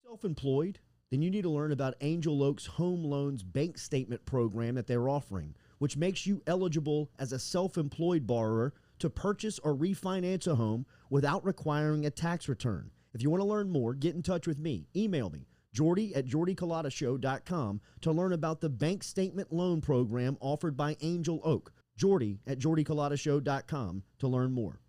Self-employed? Then you need to learn about Angel Oak's Home Loans Bank Statement program that they're offering, which makes you eligible as a self-employed borrower to purchase or refinance a home without requiring a tax return. If you want to learn more, get in touch with me. Email me, Jordy at jordyculotta.com, to learn about the bank statement loan program offered by Angel Oak. Jordy at jordyculotta.com to learn more.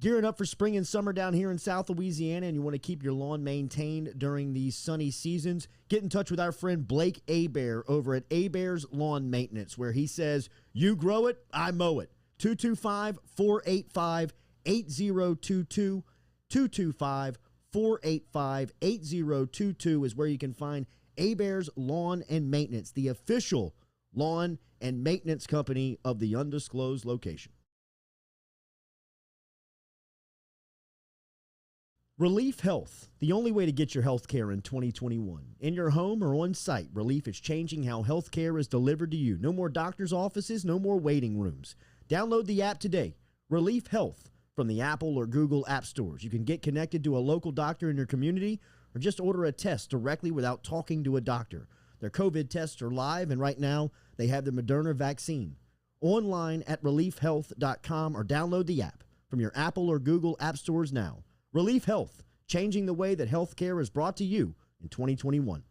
Gearing up for spring and summer down here in South Louisiana, and you want to keep your lawn maintained during these sunny seasons, get in touch with our friend Blake Abear over at Abear's Lawn Maintenance, where he says, you grow it, I mow it. 225-485-8022. 225-485-8022 is where you can find Abear's Lawn and Maintenance, the official lawn and maintenance company of the undisclosed location. Relief Health, the only way to get your health care in 2021. In your home or on site, Relief is changing how health care is delivered to you. No more doctor's offices, no more waiting rooms. Download the app today, Relief Health, from the Apple or Google app stores. You can get connected to a local doctor in your community or just order a test directly without talking to a doctor. Their COVID tests are live, and right now they have the Moderna vaccine. Online at reliefhealth.com or download the app from your Apple or Google app stores now. Relief Health, changing the way that healthcare is brought to you in 2021.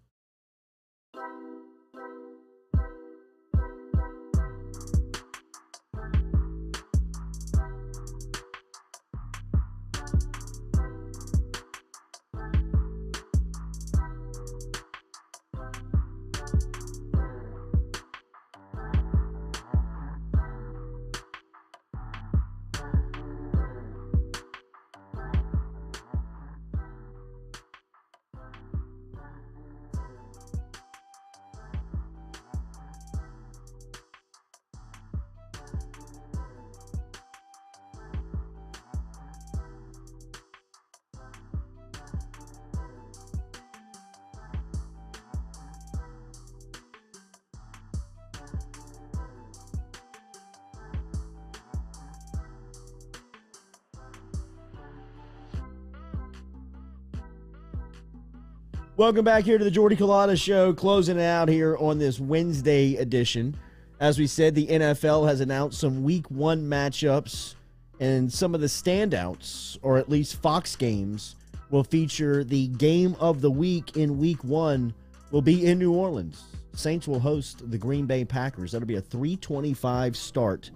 Welcome back here to the Jordy Culotta Show, closing it out here on this Wednesday edition. As we said, the NFL has announced some Week 1 matchups, and some of the standouts, or at least Fox games, will feature the game of the week in Week 1 will be in New Orleans. Saints will host the Green Bay Packers. That'll be a 3:25 start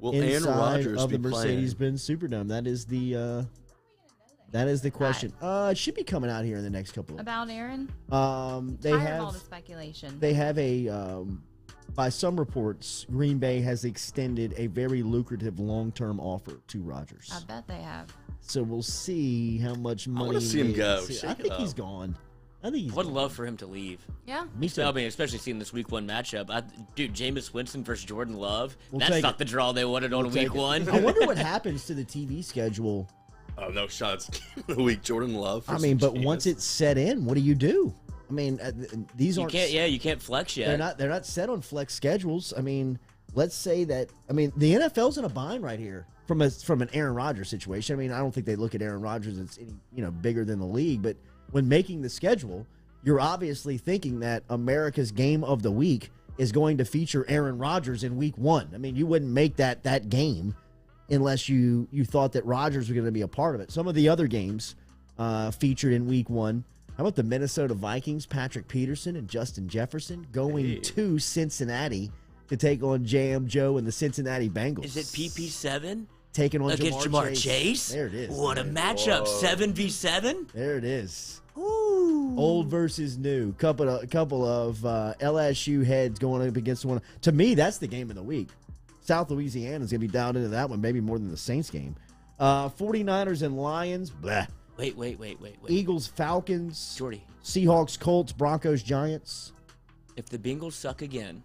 inside of the Mercedes-Benz Superdome. That is the question. It should be coming out here in the next couple of About Aaron? They Tired have of all the speculation. They have by some reports, Green Bay has extended a very lucrative long-term offer to Rodgers. I bet they have. So we'll see how much money. I want to see him go. I think he's gone. I would love for him to leave. Yeah. Me too. I mean, especially seeing this Week 1 matchup. Dude, Jameis Winston versus Jordan Love. We'll that's not the draw they wanted on Week 1. I wonder what happens to the TV schedule. Oh, no shots. Game of the week, Jordan Love. I mean, but once it's set in, what do you do? I mean, these aren't. You can't flex yet. They're not set on flex schedules. I mean, let's say that. I mean, the NFL's in a bind right here from an Aaron Rodgers situation. I mean, I don't think they look at Aaron Rodgers as any bigger than the league. But when making the schedule, you're obviously thinking that America's game of the week is going to feature Aaron Rodgers in Week 1. I mean, you wouldn't make that game unless you thought that Rodgers was going to be a part of it. Some of the other games featured in Week 1. How about the Minnesota Vikings, Patrick Peterson and Justin Jefferson going to Cincinnati to take on J.M. Joe and the Cincinnati Bengals? Is it PP7? Taking on against Jamar Chase? There it is. What a matchup. 7v7? There it is. Ooh. Old versus new. Couple of LSU heads going up against one. To me, that's the game of the week. South Louisiana is going to be down into that one, maybe more than the Saints game. 49ers and Lions. Blah. Wait. Eagles, Falcons. Jordy. Seahawks, Colts, Broncos, Giants. If the Bengals suck again,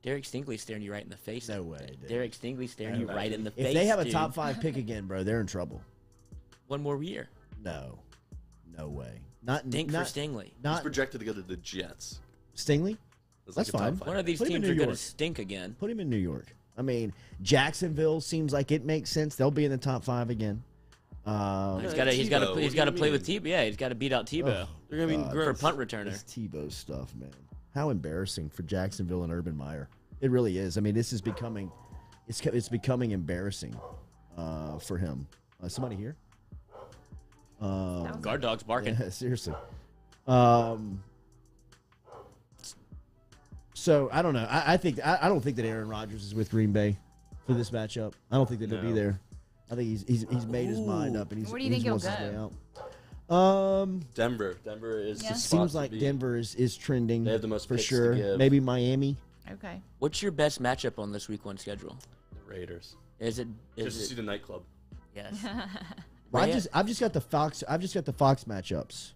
Derek Stingley staring you right in the face. No way. Dude. Derek Stingley staring you right in the face. If they have a dude. top 5 pick again, bro, they're in trouble. One more year. No way. For Stingley. He's projected to go to the Jets. Stingley? That's fine. One of these teams are going to stink again. Put him in New York. I mean, Jacksonville seems like it makes sense. They'll be in the top 5 again. He's got to play with Tebow. Yeah, he's got to beat out Tebow. They're going to be for punt returner. This Tebow stuff, man. How embarrassing for Jacksonville and Urban Meyer. It really is. I mean, this is becoming embarrassing for him. Somebody here? Guard dog's barking. Yeah, seriously. So I don't know. I don't think that Aaron Rodgers is with Green Bay for this matchup. I don't think that he'll be there. I think he's made his mind up, and he's where do you think he'll wants his way go? out. Denver is the spot Seems like to be. Denver is trending. They have the most for picks sure. to give. Maybe Miami. Okay. What's your best matchup on this Week 1 schedule? The Raiders. Is it? Just to see the nightclub. Yes. Well, I've just got the Fox matchups.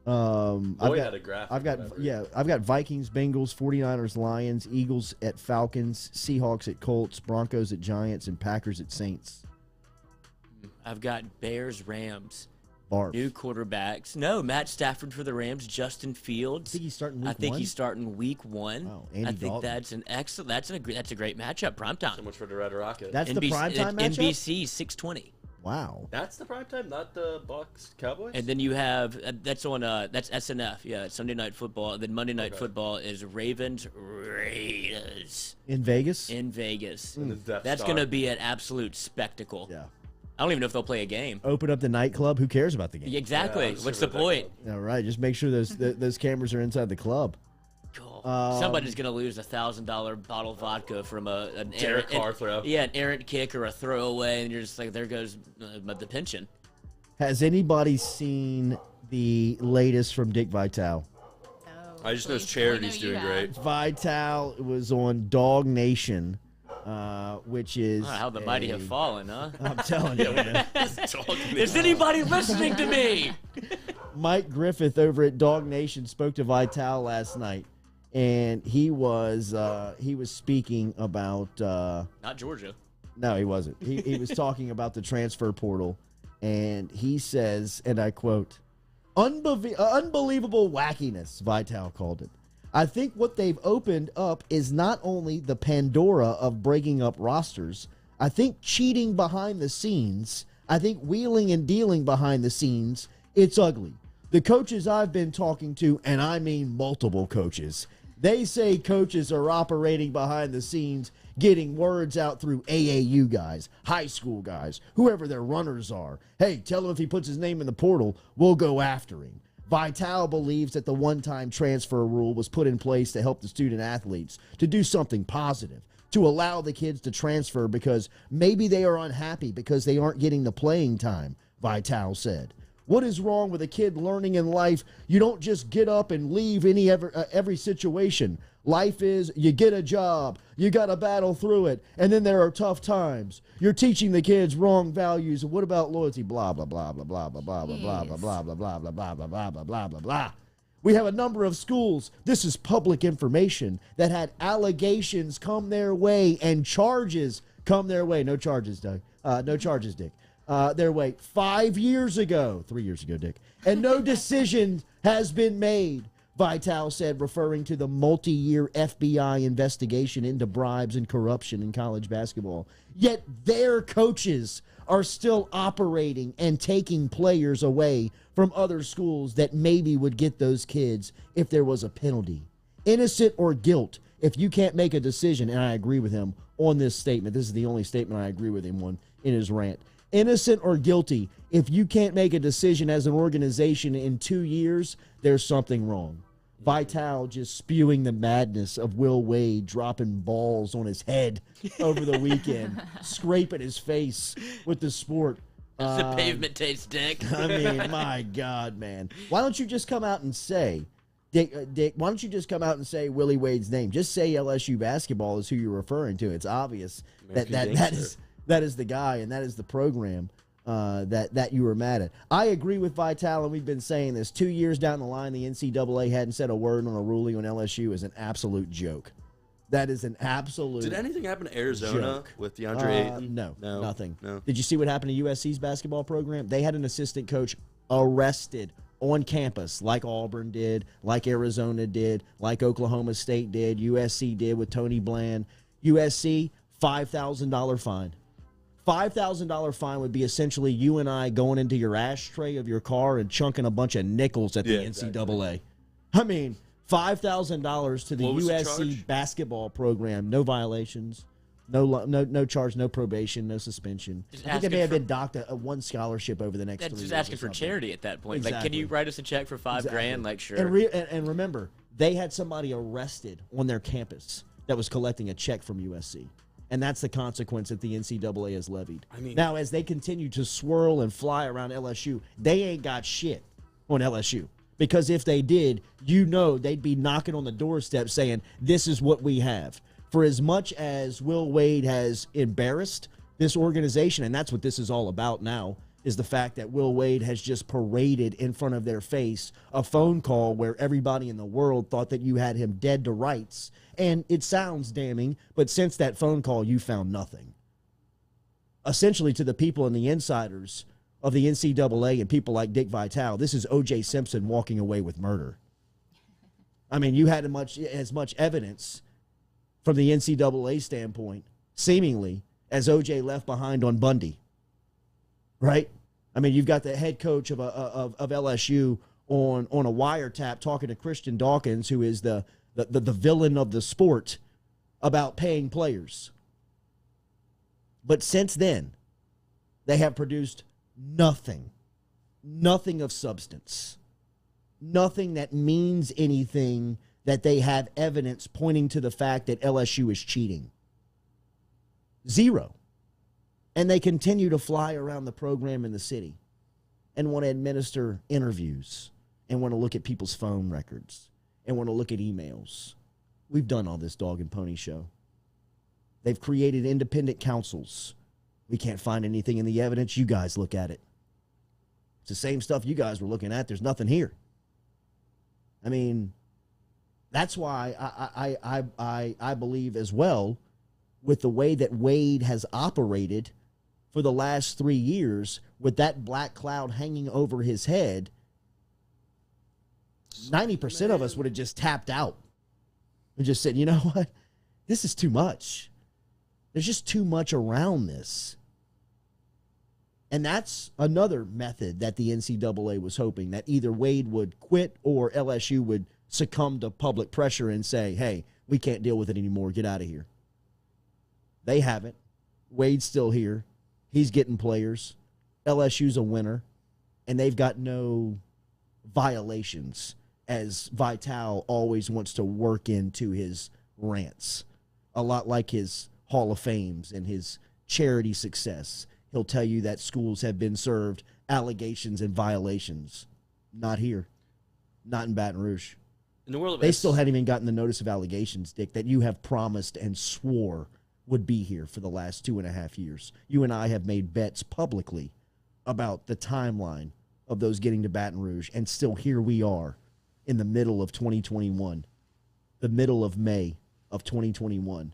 Had a graphic. I've got Vikings, Bengals, 49ers, Lions, Eagles at Falcons, Seahawks at Colts, Broncos at Giants, and Packers at Saints. I've got Bears, Rams. Barf. New quarterbacks. No, Matt Stafford for the Rams. Justin Fields. I think he's starting week I think one? he's starting week 1. Oh, Andy I think Dalton. that's an excellent. That's a great matchup. Primetime. So much for the Red Rocket. That's the primetime matchup? NBC 620. Wow. That's the primetime, not the Bucks Cowboys. And then you have that's on that's SNF. Yeah, it's Sunday Night Football. And then Monday Night Football is Ravens Raiders In Vegas? in Vegas. And the Death That's Star. going to be an absolute spectacle. Yeah. I don't even know if they'll play a game. Open up the nightclub. Who cares about the game? Exactly. Yeah, What's the point? All right. Just make sure those cameras are inside the club. Cool. Somebody's gonna lose $1,000 bottle of vodka from an Derek Carr throw. Yeah, an errant kick or a throwaway, and you're just like, there goes the pension. Has anybody seen the latest from Dick Vitale? I just know his charity's doing great. Vitale was on Dog Nation, which is How the mighty have fallen, huh? I'm telling you, man. Is anybody listening to me? Mike Griffith over at Dog Nation spoke to Vitale last night, and he was speaking about Not Georgia. no, he wasn't. He was talking about the transfer portal, and he says, and I quote, unbelievable wackiness, Vitale called it. I think what they've opened up is not only the Pandora of breaking up rosters, I think cheating behind the scenes, I think wheeling and dealing behind the scenes, it's ugly. The coaches I've been talking to, and I mean multiple coaches, they say coaches are operating behind the scenes, getting words out through AAU guys, high school guys, whoever their runners are. Hey, tell him if he puts his name in the portal, we'll go after him. Vitale believes that the one-time transfer rule was put in place to help the student athletes to do something positive, to allow the kids to transfer because maybe they are unhappy because they aren't getting the playing time, Vitale said. What is wrong with a kid learning in life? You don't just get up and leave every situation. Life is you get a job, you got to battle through it, and then there are tough times. You're teaching the kids wrong values. What about loyalty? Blah, blah, blah, blah, blah, blah, blah, blah, blah, blah, blah, blah, blah, blah, blah, blah, blah, blah, blah, blah. We have a number of schools, this is public information, that had allegations come their way and charges come their way. No charges, Doug. No charges, Dick. Their way 3 years ago, Dick. And no decision has been made, Vitale said, referring to the multi-year FBI investigation into bribes and corruption in college basketball. Yet their coaches are still operating and taking players away from other schools that maybe would get those kids if there was a penalty. Innocent or guilt, if you can't make a decision, and I agree with him on this statement. This is the only statement I agree with him on in his rant. Innocent or guilty, if you can't make a decision as an organization in 2 years, there's something wrong. Vitale just spewing the madness of Will Wade dropping balls on his head over the weekend, scraping his face with the sport. That's the pavement taste, Dick. I mean, my God, man. Why don't you just come out and say, Dick, why don't you just come out and say Willie Wade's name? Just say LSU basketball is who you're referring to. It's obvious that is the guy and that is the program that you were mad at. I agree with Vitale, and we've been saying this. 2 years down the line, the NCAA hadn't said a word on a ruling on LSU is an absolute joke. That is an absolute Did anything happen to Arizona joke. with DeAndre Ayton? No, nothing. No. Did you see what happened to USC's basketball program? They had an assistant coach arrested on campus like Auburn did, like Arizona did, like Oklahoma State did, USC did with Tony Bland. USC, $5,000 fine. $5,000 fine would be essentially you and I going into your ashtray of your car and chunking a bunch of nickels at the NCAA. Exactly. I mean, $5,000 to the USC basketball program, no violations, no charge, no probation, no suspension. I think they may have been docked one scholarship over the next 3 years. That's just asking for charity at that point. Exactly. Like, can you write us a check for $5,000? Like, sure. And remember, they had somebody arrested on their campus that was collecting a check from USC. And that's the consequence that the NCAA has levied. I mean, now, as they continue to swirl and fly around LSU, they ain't got shit on LSU. Because if they did, you know they'd be knocking on the doorstep saying, this is what we have. For as much as Will Wade has embarrassed this organization, and that's what this is all about now, is the fact that Will Wade has just paraded in front of their face a phone call where everybody in the world thought that you had him dead to rights. And it sounds damning, but since that phone call, you found nothing. essentially to the people and the insiders of the NCAA and people like Dick Vitale, this is O.J. Simpson walking away with murder. I mean, you had as much evidence from the NCAA standpoint, seemingly, as O.J. left behind on Bundy, right? I mean, you've got the head coach of LSU on a wiretap talking to Christian Dawkins, who is the villain of the sport, about paying players. But since then, they have produced nothing of substance, nothing that means anything, that they have evidence pointing to the fact that LSU is cheating. Zero. And they continue to fly around the program in the city and want to administer interviews and want to look at people's phone records and want to look at emails. We've done all this dog and pony show. They've created independent counsels. We can't find anything in the evidence. You guys look at it. It's the same stuff you guys were looking at. There's nothing here. I mean, that's why I believe as well, with the way that Wade has operated for the last 3 years, with that black cloud hanging over his head, 90% of us would have just tapped out and just said, you know what? This is too much. There's just too much around this. And that's another method that the NCAA was hoping, that either Wade would quit or LSU would succumb to public pressure and say, hey, we can't deal with it anymore. Get out of here. They haven't. Wade's still here. He's getting players. LSU's a winner. And they've got no violations, as Vitale always wants to work into his rants. A lot like his Hall of Fames and his charity success. He'll tell you that schools have been served allegations and violations. Not here. Not in Baton Rouge. In the world of they still hadn't even gotten the notice of allegations, Dick, that you have promised and swore would be here for the last 2.5 years. You and I have made bets publicly about the timeline of those getting to Baton Rouge, and still here we are in the middle of 2021, the middle of May of 2021,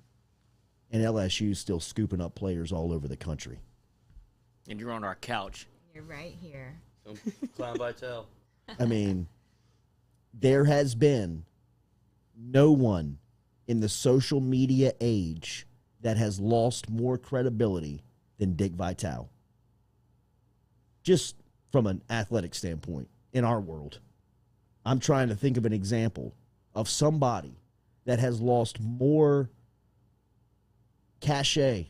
and LSU's still scooping up players all over the country. And you're on our couch. You're right here. Clown Vitale. I mean, there has been no one in the social media age that has lost more credibility than Dick Vitale. Just from an athletic standpoint, in our world. I'm trying to think of an example of somebody that has lost more cachet,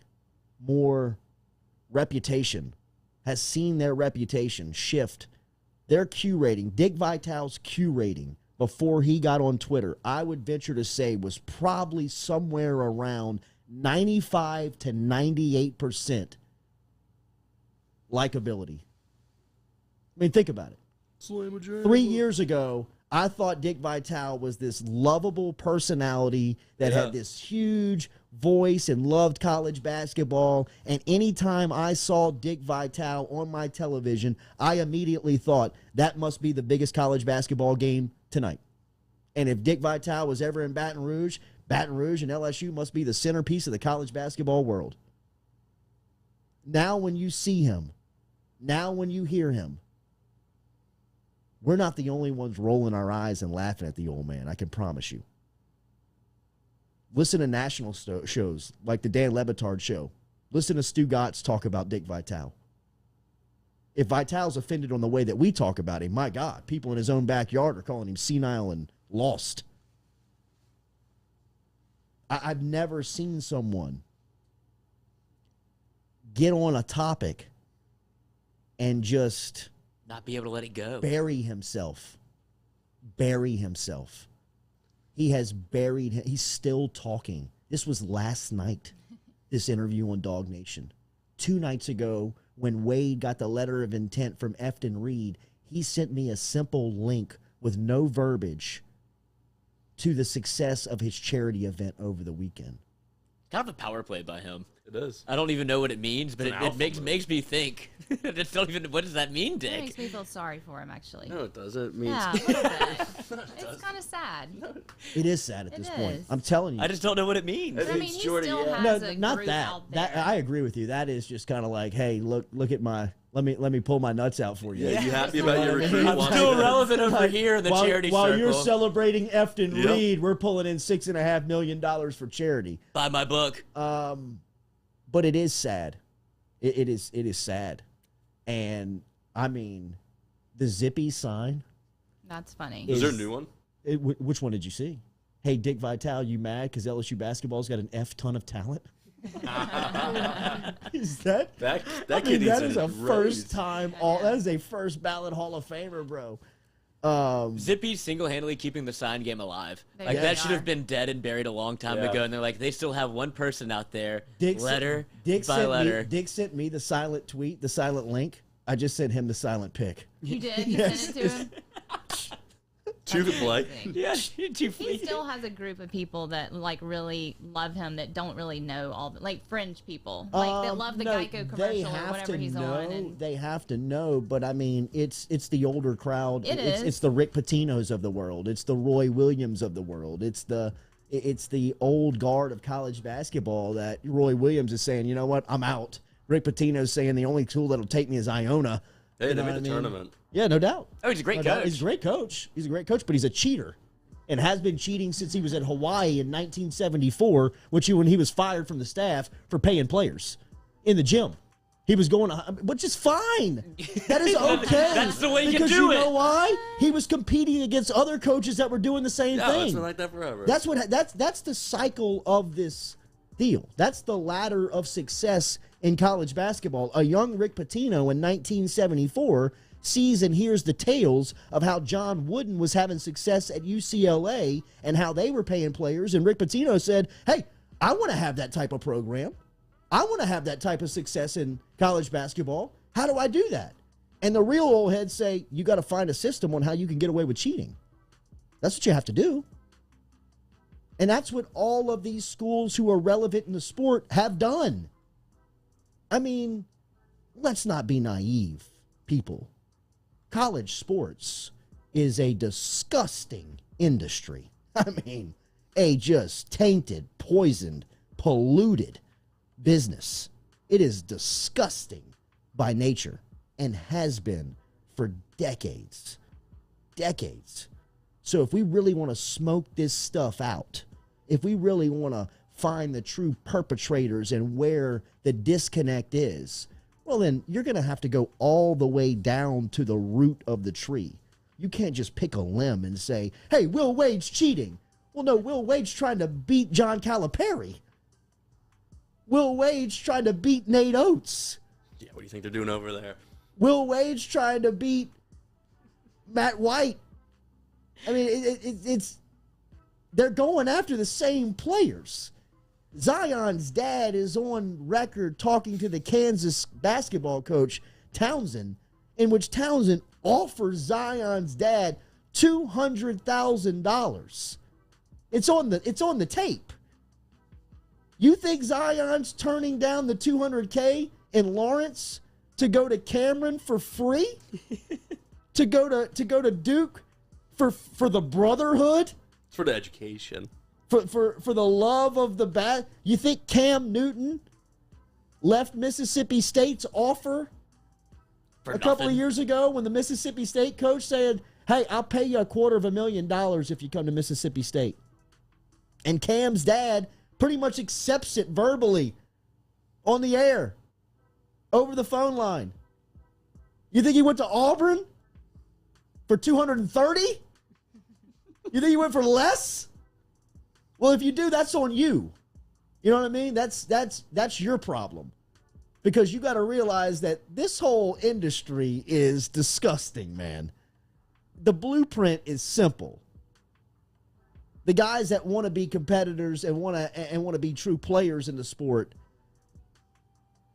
more reputation, has seen their reputation shift. Their Q rating, Dick Vitale's Q rating before he got on Twitter, I would venture to say was probably somewhere around 95 to 98% likability. I mean, think about it. 3 years ago, I thought Dick Vitale was this lovable personality that had this huge voice and loved college basketball. And anytime I saw Dick Vitale on my television, I immediately thought that must be the biggest college basketball game tonight. And if Dick Vitale was ever in Baton Rouge and LSU must be the centerpiece of the college basketball world. Now when you see him, now when you hear him, we're not the only ones rolling our eyes and laughing at the old man, I can promise you. Listen to national shows like the Dan Le Batard show. Listen to Stu Gatz talk about Dick Vitale. If Vitale's offended on the way that we talk about him, my God, people in his own backyard are calling him senile and lost. I've never seen someone get on a topic and just not be able to let it go. Bury himself. He has buried him. He's still talking. This was last night, this interview on Dog Nation. 2 nights ago, when Wade got the letter of intent from Efton Reed, he sent me a simple link with no verbiage to the success of his charity event over the weekend. Kind of a power play by him. It is. I don't even know what it means, but It's an it alpha makes me think. I just don't even. What does that mean, It Dick? makes me feel sorry for him, actually. No, it doesn't. It means Yeah, a little bit. It's kind of sad. It is sad at It this point. is. I'm telling you. I just don't know what it means. It I mean, means he Jordy, still yeah. has No, a not group that. out there. That I agree with you. That is just kind of like, hey, look at my. Let me pull my nuts out for you. Yeah, you happy Yeah. about your recruit? I'm wanting still to- relevant over here in the charity while circle. you're celebrating Efton Yep. Reed, we're pulling in $6.5 million for charity. Buy my book. But it is sad. It is sad, and I mean, the Zippy sign. That's funny. Is there a new one? Which one did you see? Hey, Dick Vitale, you mad because LSU basketball's got an F ton of talent? Is that? That I kid mean, needs that is a raise. first time. That is a first ballot Hall of Famer, bro. Zippy's single-handedly keeping the sign game alive. They Like really that should are. have been dead and buried a long time Yeah. ago, and they're like, they still have one person out there. Dick letter Dick by sent letter. Dick sent me the silent tweet, the silent link. I just sent him the silent pic. You did? You sent it to him? To the play. Amazing. Yeah, He still has a group of people that like really love him that don't really know all the like fringe people like that love the No, Geico they commercial or have whatever to he's know, on. And They have to know, but I mean, it's the older crowd. It it's is. the Rick Pitino's of the world. It's the Roy Williams of the world. It's the old guard of college basketball that Roy Williams is saying, you know what, I'm out. Rick Pitino's saying the only tool that'll take me is Iona. Hey, You they know made what the I mean? tournament. Yeah, no doubt. Oh, he's a great No doubt. coach. He's a great coach. He's a great coach, but he's a cheater. And has been cheating since he was at Hawaii in 1974, when he was fired from the staff for paying players in the gym. He was going, which is fine. That is okay. That's the way you because do you it. know why? He was competing against other coaches that were doing the same Yeah, thing. it's been like that forever. That's the cycle of this deal. That's the ladder of success in college basketball. A young Rick Pitino in 1974 sees and hears the tales of how John Wooden was having success at UCLA and how they were paying players. And Rick Pitino said, hey, I want to have that type of program. I want to have that type of success in college basketball. How do I do that? And the real old heads say, you got to find a system on how you can get away with cheating. That's what you have to do. And that's what all of these schools who are relevant in the sport have done. I mean, let's not be naive, people. College sports is a disgusting industry. I mean, a just tainted, poisoned, polluted business. It is disgusting by nature and has been for decades. Decades. So if we really want to smoke this stuff out, if we really want to find the true perpetrators and where the disconnect is, well, then you're going to have to go all the way down to the root of the tree. You can't just pick a limb and say, hey, Will Wade's cheating. Well, no, Will Wade's trying to beat John Calipari. Will Wade's trying to beat Nate Oates. Yeah, what do you think they're doing over there? Will Wade's trying to beat Matt White. I mean, it's they're going after the same players. Zion's dad is on record talking to the Kansas basketball coach, Townsend, in which Townsend offers Zion's dad $200,000. It's on the tape. You think Zion's turning down the $200K in Lawrence to go to Cameron for free? to go to Duke for the brotherhood? It's for the education. For the love of the bat. You think Cam Newton left Mississippi State's offer For a couple of nothing. years ago when the Mississippi State coach said, hey, I'll pay you $250,000 if you come to Mississippi State. And Cam's dad pretty much accepts it verbally on the air, over the phone line. You think he went to Auburn for $230,000? You think he went for less? Well, if you do, that's on you. You know what I mean? That's your problem. Because you got to realize that this whole industry is disgusting, man. The blueprint is simple. The guys that want to be competitors and want to be true players in the sport,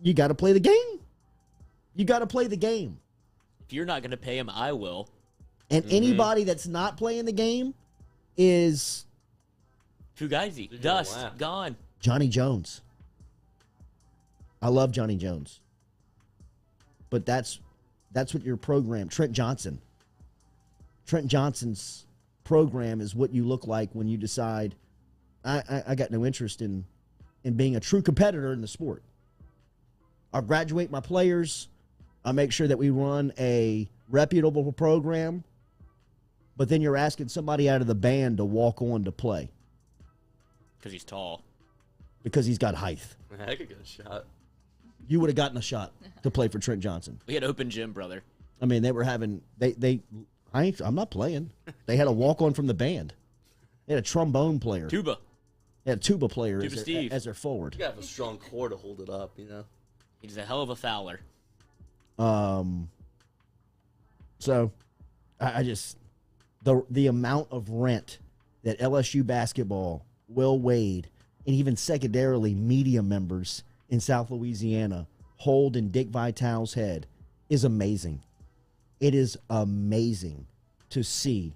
you got to play the game. You got to play the game. If you're not going to pay him, I will. And anybody that's not playing the game is Fugazi, gonna dust, laugh. gone. Johnny Jones. I love Johnny Jones. But that's what your program, Trent Johnson's program is what you look like when you decide, I got no interest in being a true competitor in the sport. I'll graduate my players. I'll make sure that we run a reputable program. But then you're asking somebody out of the band to walk on to play. Because he's tall. Because he's got height. I could get a shot. You would have gotten a shot to play for Trent Johnson. We had open gym, brother. I mean, they were having I'm not playing. They had a walk on from the band. They had a trombone player. Tuba. They had a tuba player Tuba as their forward. You gotta have a strong core to hold it up, you know. He's a hell of a fouler. So I just the amount of rent that LSU basketball, Will Wade, and even secondarily media members in South Louisiana hold in Dick Vitale's head is amazing. It is amazing to see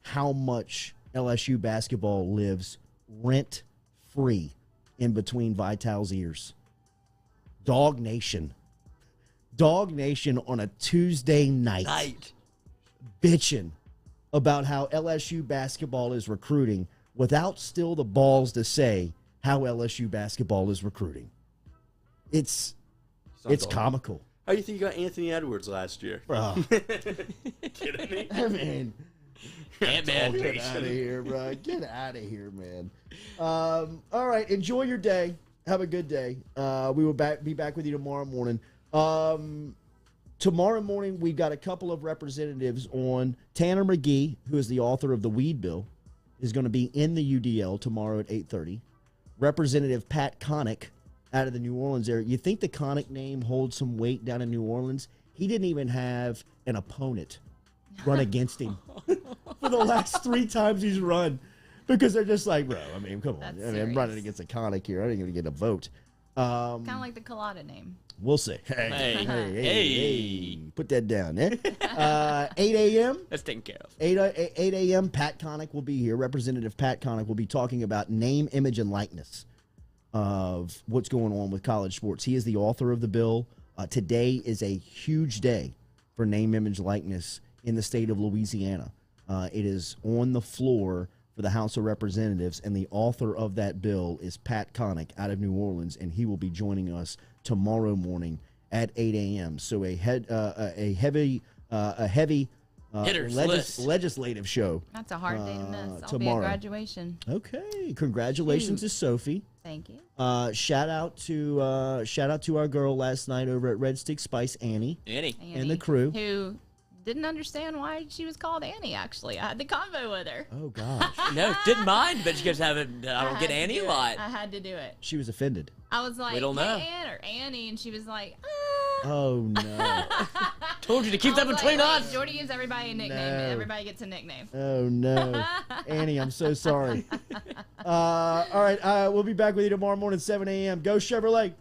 how much LSU basketball lives rent-free in between Vitale's ears. Dog Nation on a Tuesday night. Bitching about how LSU basketball is recruiting without still the balls to say how LSU basketball is recruiting. It's comical. How do you think you got Anthony Edwards last year? Bro. Kidding me? I mean, Ant-Man. get out of here, bro. Get out of here, man. All right, enjoy your day. Have a good day. We will be back with you tomorrow morning. Tomorrow morning, we've got a couple of representatives on. Tanner McGee, who is the author of The Weed Bill, is going to be in the UDL tomorrow at 8:30. Representative Pat Connick out of the New Orleans area. You think the Connick name holds some weight down in New Orleans? He didn't even have an opponent run against him for the last 3 times he's run because they're just like, bro, I mean, come on. I'm running against a Connick here. I ain't going to get a vote. Kind of like the Culotta name. We'll see. Hey. Put that down. 8 a.m. That's taken care of. 8 a.m. Pat Connick will be here. Representative Pat Connick will be talking about name, image, and likeness of what's going on with college sports. He is the author of the bill. Today is a huge day for name, image, likeness in the state of Louisiana. It is on the floor for the House of Representatives, and the author of that bill is Pat Connick out of New Orleans, and he will be joining us tomorrow morning at 8 a.m. So a heavy legislative show. That's a hard day to miss. I'll tomorrow. be at graduation. Okay, congratulations to Sophie. Thank you. Shout out to our girl last night over at Red Stick Spice, Annie. And the crew. Who didn't understand why she was called Annie, actually. I had the convo with her. Oh, gosh. No, didn't mind, but you guys haven't. I don't get Annie a lot. I had to do it. She was offended. I was like, We don't know. hey, Ann or Annie, and she was like, Oh, no. Told you to keep that between us. Jordy gives everybody a nickname. No. Everybody gets a nickname. Oh, no. Annie, I'm so sorry. All right, we'll be back with you tomorrow morning, 7 a.m. Go Chevrolet.